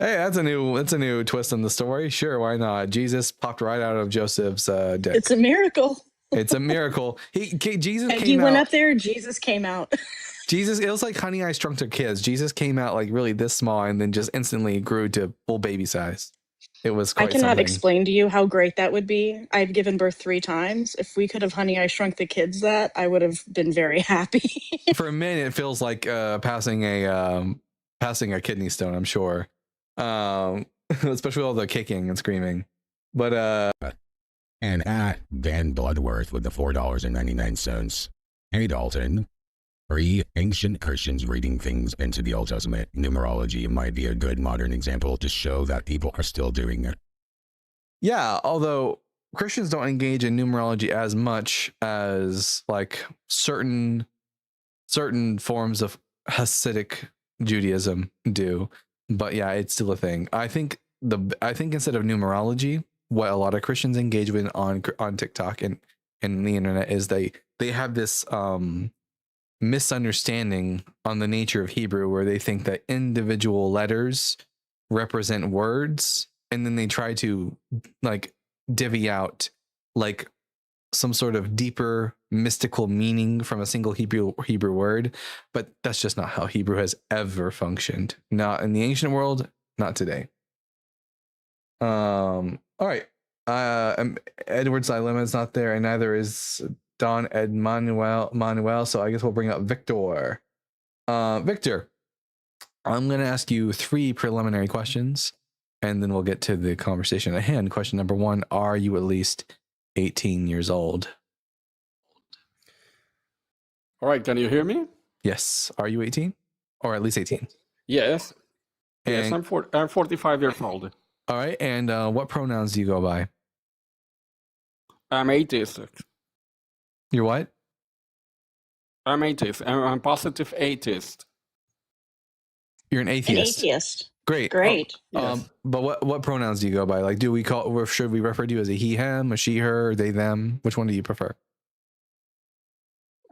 Hey, that's a new twist in the story. Sure, why not? Jesus popped right out of Joseph's dick. It's a miracle. It's a miracle. Jesus And came he went out. up there, Jesus came out. Jesus, it was like Honey, I Shrunk the Kids. Jesus came out like really this small and then just instantly grew to full baby size. It was I quite cannot something. explain to you how great that would be. I've given birth 3 times. If we could have Honey, I Shrunk the Kids that, I would have been very happy. For a minute, it feels like passing a kidney stone, I'm sure. Especially all the kicking and screaming. But And at Dan Bloodworth with the $4.99. Hey Dalton. Ancient Christians reading things into the Old Testament numerology might be a good modern example to show that people are still doing it. yeah, although Christians don't engage in numerology as much as like certain forms of Hasidic Judaism do. But yeah, it's still a thing. I think instead of numerology, what a lot of Christians engage with on TikTok and the internet is they have this misunderstanding on the nature of Hebrew, where they think that individual letters represent words, and then they try to like divvy out like some sort of deeper mystical meaning from a single Hebrew word. But that's just not how Hebrew has ever functioned. Not in the ancient world, not today. All right. Edward's dilemma is not there, and neither is Don Ed Manuel. So I guess we'll bring up Victor. Victor, I'm going to ask you 3 preliminary questions, and then we'll get to the conversation at hand. Question number 1, are you at least 18 years old? All right, can you hear me? Yes. Are you 18? Or at least 18? Yes. Yes, And, I'm 45 years old. all right, and what pronouns do you go by? I'm atheist. You're what? I'm atheist. I'm positive atheist. You're an atheist. An atheist. Great. Great. Yes. But what pronouns do you go by? Like, should we refer to you as a he, him, a she, her, they, them? Which one do you prefer?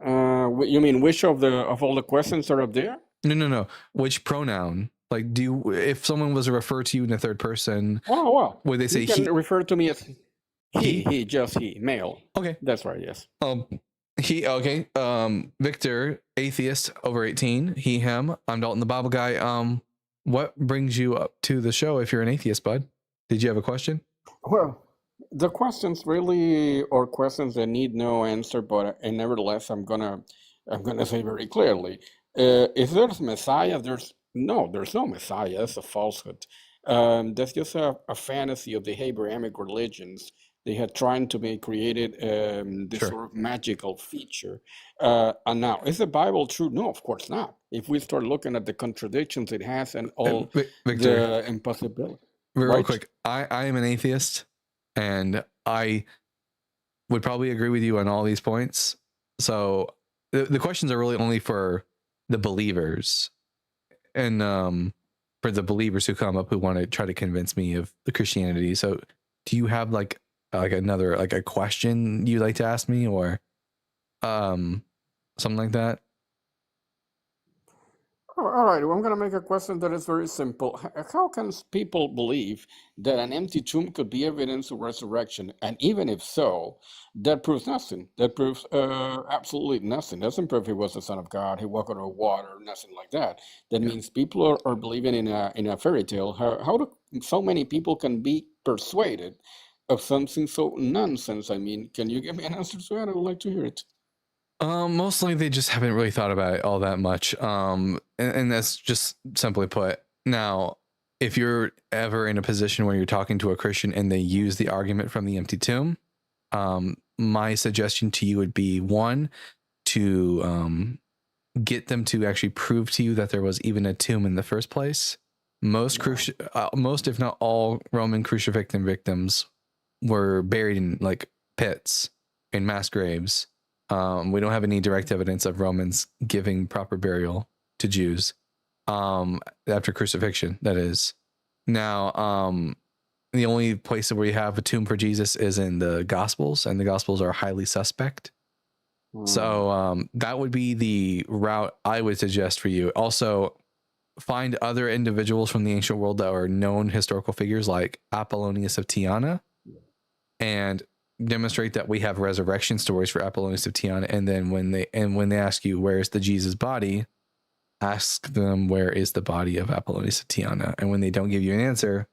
You mean which of all the questions are up there? No. Which pronoun? Like, if someone was to refer to you in the third person, would they say you can refer to me as he, just he, male. Okay. That's right, yes. Okay. Victor, atheist, over 18, he, him. I'm Dalton, the Bible guy. What brings you up to the show if you're an atheist, bud? Did you have a question? Well, the questions really are questions that need no answer, but nevertheless, I'm gonna say very clearly, if there's Messiah, there's no Messiah. That's a falsehood. That's just a fantasy of the Abrahamic religions. They had tried to be created this sort of magical feature. And now, is the Bible true? No, of course not. If we start looking at the contradictions it has and all Victor, the impossibility. Real quick, I am an atheist, and I would probably agree with you on all these points. So the questions are really only for the believers, and for the believers who come up who want to try to convince me of the Christianity. So do you have like a question you'd like to ask me, or something like that? All right, well, I'm going to make a question that is very simple. How can people believe that an empty tomb could be evidence of resurrection? And even if so, that proves nothing. That proves absolutely nothing. Doesn't prove he was the Son of God, he walked on water, nothing like that. That means people are believing in a fairy tale. How do so many people can be persuaded of something so nonsense? I mean, can you give me an answer to that? I would like to hear it. Mostly they just haven't really thought about it all that much. And that's just simply put. Now, if you're ever in a position where you're talking to a Christian and they use the argument from the empty tomb, my suggestion to you would be, 1, to get them to actually prove to you that there was even a tomb in the first place. Most, if not all, Roman crucifixion victims were buried in like pits, in mass graves. We don't have any direct evidence of Romans giving proper burial to Jews after crucifixion, that is. Now, the only place where we have a tomb for Jesus is in the Gospels, and the Gospels are highly suspect. So that would be the route I would suggest for you. Also, find other individuals from the ancient world that are known historical figures like Apollonius of Tyana, and demonstrate that we have resurrection stories for Apollonius of Tyana. And then when they ask you where's the Jesus body, ask them where is the body of Apollonius of Tyana. And when they don't give you an answer,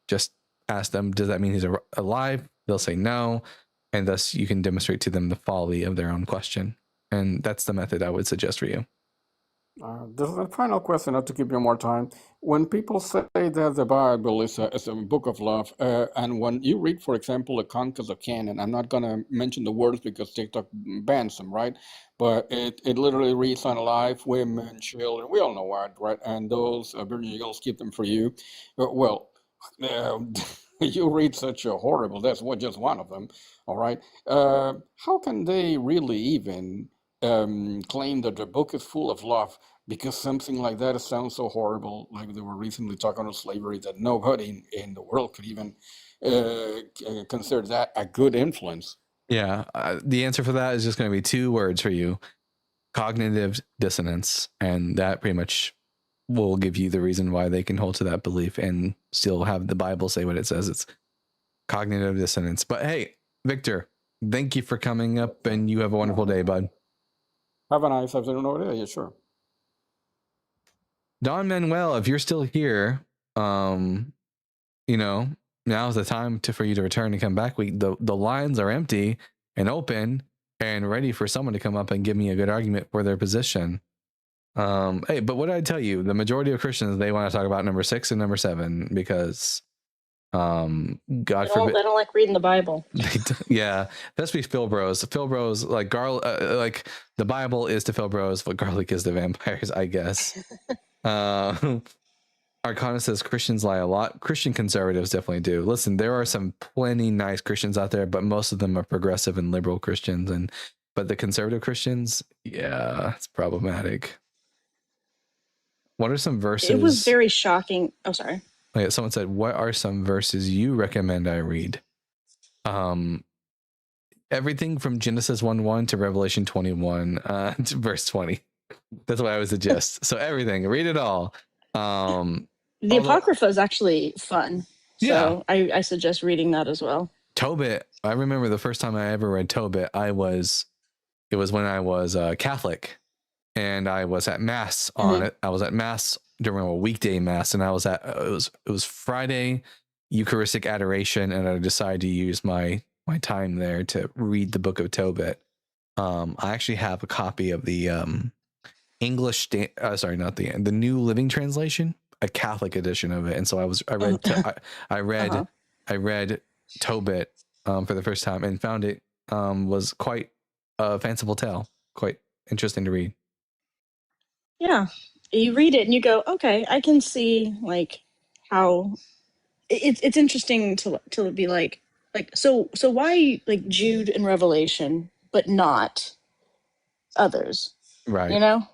just ask them, does that mean he's alive? They'll say no, and thus you can demonstrate to them the folly of their own question. And that's the method I would suggest for you. This is a final question, not to give you more time. When people say that the Bible is a book of love, and when you read, for example, the Conquest of Canon, I'm not going to mention the words because TikTok bans them, right? But it literally reads on life, women, children, we all know what, right? And those virgin girls keep them for you. You read such a horrible, that's just one of them, all right? How can they really even claim that the book is full of love, because something like that sounds so horrible? Like they were recently talking about slavery, that nobody in the world could even consider that a good influence. Yeah, the answer for that is just going to be 2 words for you: cognitive dissonance. And that pretty much will give you the reason why they can hold to that belief and still have the Bible say what it says. It's cognitive dissonance. But hey, Victor, thank you for coming up, and you have a wonderful day, bud. Have a nice afternoon over there. Yeah, sure. Don Manuel, if you're still here, now's the time for you to return and come back. The lines are empty and open. and ready for someone to come up and give me a good argument for their position. Hey, but what did I tell you? The majority of Christians, they want to talk about number 6 and number 7 because God forbid they don't like reading the Bible. yeah, that's be Phil Bros. Phil Bros like like the Bible is to Phil Bros what garlic is to vampires, I guess. Arcana says Christians lie a lot. Christian conservatives definitely do. Listen, there are some plenty nice Christians out there, but most of them are progressive and liberal Christians, but the conservative Christians, yeah, it's problematic. What are some verses? It was very shocking. Oh, sorry. Someone said, what are some verses you recommend I read? Everything from Genesis 1:1 to Revelation 21 to verse 20. That's what I would suggest. So everything, read it all. The Apocrypha is actually fun. So yeah. I suggest reading that as well. Tobit. I remember the first time I ever read Tobit, it was when I was Catholic, and I was at Mass on it. I was at Mass during a weekday Mass, and I was at it was Friday Eucharistic adoration, and I decided to use my time there to read the book of Tobit. I actually have a copy of the English, the New Living Translation, a Catholic edition of it, and so I read Tobit for the first time and found it was quite a fanciful tale, quite interesting to read. Yeah, you read it and you go, okay, I can see like how it's interesting to be like so why like Jude and Revelation but not others, right? You know,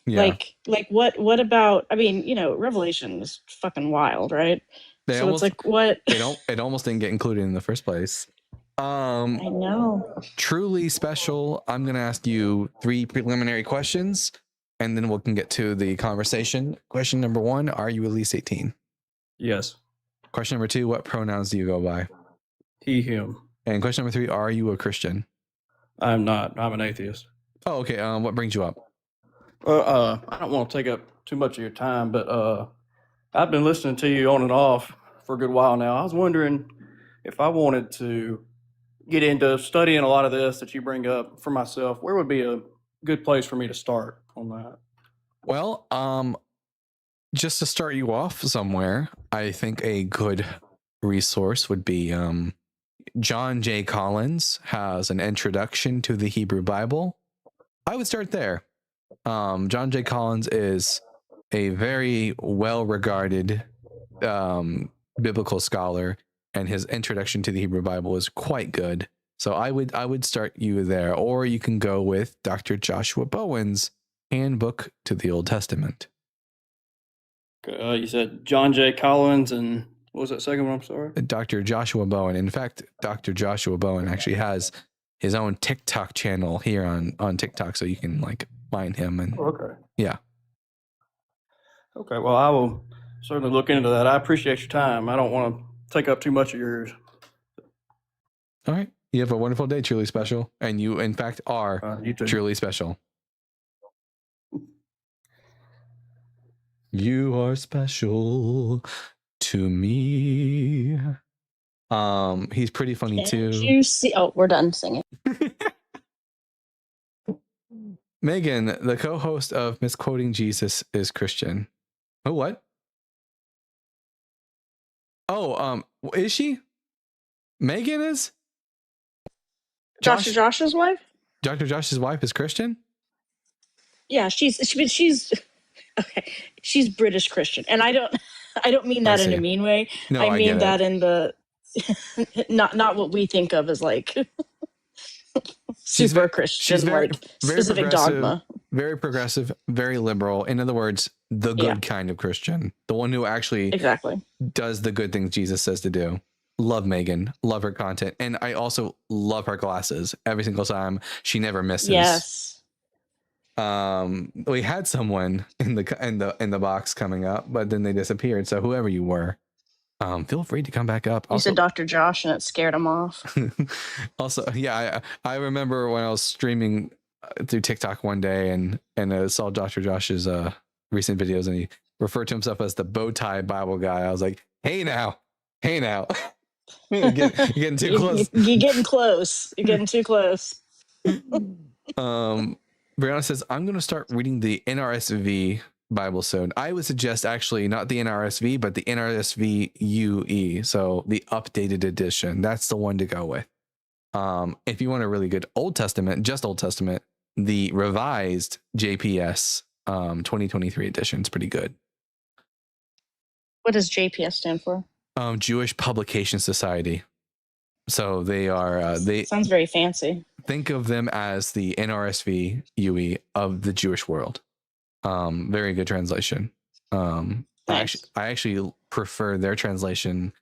yeah. Like what about? I mean, you know, Revelation is fucking wild, right? It's like what? It almost didn't get included in the first place. I know. Truly special. I'm gonna ask you 3 preliminary questions, and then we can get to the conversation. Question number 1: are you at least 18? Yes. Question number 2: what pronouns do you go by? He, him. And question number 3: are you a Christian? I'm not. I'm an atheist. Oh, okay. What brings you up? I don't want to take up too much of your time, but I've been listening to you on and off for a good while now. I was wondering if I wanted to get into studying a lot of this that you bring up for myself, where would be a good place for me to start on that? Well, just to start you off somewhere, I think a good resource would be John J. Collins has an introduction to the Hebrew Bible. I would start there. John J. Collins is a very well-regarded biblical scholar, and his introduction to the Hebrew Bible is quite good. So I would start you there, or you can go with Dr. Joshua Bowen's Handbook to the Old Testament. You said John J. Collins, and what was that second one? I'm sorry. Dr. Joshua Bowen. In fact, Dr. Joshua Bowen actually has his own TikTok channel here on TikTok, so you can like find him. And okay. Yeah. Okay. Well, I will certainly look into that. I appreciate your time. I don't want to take up too much of yours. All right. You have a wonderful day, truly special. And you, in fact, are truly special. You are special to me. He's pretty funny too. You see? Oh, we're done singing. Megan, the co-host of Misquoting Jesus, is Christian. Oh, what? Oh, is she? Megan is? Josh's wife? Dr. Josh's wife is Christian? Yeah, she's okay. She's British Christian, and I don't mean that in a mean way. No, I mean that in the not what we think of as like super Christian, she's very, like specific dogma. Very progressive, very liberal. In other words, the good kind of Christian, the one who actually does the good things Jesus says to do. Love Megan, love her content, and I also love her glasses. Every single time, she never misses. Yes. We had someone in the box coming up, but then they disappeared. So whoever you were, feel free to come back up. You said Dr. Josh, and it scared him off. Also, yeah, I remember when I was streaming through TikTok one day and I saw Dr. Josh's recent videos, and he referred to himself as the bow tie Bible guy. I was like, hey now. You're getting too close. You're getting close. You're getting too close. Brianna says, I'm going to start reading the NRSV Bible soon. I would suggest actually not the NRSV, but the NRSV UE. So the updated edition. That's the one to go with. If you want a really good Old Testament, just Old Testament, the revised JPS 2023 edition is pretty good. What does JPS stand for? Jewish Publication Society. So they are they sounds very fancy. Think of them as the NRSV UE of the Jewish world. Very good translation. Nice. I actually prefer their translation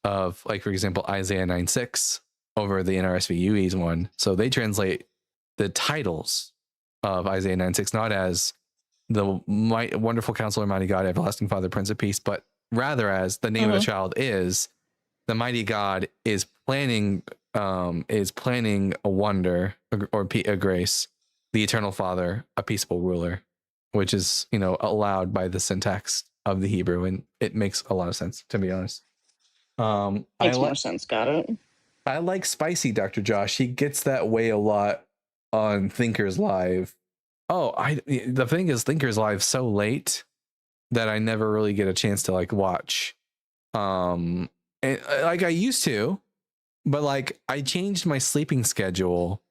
of, like, for example, Isaiah 9:6 over the NRSV UE's one. So they translate the titles of Isaiah 9:6 not as the wonderful counselor, mighty God, everlasting Father, Prince of Peace, but rather as the name of the child is the mighty God is planning a wonder or a grace, the eternal Father, a peaceable ruler, which is, allowed by the syntax of the Hebrew, and it makes a lot of sense, to be honest. Makes more sense. Got it. I like Spicy Dr. Josh. He gets that way a lot on Thinkers Live. The thing is, Thinkers Live so late that I never really get a chance to watch. And I used to, but I changed my sleeping schedule.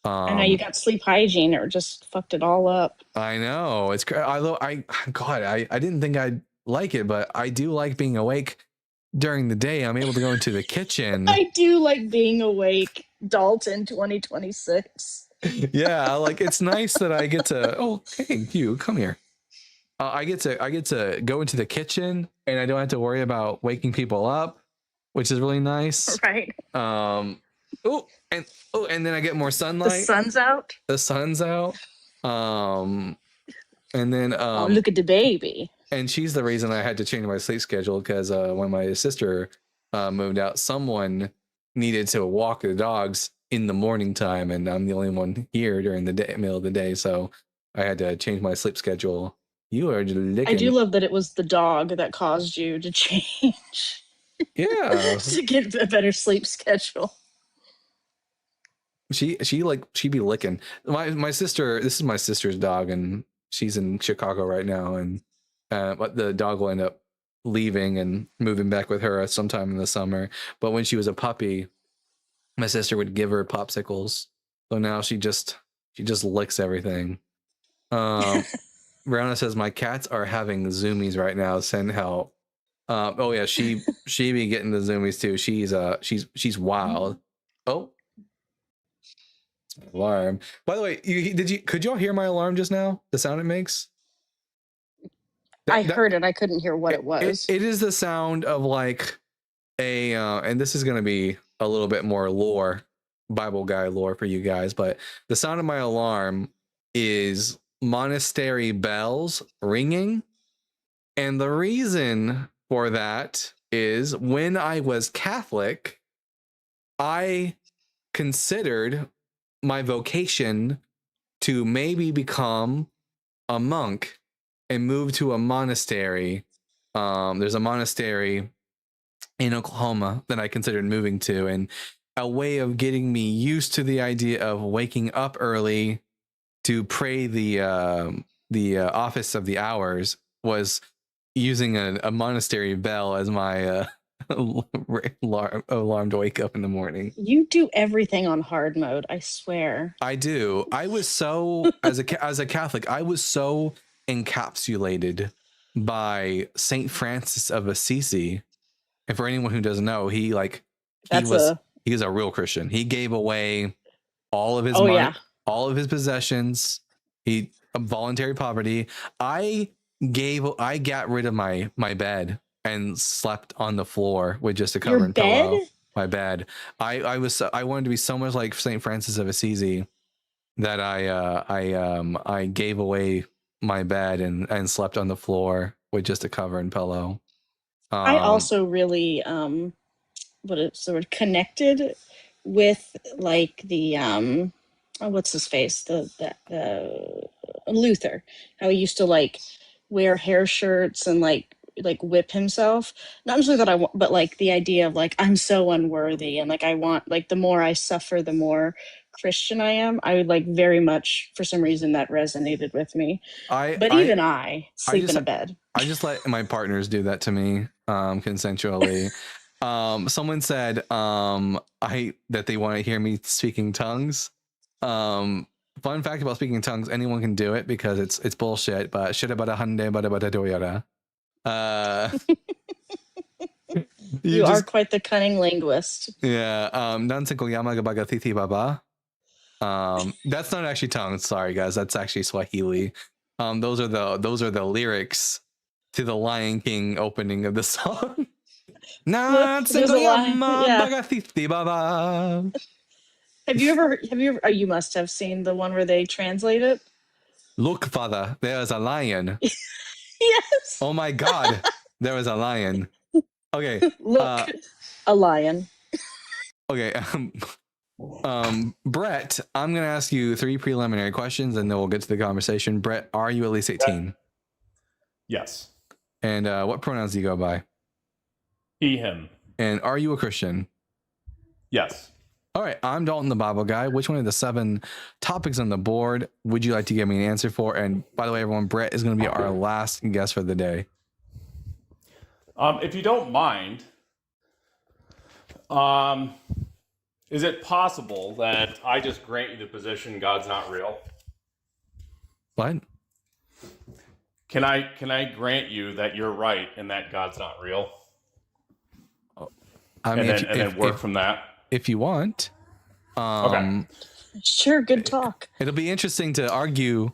I know you got sleep hygiene, or just fucked it all up. I know it's although I didn't think I'd like it, but I do like being awake during the day. I'm able to go into the kitchen. I do like being awake, Dalton 2026. Yeah, it's nice that I get to. Oh, hey, you come here. I get to go into the kitchen, and I don't have to worry about waking people up, which is really nice. Right. And then I get more sunlight. The sun's out. The sun's out. And then oh, look at the baby. And she's the reason I had to change my sleep schedule, because when my sister moved out, someone needed to walk the dogs in the morning time, and I'm the only one here during the middle of the day, so I had to change my sleep schedule. You are licking. I do love that it was the dog that caused you to change. Yeah. To get a better sleep schedule. She be licking. My sister, this is my sister's dog, and she's in Chicago right now, and but the dog will end up leaving and moving back with her sometime in the summer. But when she was a puppy, my sister would give her popsicles. So now she just licks everything. Brianna says, my cats are having zoomies right now. Send help. Oh yeah, she be getting the zoomies too. She's wild. Oh, it's my alarm. By the way, could y'all hear my alarm just now? The sound it makes? I heard it. I couldn't hear what it was. It is the sound of and this is going to be a little bit more lore, Bible guy lore for you guys, but the sound of my alarm is monastery bells ringing. And the reason for that is when I was Catholic, I considered my vocation to maybe become a monk and move to a monastery. There's a monastery in Oklahoma that I considered moving to, and a way of getting me used to the idea of waking up early to pray the office of the hours was using a monastery bell as my alarm to wake up in the morning. You do everything on hard mode, I swear. I do. I was so as a Catholic, I was so encapsulated by Saint Francis of Assisi. And for anyone who doesn't know, he was a real Christian. He gave away all of his money, all of his possessions. He voluntary poverty. I got rid of my bed and slept on the floor with just a cover and pillow. My bed. I wanted to be so much like Saint Francis of Assisi that I gave away my bed and slept on the floor with just a cover and pillow. I also really connected with the what's his face, the Luther, how he used to wear hair shirts and whip himself. Not necessarily that I want, but the idea of I'm so unworthy, and I want the more I suffer, the more Christian I am, I would like very much, for some reason, that resonated with me. But even I sleep in a bed. I just let my partners do that to me, consensually. Someone said, that they want to hear me speaking tongues. Fun fact about speaking tongues: anyone can do it because it's bullshit. But shit about a hande, bada doyara. You are quite the cunning linguist. Yeah. Nansenko yamagabaga titi baba. That's not actually tongues. Sorry, guys. That's actually Swahili. Those are the lyrics to the Lion King opening of the song. Nansenko yamagabaga titi baba. Have you ever? Oh, you must have seen the one where they translate it. Look, father, there is a lion. Yes. Oh my God, there is a lion. Okay. Look, a lion. Okay. Brett, I'm gonna ask you 3 preliminary questions, and then we'll get to the conversation. Brett, are you at least 18? Yes. And what pronouns do you go by? He, him. And are you a Christian? Yes. All right, I'm Dalton, the Bible guy. Which one of the 7 topics on the board would you like to give me an answer for? And by the way, everyone, Brett is going to be our last guest for the day. If you don't mind, is it possible that I just grant you the position God's not real? What? Can I grant you that you're right and that God's not real? I mean, and then work from that. If you want. Okay. Sure, good talk. It'll be interesting to argue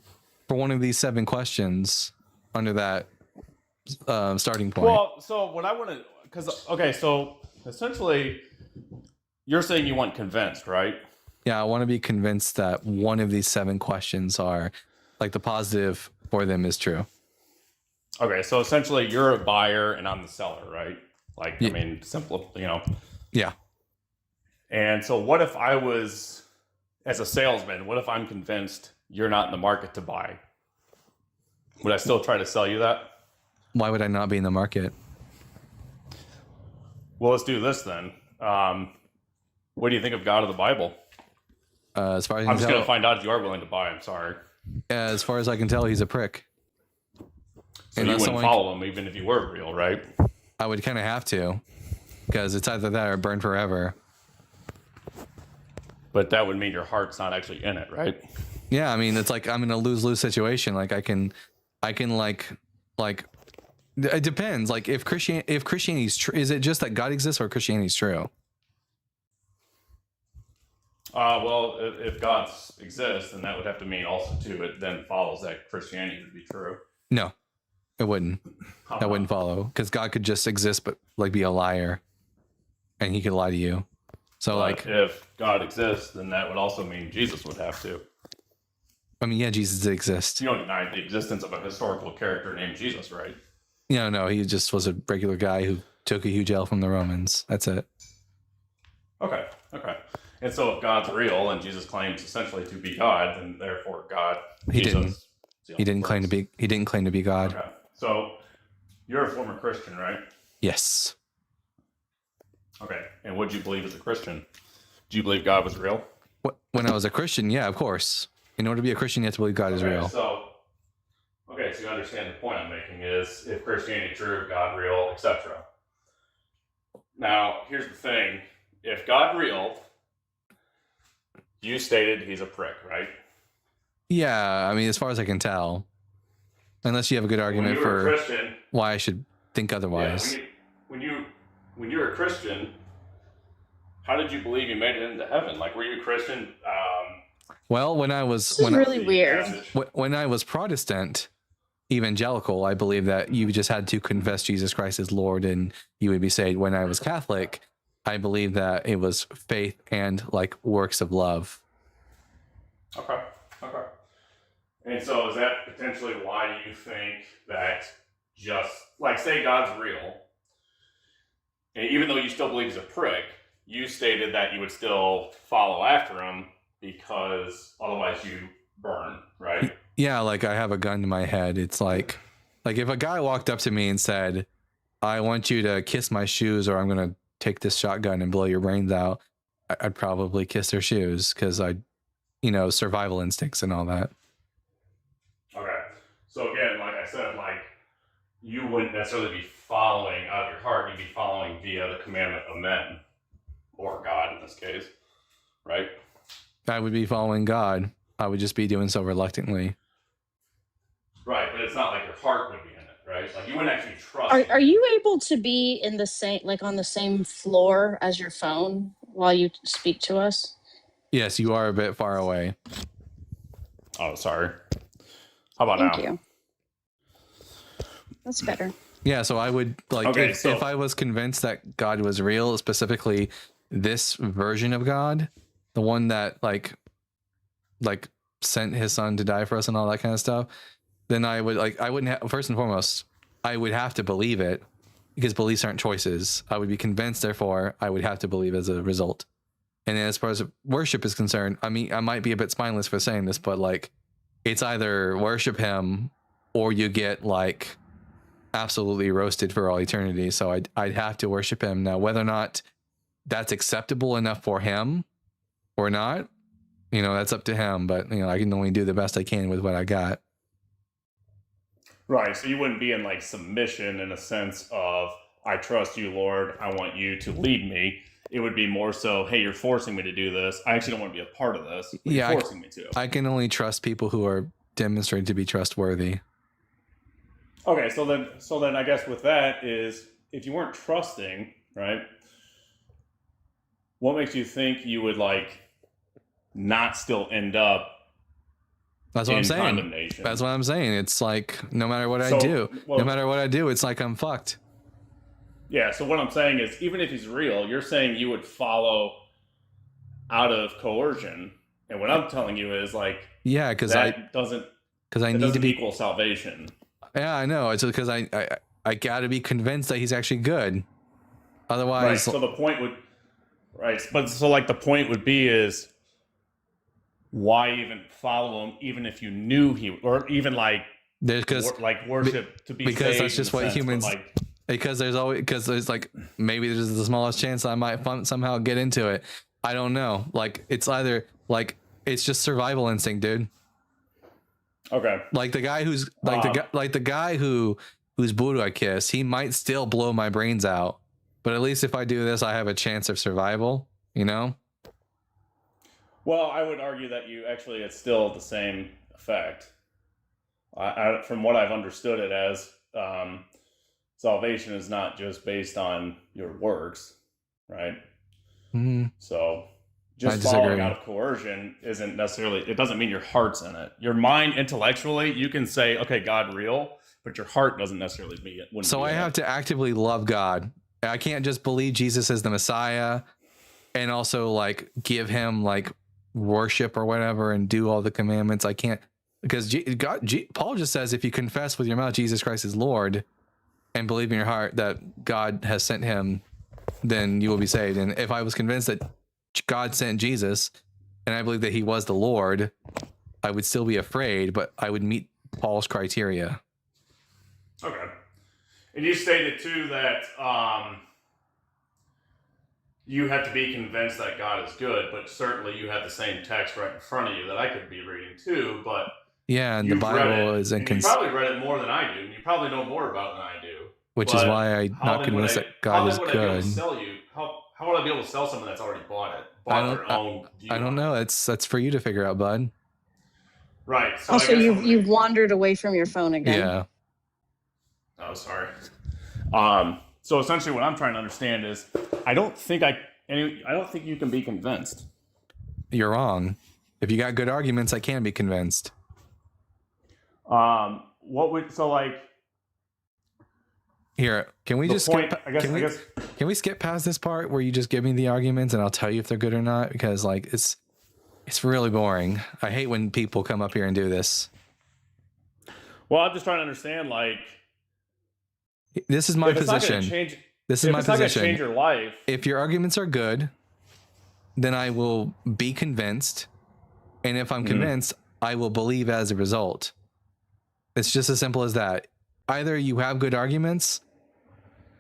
for one of these 7 questions under that starting point. Well, so what I want to, so essentially, you're saying you want convinced, right? Yeah, I want to be convinced that one of these 7 questions are, like, the positive for them is true. Okay, so essentially, you're a buyer and I'm the seller, right? Like, yeah. I mean, simple, Yeah. And so what if I was, as a salesman, what if I'm convinced you're not in the market to buy? Would I still try to sell you that? Why would I not be in the market? Well, let's do this then. What do you think of God of the Bible? As far as I'm just going to find out if you are willing to buy. I'm sorry. As far as I can tell, he's a prick. So you wouldn't follow him even if you were real, right? I would kind of have to, because it's either that or burn forever. But that would mean your heart's not actually in it, right? Yeah, I mean, it's like I'm in a lose-lose situation. Like I can like it depends. Like if Christianity's true, is it just that God exists or Christianity's true? Well, if God exists, then that would have to mean also too. It then follows that Christianity would be true. No, it wouldn't. That wouldn't follow, because God could just exist, but like be a liar, and he could lie to you. So, like, if God exists, then that would also mean Jesus would have to. I mean, yeah, Jesus did exist. You don't deny the existence of a historical character named Jesus, right? No, he just was a regular guy who took a huge L from the Romans. That's it. Okay. And so if God's real and Jesus claims essentially to be God, then therefore God. He didn't claim to be God. Okay. So you're a former Christian, right? Yes. Okay. And what do you believe as a Christian? Do you believe God was real? When I was a Christian, yeah, of course. In order to be a Christian, you have to believe God is real. So you understand the point I'm making is if Christianity true, God real, etc. Now, here's the thing. If God real, you stated he's a prick, right? Yeah, I mean, as far as I can tell. Unless you have a good argument for why I should think otherwise. Yeah, when you were a Christian, how did you believe you made it into heaven? Like, were you a Christian? Well, when I was when I was Protestant, evangelical, I believe that you just had to confess Jesus Christ as Lord and you would be saved. When I was Catholic, I believe that it was faith and like works of love. Okay. And so is that potentially why you think that just, like, say God's real, and even though you still believe he's a prick, you stated that you would still follow after him because otherwise you burn, right? Yeah, like I have a gun to my head. It's like if a guy walked up to me and said, I want you to kiss my shoes or I'm going to take this shotgun and blow your brains out, I'd probably kiss their shoes because I survival instincts and all that. Okay. So again, like I said, like you wouldn't necessarily be following out of your heart, you'd be following via the commandment of men. Or God in this case. Right? I would be following God. I would just be doing so reluctantly. Right, but it's not like your heart would be in it, right? Like you wouldn't actually trust Are you able to be in the same, like on the same floor as your phone while you speak to us? Yes, you are a bit far away. Oh, sorry. How about Thank now? you. That's better. Yeah, so I would if I was convinced that God was real, specifically this version of God, the one that like sent his son to die for us and all that kind of stuff, then I wouldn't have, first and foremost, I would have to believe it, because beliefs aren't choices. I would be convinced, therefore I would have to believe as a result. And then as far as worship is concerned, I mean, I might be a bit spineless for saying this, but like it's either worship him or you get like absolutely roasted for all eternity. So I'd have to worship him. Now, whether or not that's acceptable enough for him or not, that's up to him. But I can only do the best I can with what I got. Right, so you wouldn't be in like submission in a sense of, I trust you, Lord, I want you to lead me. It would be more so, hey, you're forcing me to do this. I actually don't want to be a part of this. But you're forcing me to. I can only trust people who are demonstrated to be trustworthy. Okay, so then I guess with that is, if you weren't trusting, right, what makes you think you would like not still end up That's what I'm saying. condemnation? That's what I'm saying. It's like no matter what I do, it's like I'm fucked. Yeah, so what I'm saying is, even if he's real, you're saying you would follow out of coercion. And what I'm telling you is like, yeah, because I need to be equal salvation. Yeah, I know. It's because I got to be convinced that he's actually good. Otherwise, right. So the point would, but so like the point would be is, why even follow him, even if you knew he, or even like worship to be because saved that's just what humans. Because there's like maybe there's the smallest chance I might somehow get into it. I don't know. Like it's either like it's just survival instinct, dude. Okay. Like the guy who's the guy whose Buddha I kiss, he might still blow my brains out, but at least if I do this, I have a chance of survival. Well, I would argue that it's still the same effect. From what I've understood it as, salvation is not just based on your works, right? Mm-hmm. So just following out of coercion isn't necessarily, it doesn't mean your heart's in it. Your mind intellectually, you can say, okay, God real, but your heart doesn't necessarily be it. So I have to actively love God. I can't just believe Jesus is the Messiah and also like give him like worship or whatever and do all the commandments. I can't, because Paul just says if you confess with your mouth Jesus Christ is Lord and believe in your heart that God has sent him, then you will be saved. And if I was convinced that God sent Jesus and I believe that he was the Lord, I would still be afraid, but I would meet Paul's criteria. Okay. And you stated too that you have to be convinced that God is good, but certainly you have the same text right in front of you that I could be reading too, but yeah, and the Bible is inconsistent. You probably read it more than I do, and you probably know more about it than I do. Which is why I'm not convinced that God is good. How would I be able to sell someone that's already bought it? I don't know. That's for you to figure out, bud. Right. So also, you've wandered away from your phone again. Yeah. Oh, sorry. So essentially, what I'm trying to understand is, I don't think you can be convinced. You're wrong. If you got good arguments, I can be convinced. Here, can we just can we skip past this part where you just give me the arguments and I'll tell you if they're good or not? Because like it's really boring. I hate when people come up here and do this. Well, I'm just trying to understand, like, this is my position. This is my position. Change your life. If your arguments are good, then I will be convinced, and if I'm convinced, I will believe as a result. It's just as simple as that. Either you have good arguments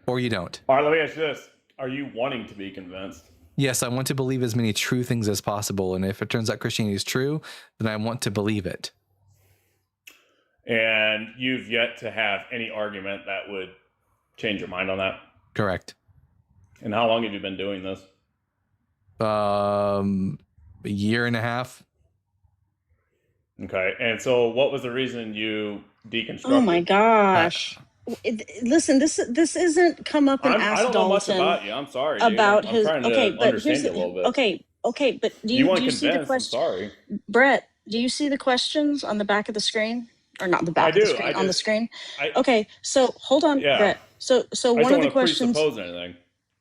or you don't. All right, let me ask you this. Are you wanting to be convinced? Yes, I want to believe as many true things as possible. And if it turns out Christianity is true, then I want to believe it. And you've yet to have any argument that would change your mind on that? Correct. And how long have you been doing this? A year and a half. Okay. And so what was the reason you deconstructed? Oh my gosh. Listen, this isn't come up and ask I don't know much Dalton about you. I'm sorry. Dude. about I'm his. trying Okay, to but understand here's you a little bit. okay, but do You you weren't see the convinced. I'm question? sorry. Brett, do you see the questions on the back of the screen, or not the back of the screen, on the screen? Okay, so hold on, Yeah. Brett. So one of the questions, presuppose anything.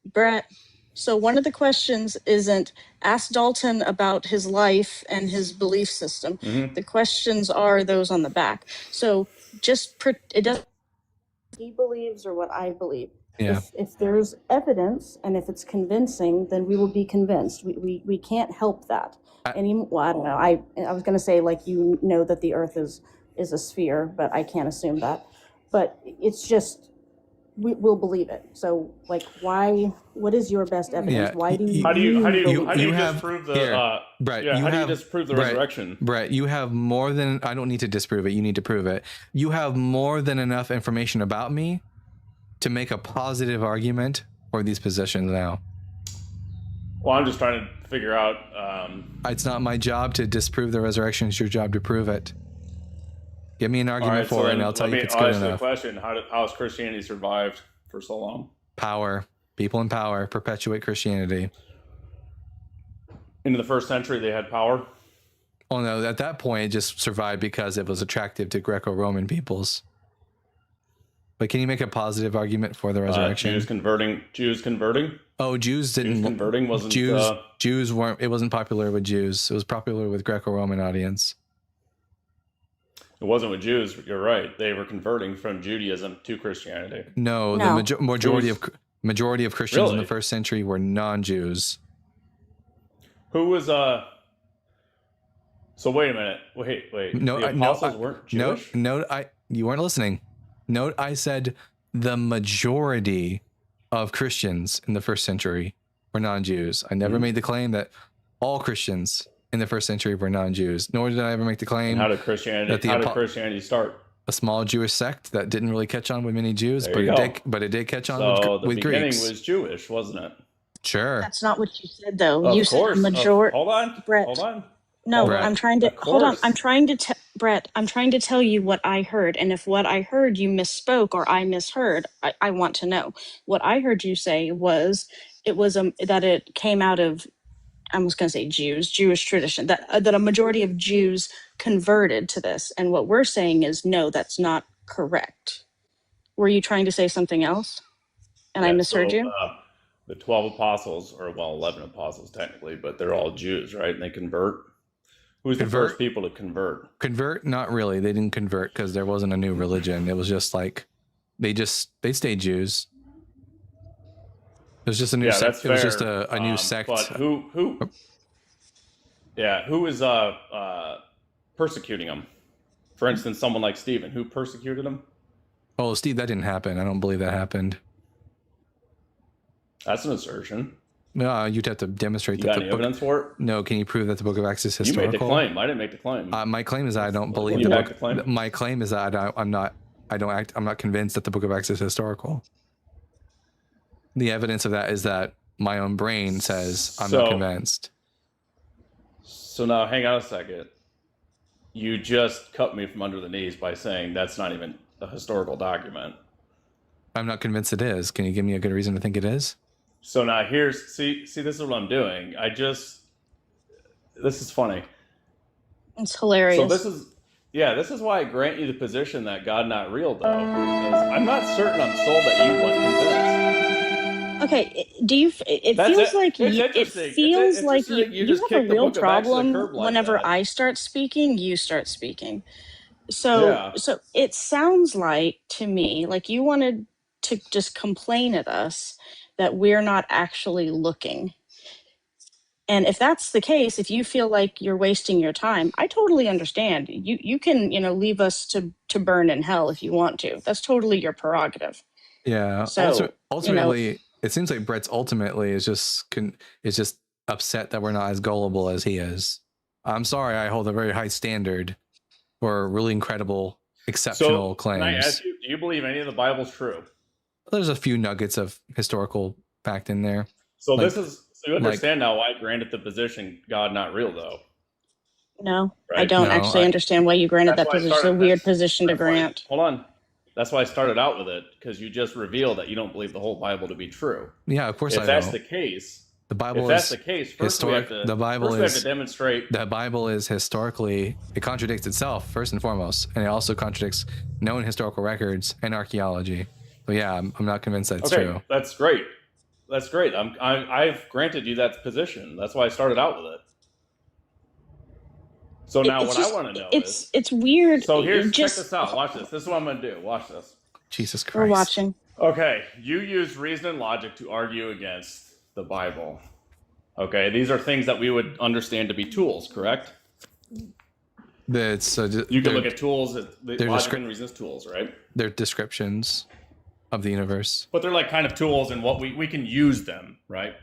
Brett. So one of the questions isn't ask Dalton about his life and his belief system. Mm-hmm. The questions are those on the back. So it doesn't. He believes or what I believe. Yeah. If there's evidence and if it's convincing, then we will be convinced. We can't help that. Well, I don't know. I was going to say, like, you know that the Earth is a sphere, but I can't assume that. But it's just we'll believe it. So, like, why? What is your best evidence? Yeah. Why do you? How do you have, disprove the? here, Brett, yeah. you How do have, you disprove the Brett, resurrection? Brett, you have more than. I don't need to disprove it. You need to prove it. You have more than enough information about me to make a positive argument for these positions now. Well, I'm just trying to figure out. It's not my job to disprove the resurrection. It's your job to prove it. Give me an argument for it, and I'll tell you if it's good enough. The question: how has Christianity survived for so long? Power. People in power perpetuate Christianity. Into the first century, they had power. Oh no! At that point, it just survived because it was attractive to Greco-Roman peoples. But can you make a positive argument for the resurrection? Jews converting. Oh, Jews didn't. Jews converting wasn't. Jews weren't. It wasn't popular with Jews. It was popular with Greco-Roman audience. It wasn't with Jews. You're right. They were converting from Judaism to Christianity. No. The majority of Christians in the first century were non-Jews. Who was So wait a minute. Wait. No, the apostles weren't Jewish? No, you weren't listening. Note I said the majority of Christians in the first century were non-Jews. I never made the claim that all Christians in the first century were non-Jews, nor did I ever make the claim. And how did Christianity start? A small Jewish sect that didn't really catch on with many Jews, but it did catch on with Greeks. The beginning was Jewish, wasn't it? Sure. That's not what you said, though. Of you course. said majority. Hold on, Brett. Hold on. No, Brett. I'm trying to hold on. I'm trying to Brett. I'm trying to tell you what I heard, and if what I heard you misspoke or I misheard, I want to know. What I heard you say was that it came out of, I was going to say Jewish tradition, that a majority of Jews converted to this, and what we're saying is no, that's not correct. Were you trying to say something else, and I misheard you? The 12 apostles, or 11 apostles technically, but they're all Jews, right? And they convert. Who's the first people to convert? Convert? Not really. They didn't convert because there wasn't a new religion. It was just like they stayed Jews. It was just a new sect. It was just a new sect. But who is persecuting them? For instance, someone like Stephen, who persecuted him? Oh, Steve, that didn't happen. I don't believe that happened. That's an assertion. No, you'd have to demonstrate that. Got any evidence for it? No, can you prove that the Book of Acts is historical? You made the claim. I didn't make the claim. My claim is that I don't believe the book. My claim is that I'm not convinced that the Book of Acts is historical. The evidence of that is that my own brain says I'm not convinced. So now, hang on a second. You just cut me from under the knees by saying that's not even a historical document. I'm not convinced it is. Can you give me a good reason to think it is? So now see, this is what I'm doing. This is funny. It's hilarious. So this is why I grant you the position that God not real, though, because I'm not certain I'm sold that you weren't convinced. Okay, do you? It feels like you have a real problem whenever I start speaking. You start speaking. So it sounds like to me like you wanted to just complain at us that we're not actually looking. And if that's the case, if you feel like you're wasting your time, I totally understand. You can, leave us to burn in hell if you want to. That's totally your prerogative. Yeah. So, ultimately, it seems like Brett's ultimately is just upset that we're not as gullible as he is. I'm sorry, I hold a very high standard for really incredible, exceptional Can I claims. ask you, do you believe any of the Bible's true? There's a few nuggets of historical fact in there. So you understand now why I granted the position God not real, though. No, I Right? don't actually understand why you granted that position. It's a weird position to grant. Hold on. That's why I started out with it, because you just revealed that you don't believe the whole Bible to be true. Yeah, of course I If that's don't. the case, The Bible if that's the case, first we have to demonstrate. The Bible is historically, it contradicts itself first and foremost, and it also contradicts known historical records and archaeology. So yeah, I'm not convinced that's true. That's great. That's great. I've granted you that position. That's why I started out with it. So now what I want to know is it's weird. So check this out. Watch this. This is what I'm going to do. Watch this. Jesus Christ. We're watching. Okay, you use reason and logic to argue against the Bible. Okay, these are things that we would understand to be tools, correct? You can look at tools, logic and reason as tools, right? They're descriptions of the universe. But they're like kind of tools, and what we can use them, right?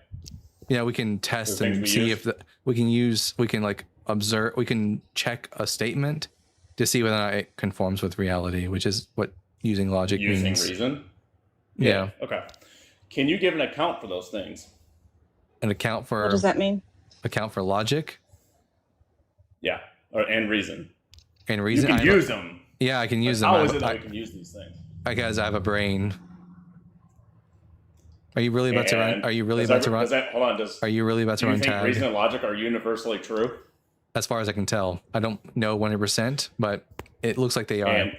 Yeah, we can test and see if we can like observe, we can check a statement to see whether or not it conforms with reality, which is what using logic means. Using reason? Yeah. Okay. Can you give an account for those things? An account for... What does that mean? Account for logic? Yeah, and reason. And reason? You can use them. Yeah, I can use them. How is it that we can use these things? Because I have a brain. Are you really about to run? Are you really about to run? Hold on. Are you really about to run Do you think tag? reason and logic are universally true? As far as I can tell, I don't know 100%, but it looks like they are.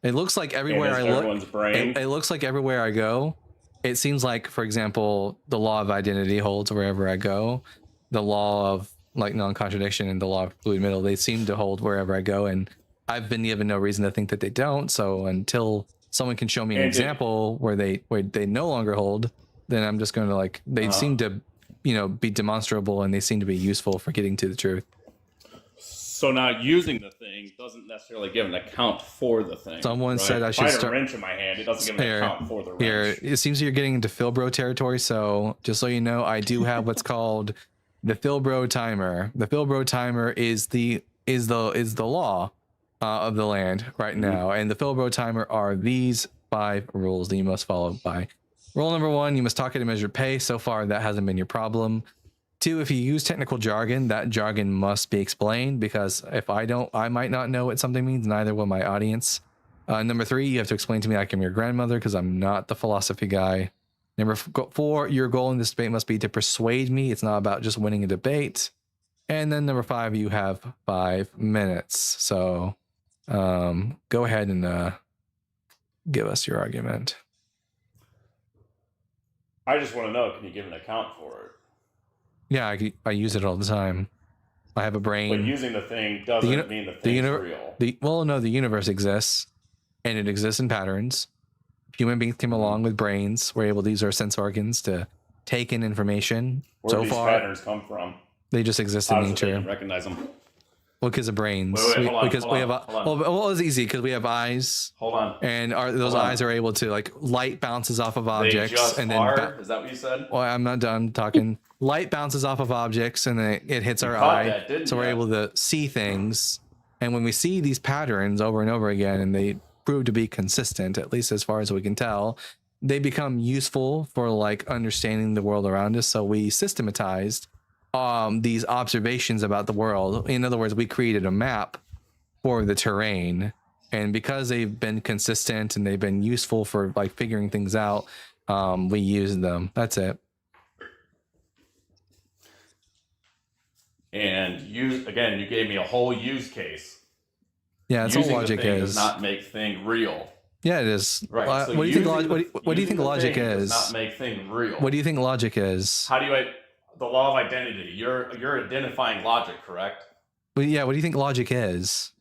It looks like everywhere I look, it looks like everywhere I go, it seems like, for example, the law of identity holds wherever I go. The law of like non-contradiction and the law of fluid middle, they seem to hold wherever I go, and I've been given no reason to think that they don't. So until someone can show me an example where they no longer hold, then I'm just going to like, they seem to, be demonstrable, and they seem to be useful for getting to the truth. So now using the thing doesn't necessarily give an account for the thing. Someone said I should start. If I had start a wrench in my hand, it doesn't give an account for the wrench. Here, it seems you're getting into Philbro territory. So just so you know, I do have what's called the Philbro timer. The Philbro timer is the law of the land right now, and the Philbro timer are these 5 rules that you must follow by. Rule number 1: you must talk at a measured pace. So far, that hasn't been your problem. 2, if you use technical jargon, that jargon must be explained, because if I don't, I might not know what something means, neither will my audience. Number 3, you have to explain to me like I'm your grandmother, because I'm not the philosophy guy. Number 4, your goal in this debate must be to persuade me. It's not about just winning a debate. And then number 5, you have 5 minutes. So go ahead and give us your argument. I just want to know, can you give an account for it? Yeah, I use it all the time. I have a brain. But using the thing doesn't mean the thing's real. No, the universe exists, and it exists in patterns. Human beings came along with brains. We're able to use our sense organs to take in information. Where do these patterns come from? They just exist in nature. Recognize them. Well, because of brains. Well, it's easy because we have eyes. Hold on. And those eyes are able to, like, light bounces off of objects. They just and then is that what you said? Well, I'm not done talking. Light bounces off of objects and then it hits our eye. So we're able to see things. And when we see these patterns over and over again, and they prove to be consistent, at least as far as we can tell, they become useful for like understanding the world around us. So we systematized these observations about the world. In other words, we created a map for the terrain, and because they've been consistent and they've been useful for like figuring things out, we use them. That's it. And you gave me a whole use case. Yeah, that's what logic is. Does not make thing real. Yeah, it is. Right. So what do you think? What do you think logic is? Does not make thing real. What do you think logic is? How do you? The law of identity. You're identifying logic, correct? Well, yeah. What do you think logic is?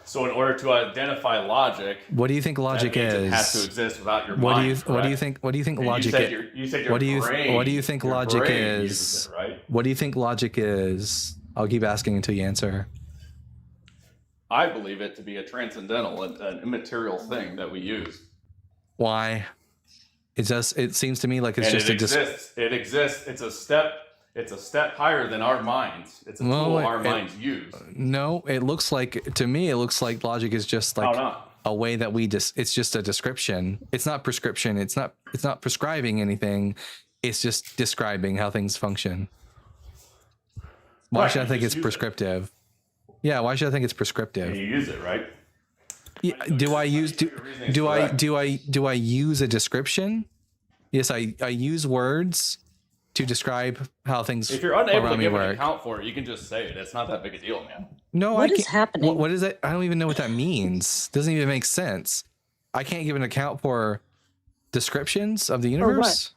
So in order to identify logic, what do you think logic is? It has to exist without your mind. What do you think and logic is? You said your brain. What do you think logic is? It, right? What do you think logic is? I'll keep asking until you answer. I believe it to be a transcendental, an immaterial thing that we use. Why? It seems to me like it's And just it exists. It exists. It's a step higher than our minds. It's a tool our minds use. No, it looks like, to me, it looks like logic is just like a way that we just, it's just a description. It's not prescription. It's not prescribing anything. It's just describing how things function. Why should I think it's prescriptive? Yeah, why should I think it's prescriptive? You use it, right? Yeah, do I use a description? Yes, I use words to describe how things If you're unable to give an work. account for it, you can just say it. It's not that big a deal, man. No, What is happening? What is it? I don't even know what that means. Doesn't even make sense. I can't give an account for descriptions of the universe.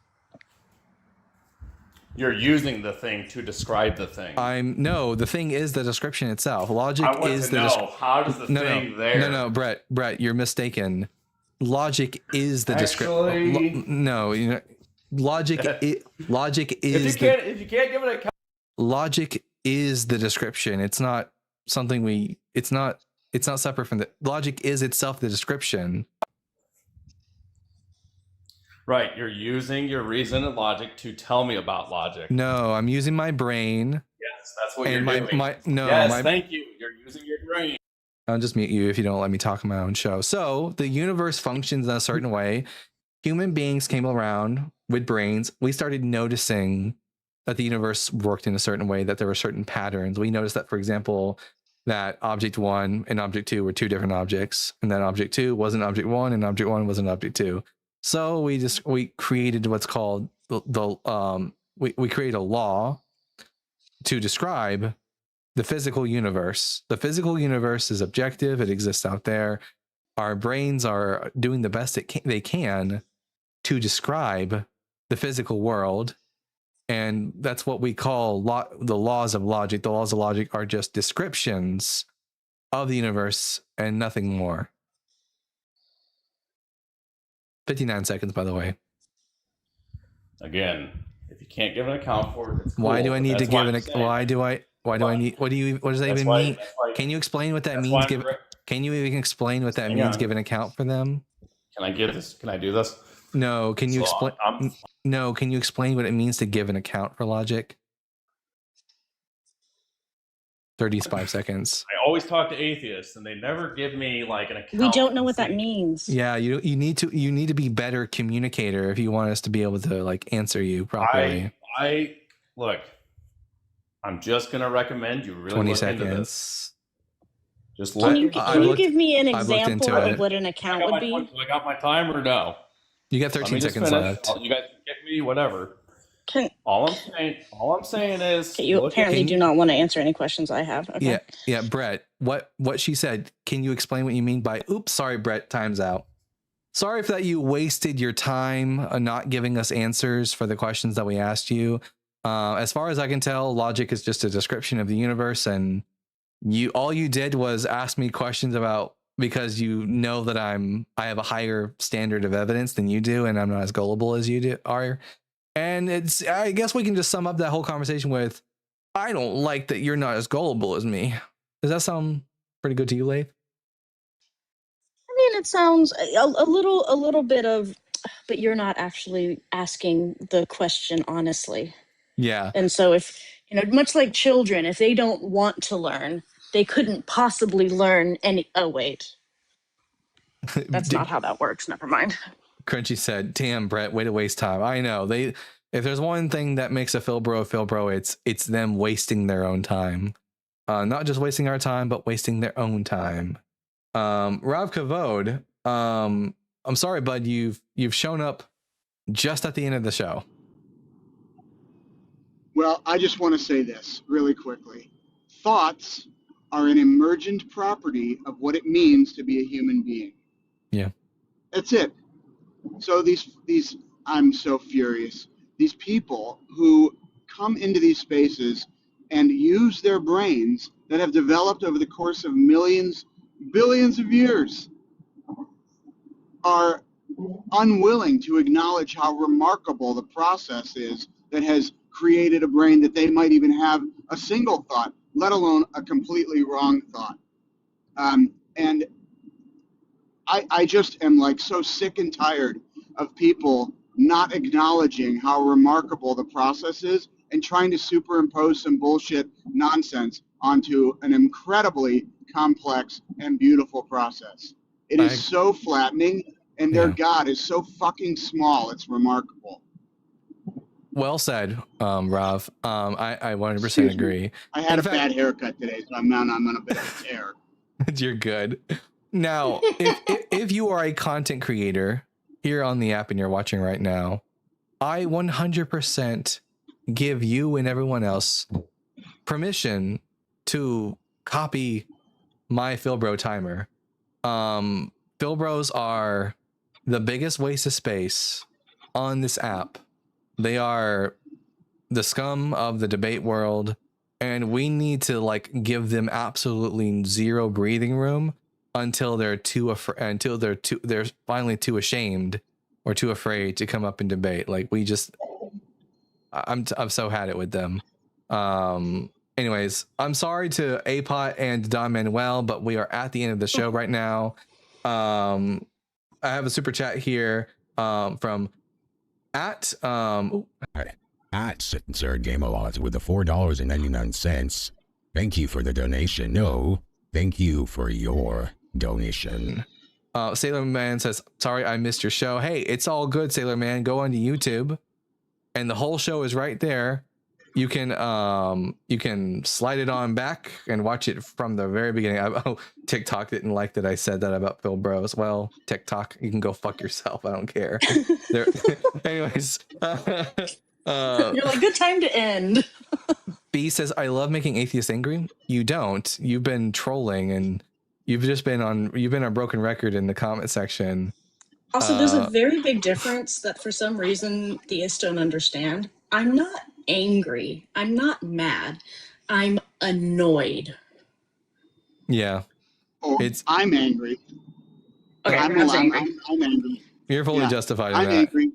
You're using the thing to describe the thing. No, the thing is the description itself. Logic I want is to the know, how does the thing there? No, Brett, you're mistaken. Logic is the description. No, you know, logic is if you can't give it a account. Logic is the description. It's not something it's not separate from the logic is itself the description. Right, you're using your reason and logic to tell me about logic. No, I'm using my brain. Yes, that's what you're doing. Thank you. You're using your brain. I'll just mute you if you don't let me talk on my own show. So the universe functions in a certain way. Human beings came around with brains. We started noticing that the universe worked in a certain way, that there were certain patterns. We noticed that, for example, that object 1 and object 2 were two different objects, and that object 2 wasn't object 1 and object 1 wasn't object 2. So we created what's called we create a law to describe the physical universe. The physical universe is objective. It exists out there. Our brains are doing the best they can to describe the physical world. And that's what we call the laws of logic. The laws of logic are just descriptions of the universe and nothing more. 59 seconds, by the way. Again, if you can't give an account for it, it's cool. Why do I need to give why do I need, what does that even mean? Can you explain what that means? Can you even explain what that means, give an account for them? Can I give this? Can I do this? No, can you explain? No, can you explain what it means to give an account for logic? 35 seconds. I always talk to atheists, and they never give me like an account. We don't know what that means. Yeah, you need to be better communicator if you want us to be able to like answer you properly. I look. I'm just gonna recommend you really 20 look seconds. into this. Just Can you give me an example of what an account would be? Do I got my time or no? You got 13 seconds left. You guys get me whatever. All I'm saying is you apparently do not want to answer any questions I have. Okay. Yeah, Brett. What she said. Can you explain what you mean by? Oops, sorry, Brett. Time's out. Sorry for that. You wasted your time not giving us answers for the questions that we asked you. As far as I can tell, logic is just a description of the universe, and all you did was ask me questions about, because you know that I have a higher standard of evidence than you do, and I'm not as gullible as you are. And I guess we can just sum up that whole conversation with, I don't like that you're not as gullible as me. Does that sound pretty good to you, Leif? I mean, it sounds a little bit of, but you're not actually asking the question honestly. Yeah. And so if, much like children, if they don't want to learn, they couldn't possibly learn any. Oh, wait. That's not how that works. Never mind. Crunchy said, damn, Brett, way to waste time. I know. If there's one thing that makes a Phil bro, it's them wasting their own time. Not just wasting our time, but wasting their own time. Rav Kavod, I'm sorry, bud, you've shown up just at the end of the show. Well, I just want to say this really quickly. Thoughts are an emergent property of what it means to be a human being. Yeah. That's it. So these I'm so furious. These people who come into these spaces and use their brains that have developed over the course of millions, billions of years are unwilling to acknowledge how remarkable the process is that has created a brain that they might even have a single thought, let alone a completely wrong thought. And I just am like so sick and tired of people not acknowledging how remarkable the process is and trying to superimpose some bullshit nonsense onto an incredibly complex and beautiful process. It is so flattening, and their God is so fucking small. It's remarkable. Well said, Rav. I 100% Excuse me. agree. I had In a fact, bad haircut today, so I'm on a bit of a tear. You're good. Now, if you are a content creator here on the app and you're watching right now, I 100% give you and everyone else permission to copy my Philbro timer. Philbros are the biggest waste of space on this app. They are the scum of the debate world, and we need to like give them absolutely zero breathing room until they're they're finally too ashamed or too afraid to come up and debate. Like I've so had it with them. Anyways, I'm sorry to Apot and Don Manuel, but we are at the end of the show right now. I have a super chat here from at Sir Game a Lot with the $4.99. Thank you for the donation. No, thank you for your donation. Sailor Man says, sorry I missed your show. Hey, it's all good, Sailor Man. Go onto YouTube and the whole show is right there. You can slide it on back and watch it from the very beginning. TikTok didn't like that I said that about Phil Bros. Well, TikTok, you can go fuck yourself. I don't care. Anyways, you're like, good time to end. B says, I love making atheists angry. You don't. You've been trolling and you've been on broken record in the comment section. Also, there's a very big difference that for some reason theists don't understand. I'm not angry. I'm not mad. I'm annoyed. Yeah. Or I'm angry. Okay, I'm angry. You're fully justified in I'm that. angry.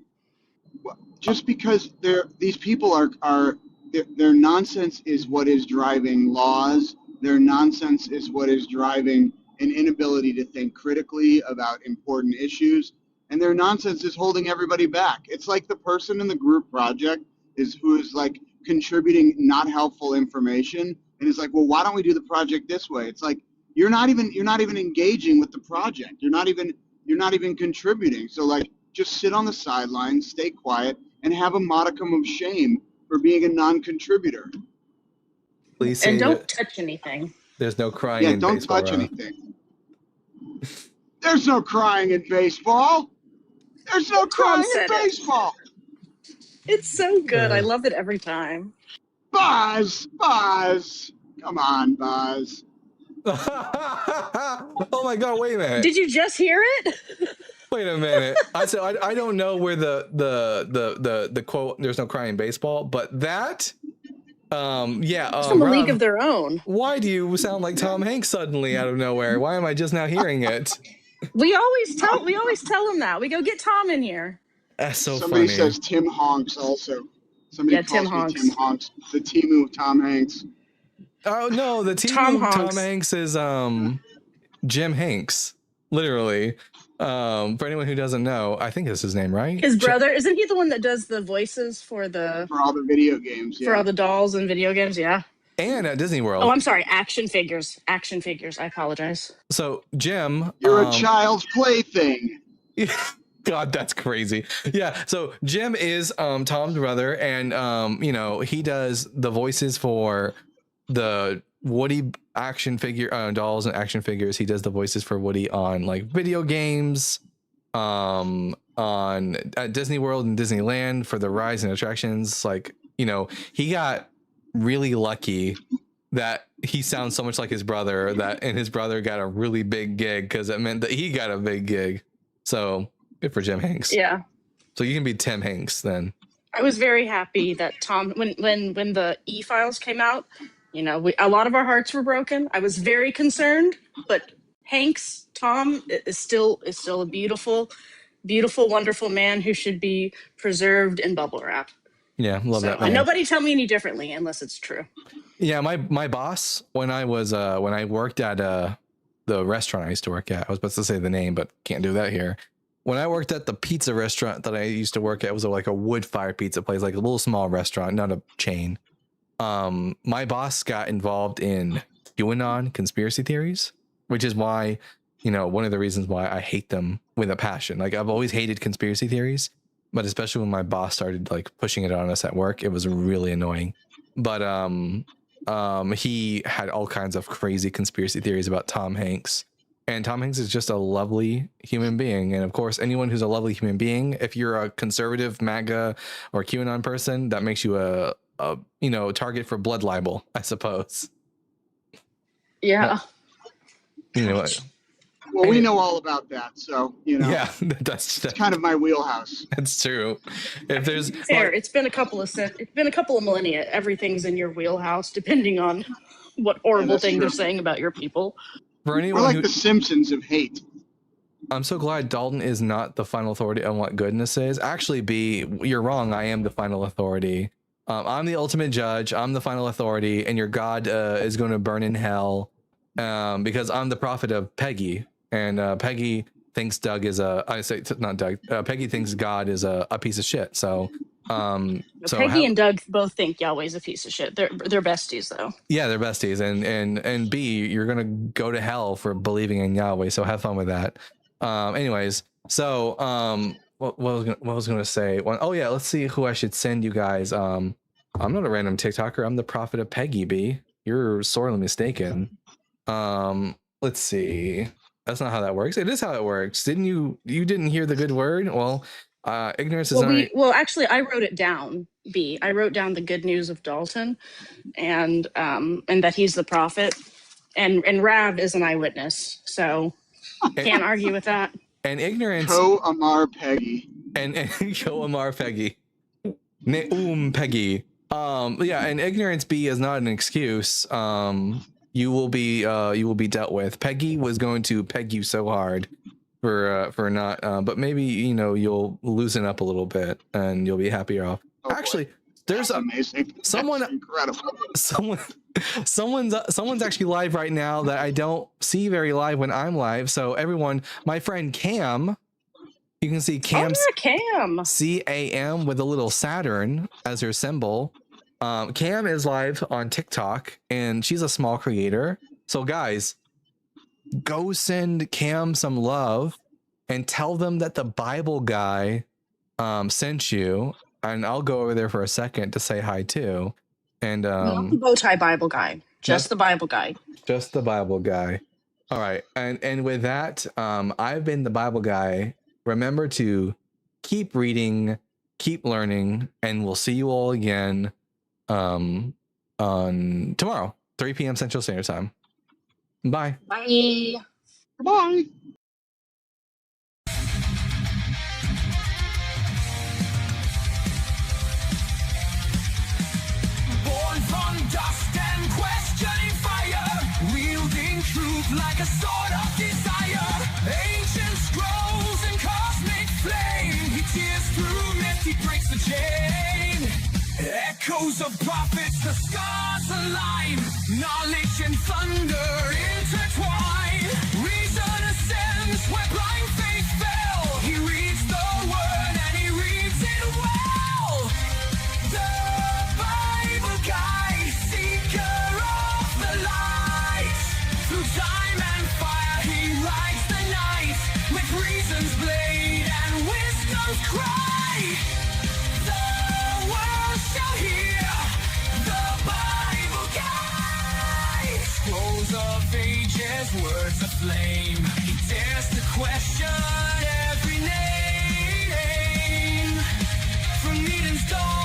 Just because these people are their nonsense is what is driving laws. Their nonsense is what is driving an inability to think critically about important issues. And their nonsense is holding everybody back. It's like the person in the group project who is like contributing not helpful information and is like, well, why don't we do the project this way? It's like you're not even engaging with the project. You're not even contributing. So like just sit on the sidelines, stay quiet, and have a modicum of shame for being a non-contributor. Please and don't touch anything. There's no crying in don't baseball. touch anything. There's no crying in baseball. There's no crying in baseball. It's so good. I love it every time. Buzz. Come on, Buzz. Oh my God! Wait a minute. Did you just hear it? Wait a minute. I don't know where the quote. There's no crying in baseball, but that. It's from a league of their own. Why do you sound like Tom Hanks suddenly out of nowhere? Why am I just now hearing it? We always tell him that. We go get Tom in here. That's so Somebody funny. says Tim Honks also. Somebody calls me Tim Honks. The team of Tom Hanks. Oh no, the team of Tom Hanks is Jim Hanks. Literally. For anyone who doesn't know, I think that's his name, right? His brother, isn't he the one that does the voices for all the video games? For all the dolls and video games, yeah. And at Disney World. Oh, I'm sorry, action figures. I apologize. So Jim, you're a child's plaything. God, that's crazy. Yeah. So Jim is Tom's brother, and he does the voices for the Woody action figure dolls and action figures. He does the voices for Woody on like video games, at Disney World and Disneyland for the rides and attractions. Like, he got really lucky that he sounds so much like his brother, and his brother got a really big gig because it meant that he got a big gig. So good for Jim Hanks. Yeah. So you can be Tim Hanks then. I was very happy that Tom, when the e-files came out, a lot of our hearts were broken. I was very concerned, but Tom is still a beautiful, beautiful, wonderful man who should be preserved in bubble wrap. Yeah, love that man. Nobody tell me any differently unless it's true. Yeah, my boss, when I worked at the restaurant I used to work at, I was supposed to say the name, but can't do that here. when I worked at the pizza restaurant that I used to work at, it was like a wood-fired pizza place, like a little small restaurant, not a chain. My boss got involved in QAnon conspiracy theories, which is why, you know, one of the reasons why I hate them with a passion. Like, I've always hated conspiracy theories, but especially when my boss started like pushing it on us at work, it was really annoying. But he had all kinds of crazy conspiracy theories about Tom Hanks. And Tom Hanks is just a lovely human being. And of course, anyone who's a lovely human being, if you're a conservative MAGA or QAnon person, that makes you a you know, target for blood libel, I suppose. Yeah. You know what? Well, we know all about that, so you know. Yeah, that's kind of my wheelhouse. That's true. If there's Fair, it's been a couple of millennia. Everything's in your wheelhouse, depending on what horrible thing they're saying about your people. For anyone We're like the Simpsons of hate. I'm so glad Dalton is not the final authority on what goodness is. Actually, B, you're wrong. I am the final authority. I'm the ultimate judge. I'm the final authority, and your God is going to burn in hell because I'm the prophet of Peggy. And Peggy thinks Doug is not Doug. Peggy thinks God is a piece of shit. So, Peggy and Doug both think Yahweh's a piece of shit. They're besties, though. Yeah, they're besties. And B, you're gonna go to hell for believing in Yahweh. So have fun with that. Anyways, so what was gonna say? Oh yeah, let's see who I should send you guys. I'm not a random TikToker. I'm the prophet of Peggy. B, you're sorely mistaken. Let's see. That's not how that works. It is how it works. You didn't hear the good word? Well, ignorance is well, actually, I wrote it down. B. I wrote down the good news of Dalton, and that he's the prophet, and Rav is an eyewitness. So can't argue with that. And ignorance. Ko Amar Peggy. And Ko Amar Peggy. Peggy. Yeah, and ignorance B is not an excuse. You will be dealt with. Peggy was going to peg you so hard for not but maybe, you know, you'll loosen up a little bit and you'll be happier off. Actually, there's amazing. Someone incredible. Someone's actually live right now that I don't see very live when I'm live. So everyone, my friend Cam, you can see Cam's Cam. CAM with a little Saturn as her symbol. Cam is live on TikTok and she's a small creator. So guys, go send Cam some love and tell them that the Bible guy sent you, and I'll go over there for a second to say hi too. And not the bow tie Bible guy, just the Bible guy. Just the Bible guy. All right. And with that, I've been the Bible guy. Remember to keep reading, keep learning, and we'll see you all again on tomorrow, 3 p.m. Central Standard Time. Bye. Bye. Bye. Born from dust and questioning fire, wielding truth like a sword of desire. Ancient scrolls and cosmic flame, he tears through myth, he breaks the chain. Echoes of prophets, the scars align, knowledge and thunder intertwine. Reason ascends where blind faith fell. He reads the word and he reads it well. The Bible guy, seeker of the light. Through time and fire he rides the night, with reason's blade and wisdom's cry. The world shall hear the Bible guy. Scrolls of ages, words aflame. He dares to question every name. From Eden's dawn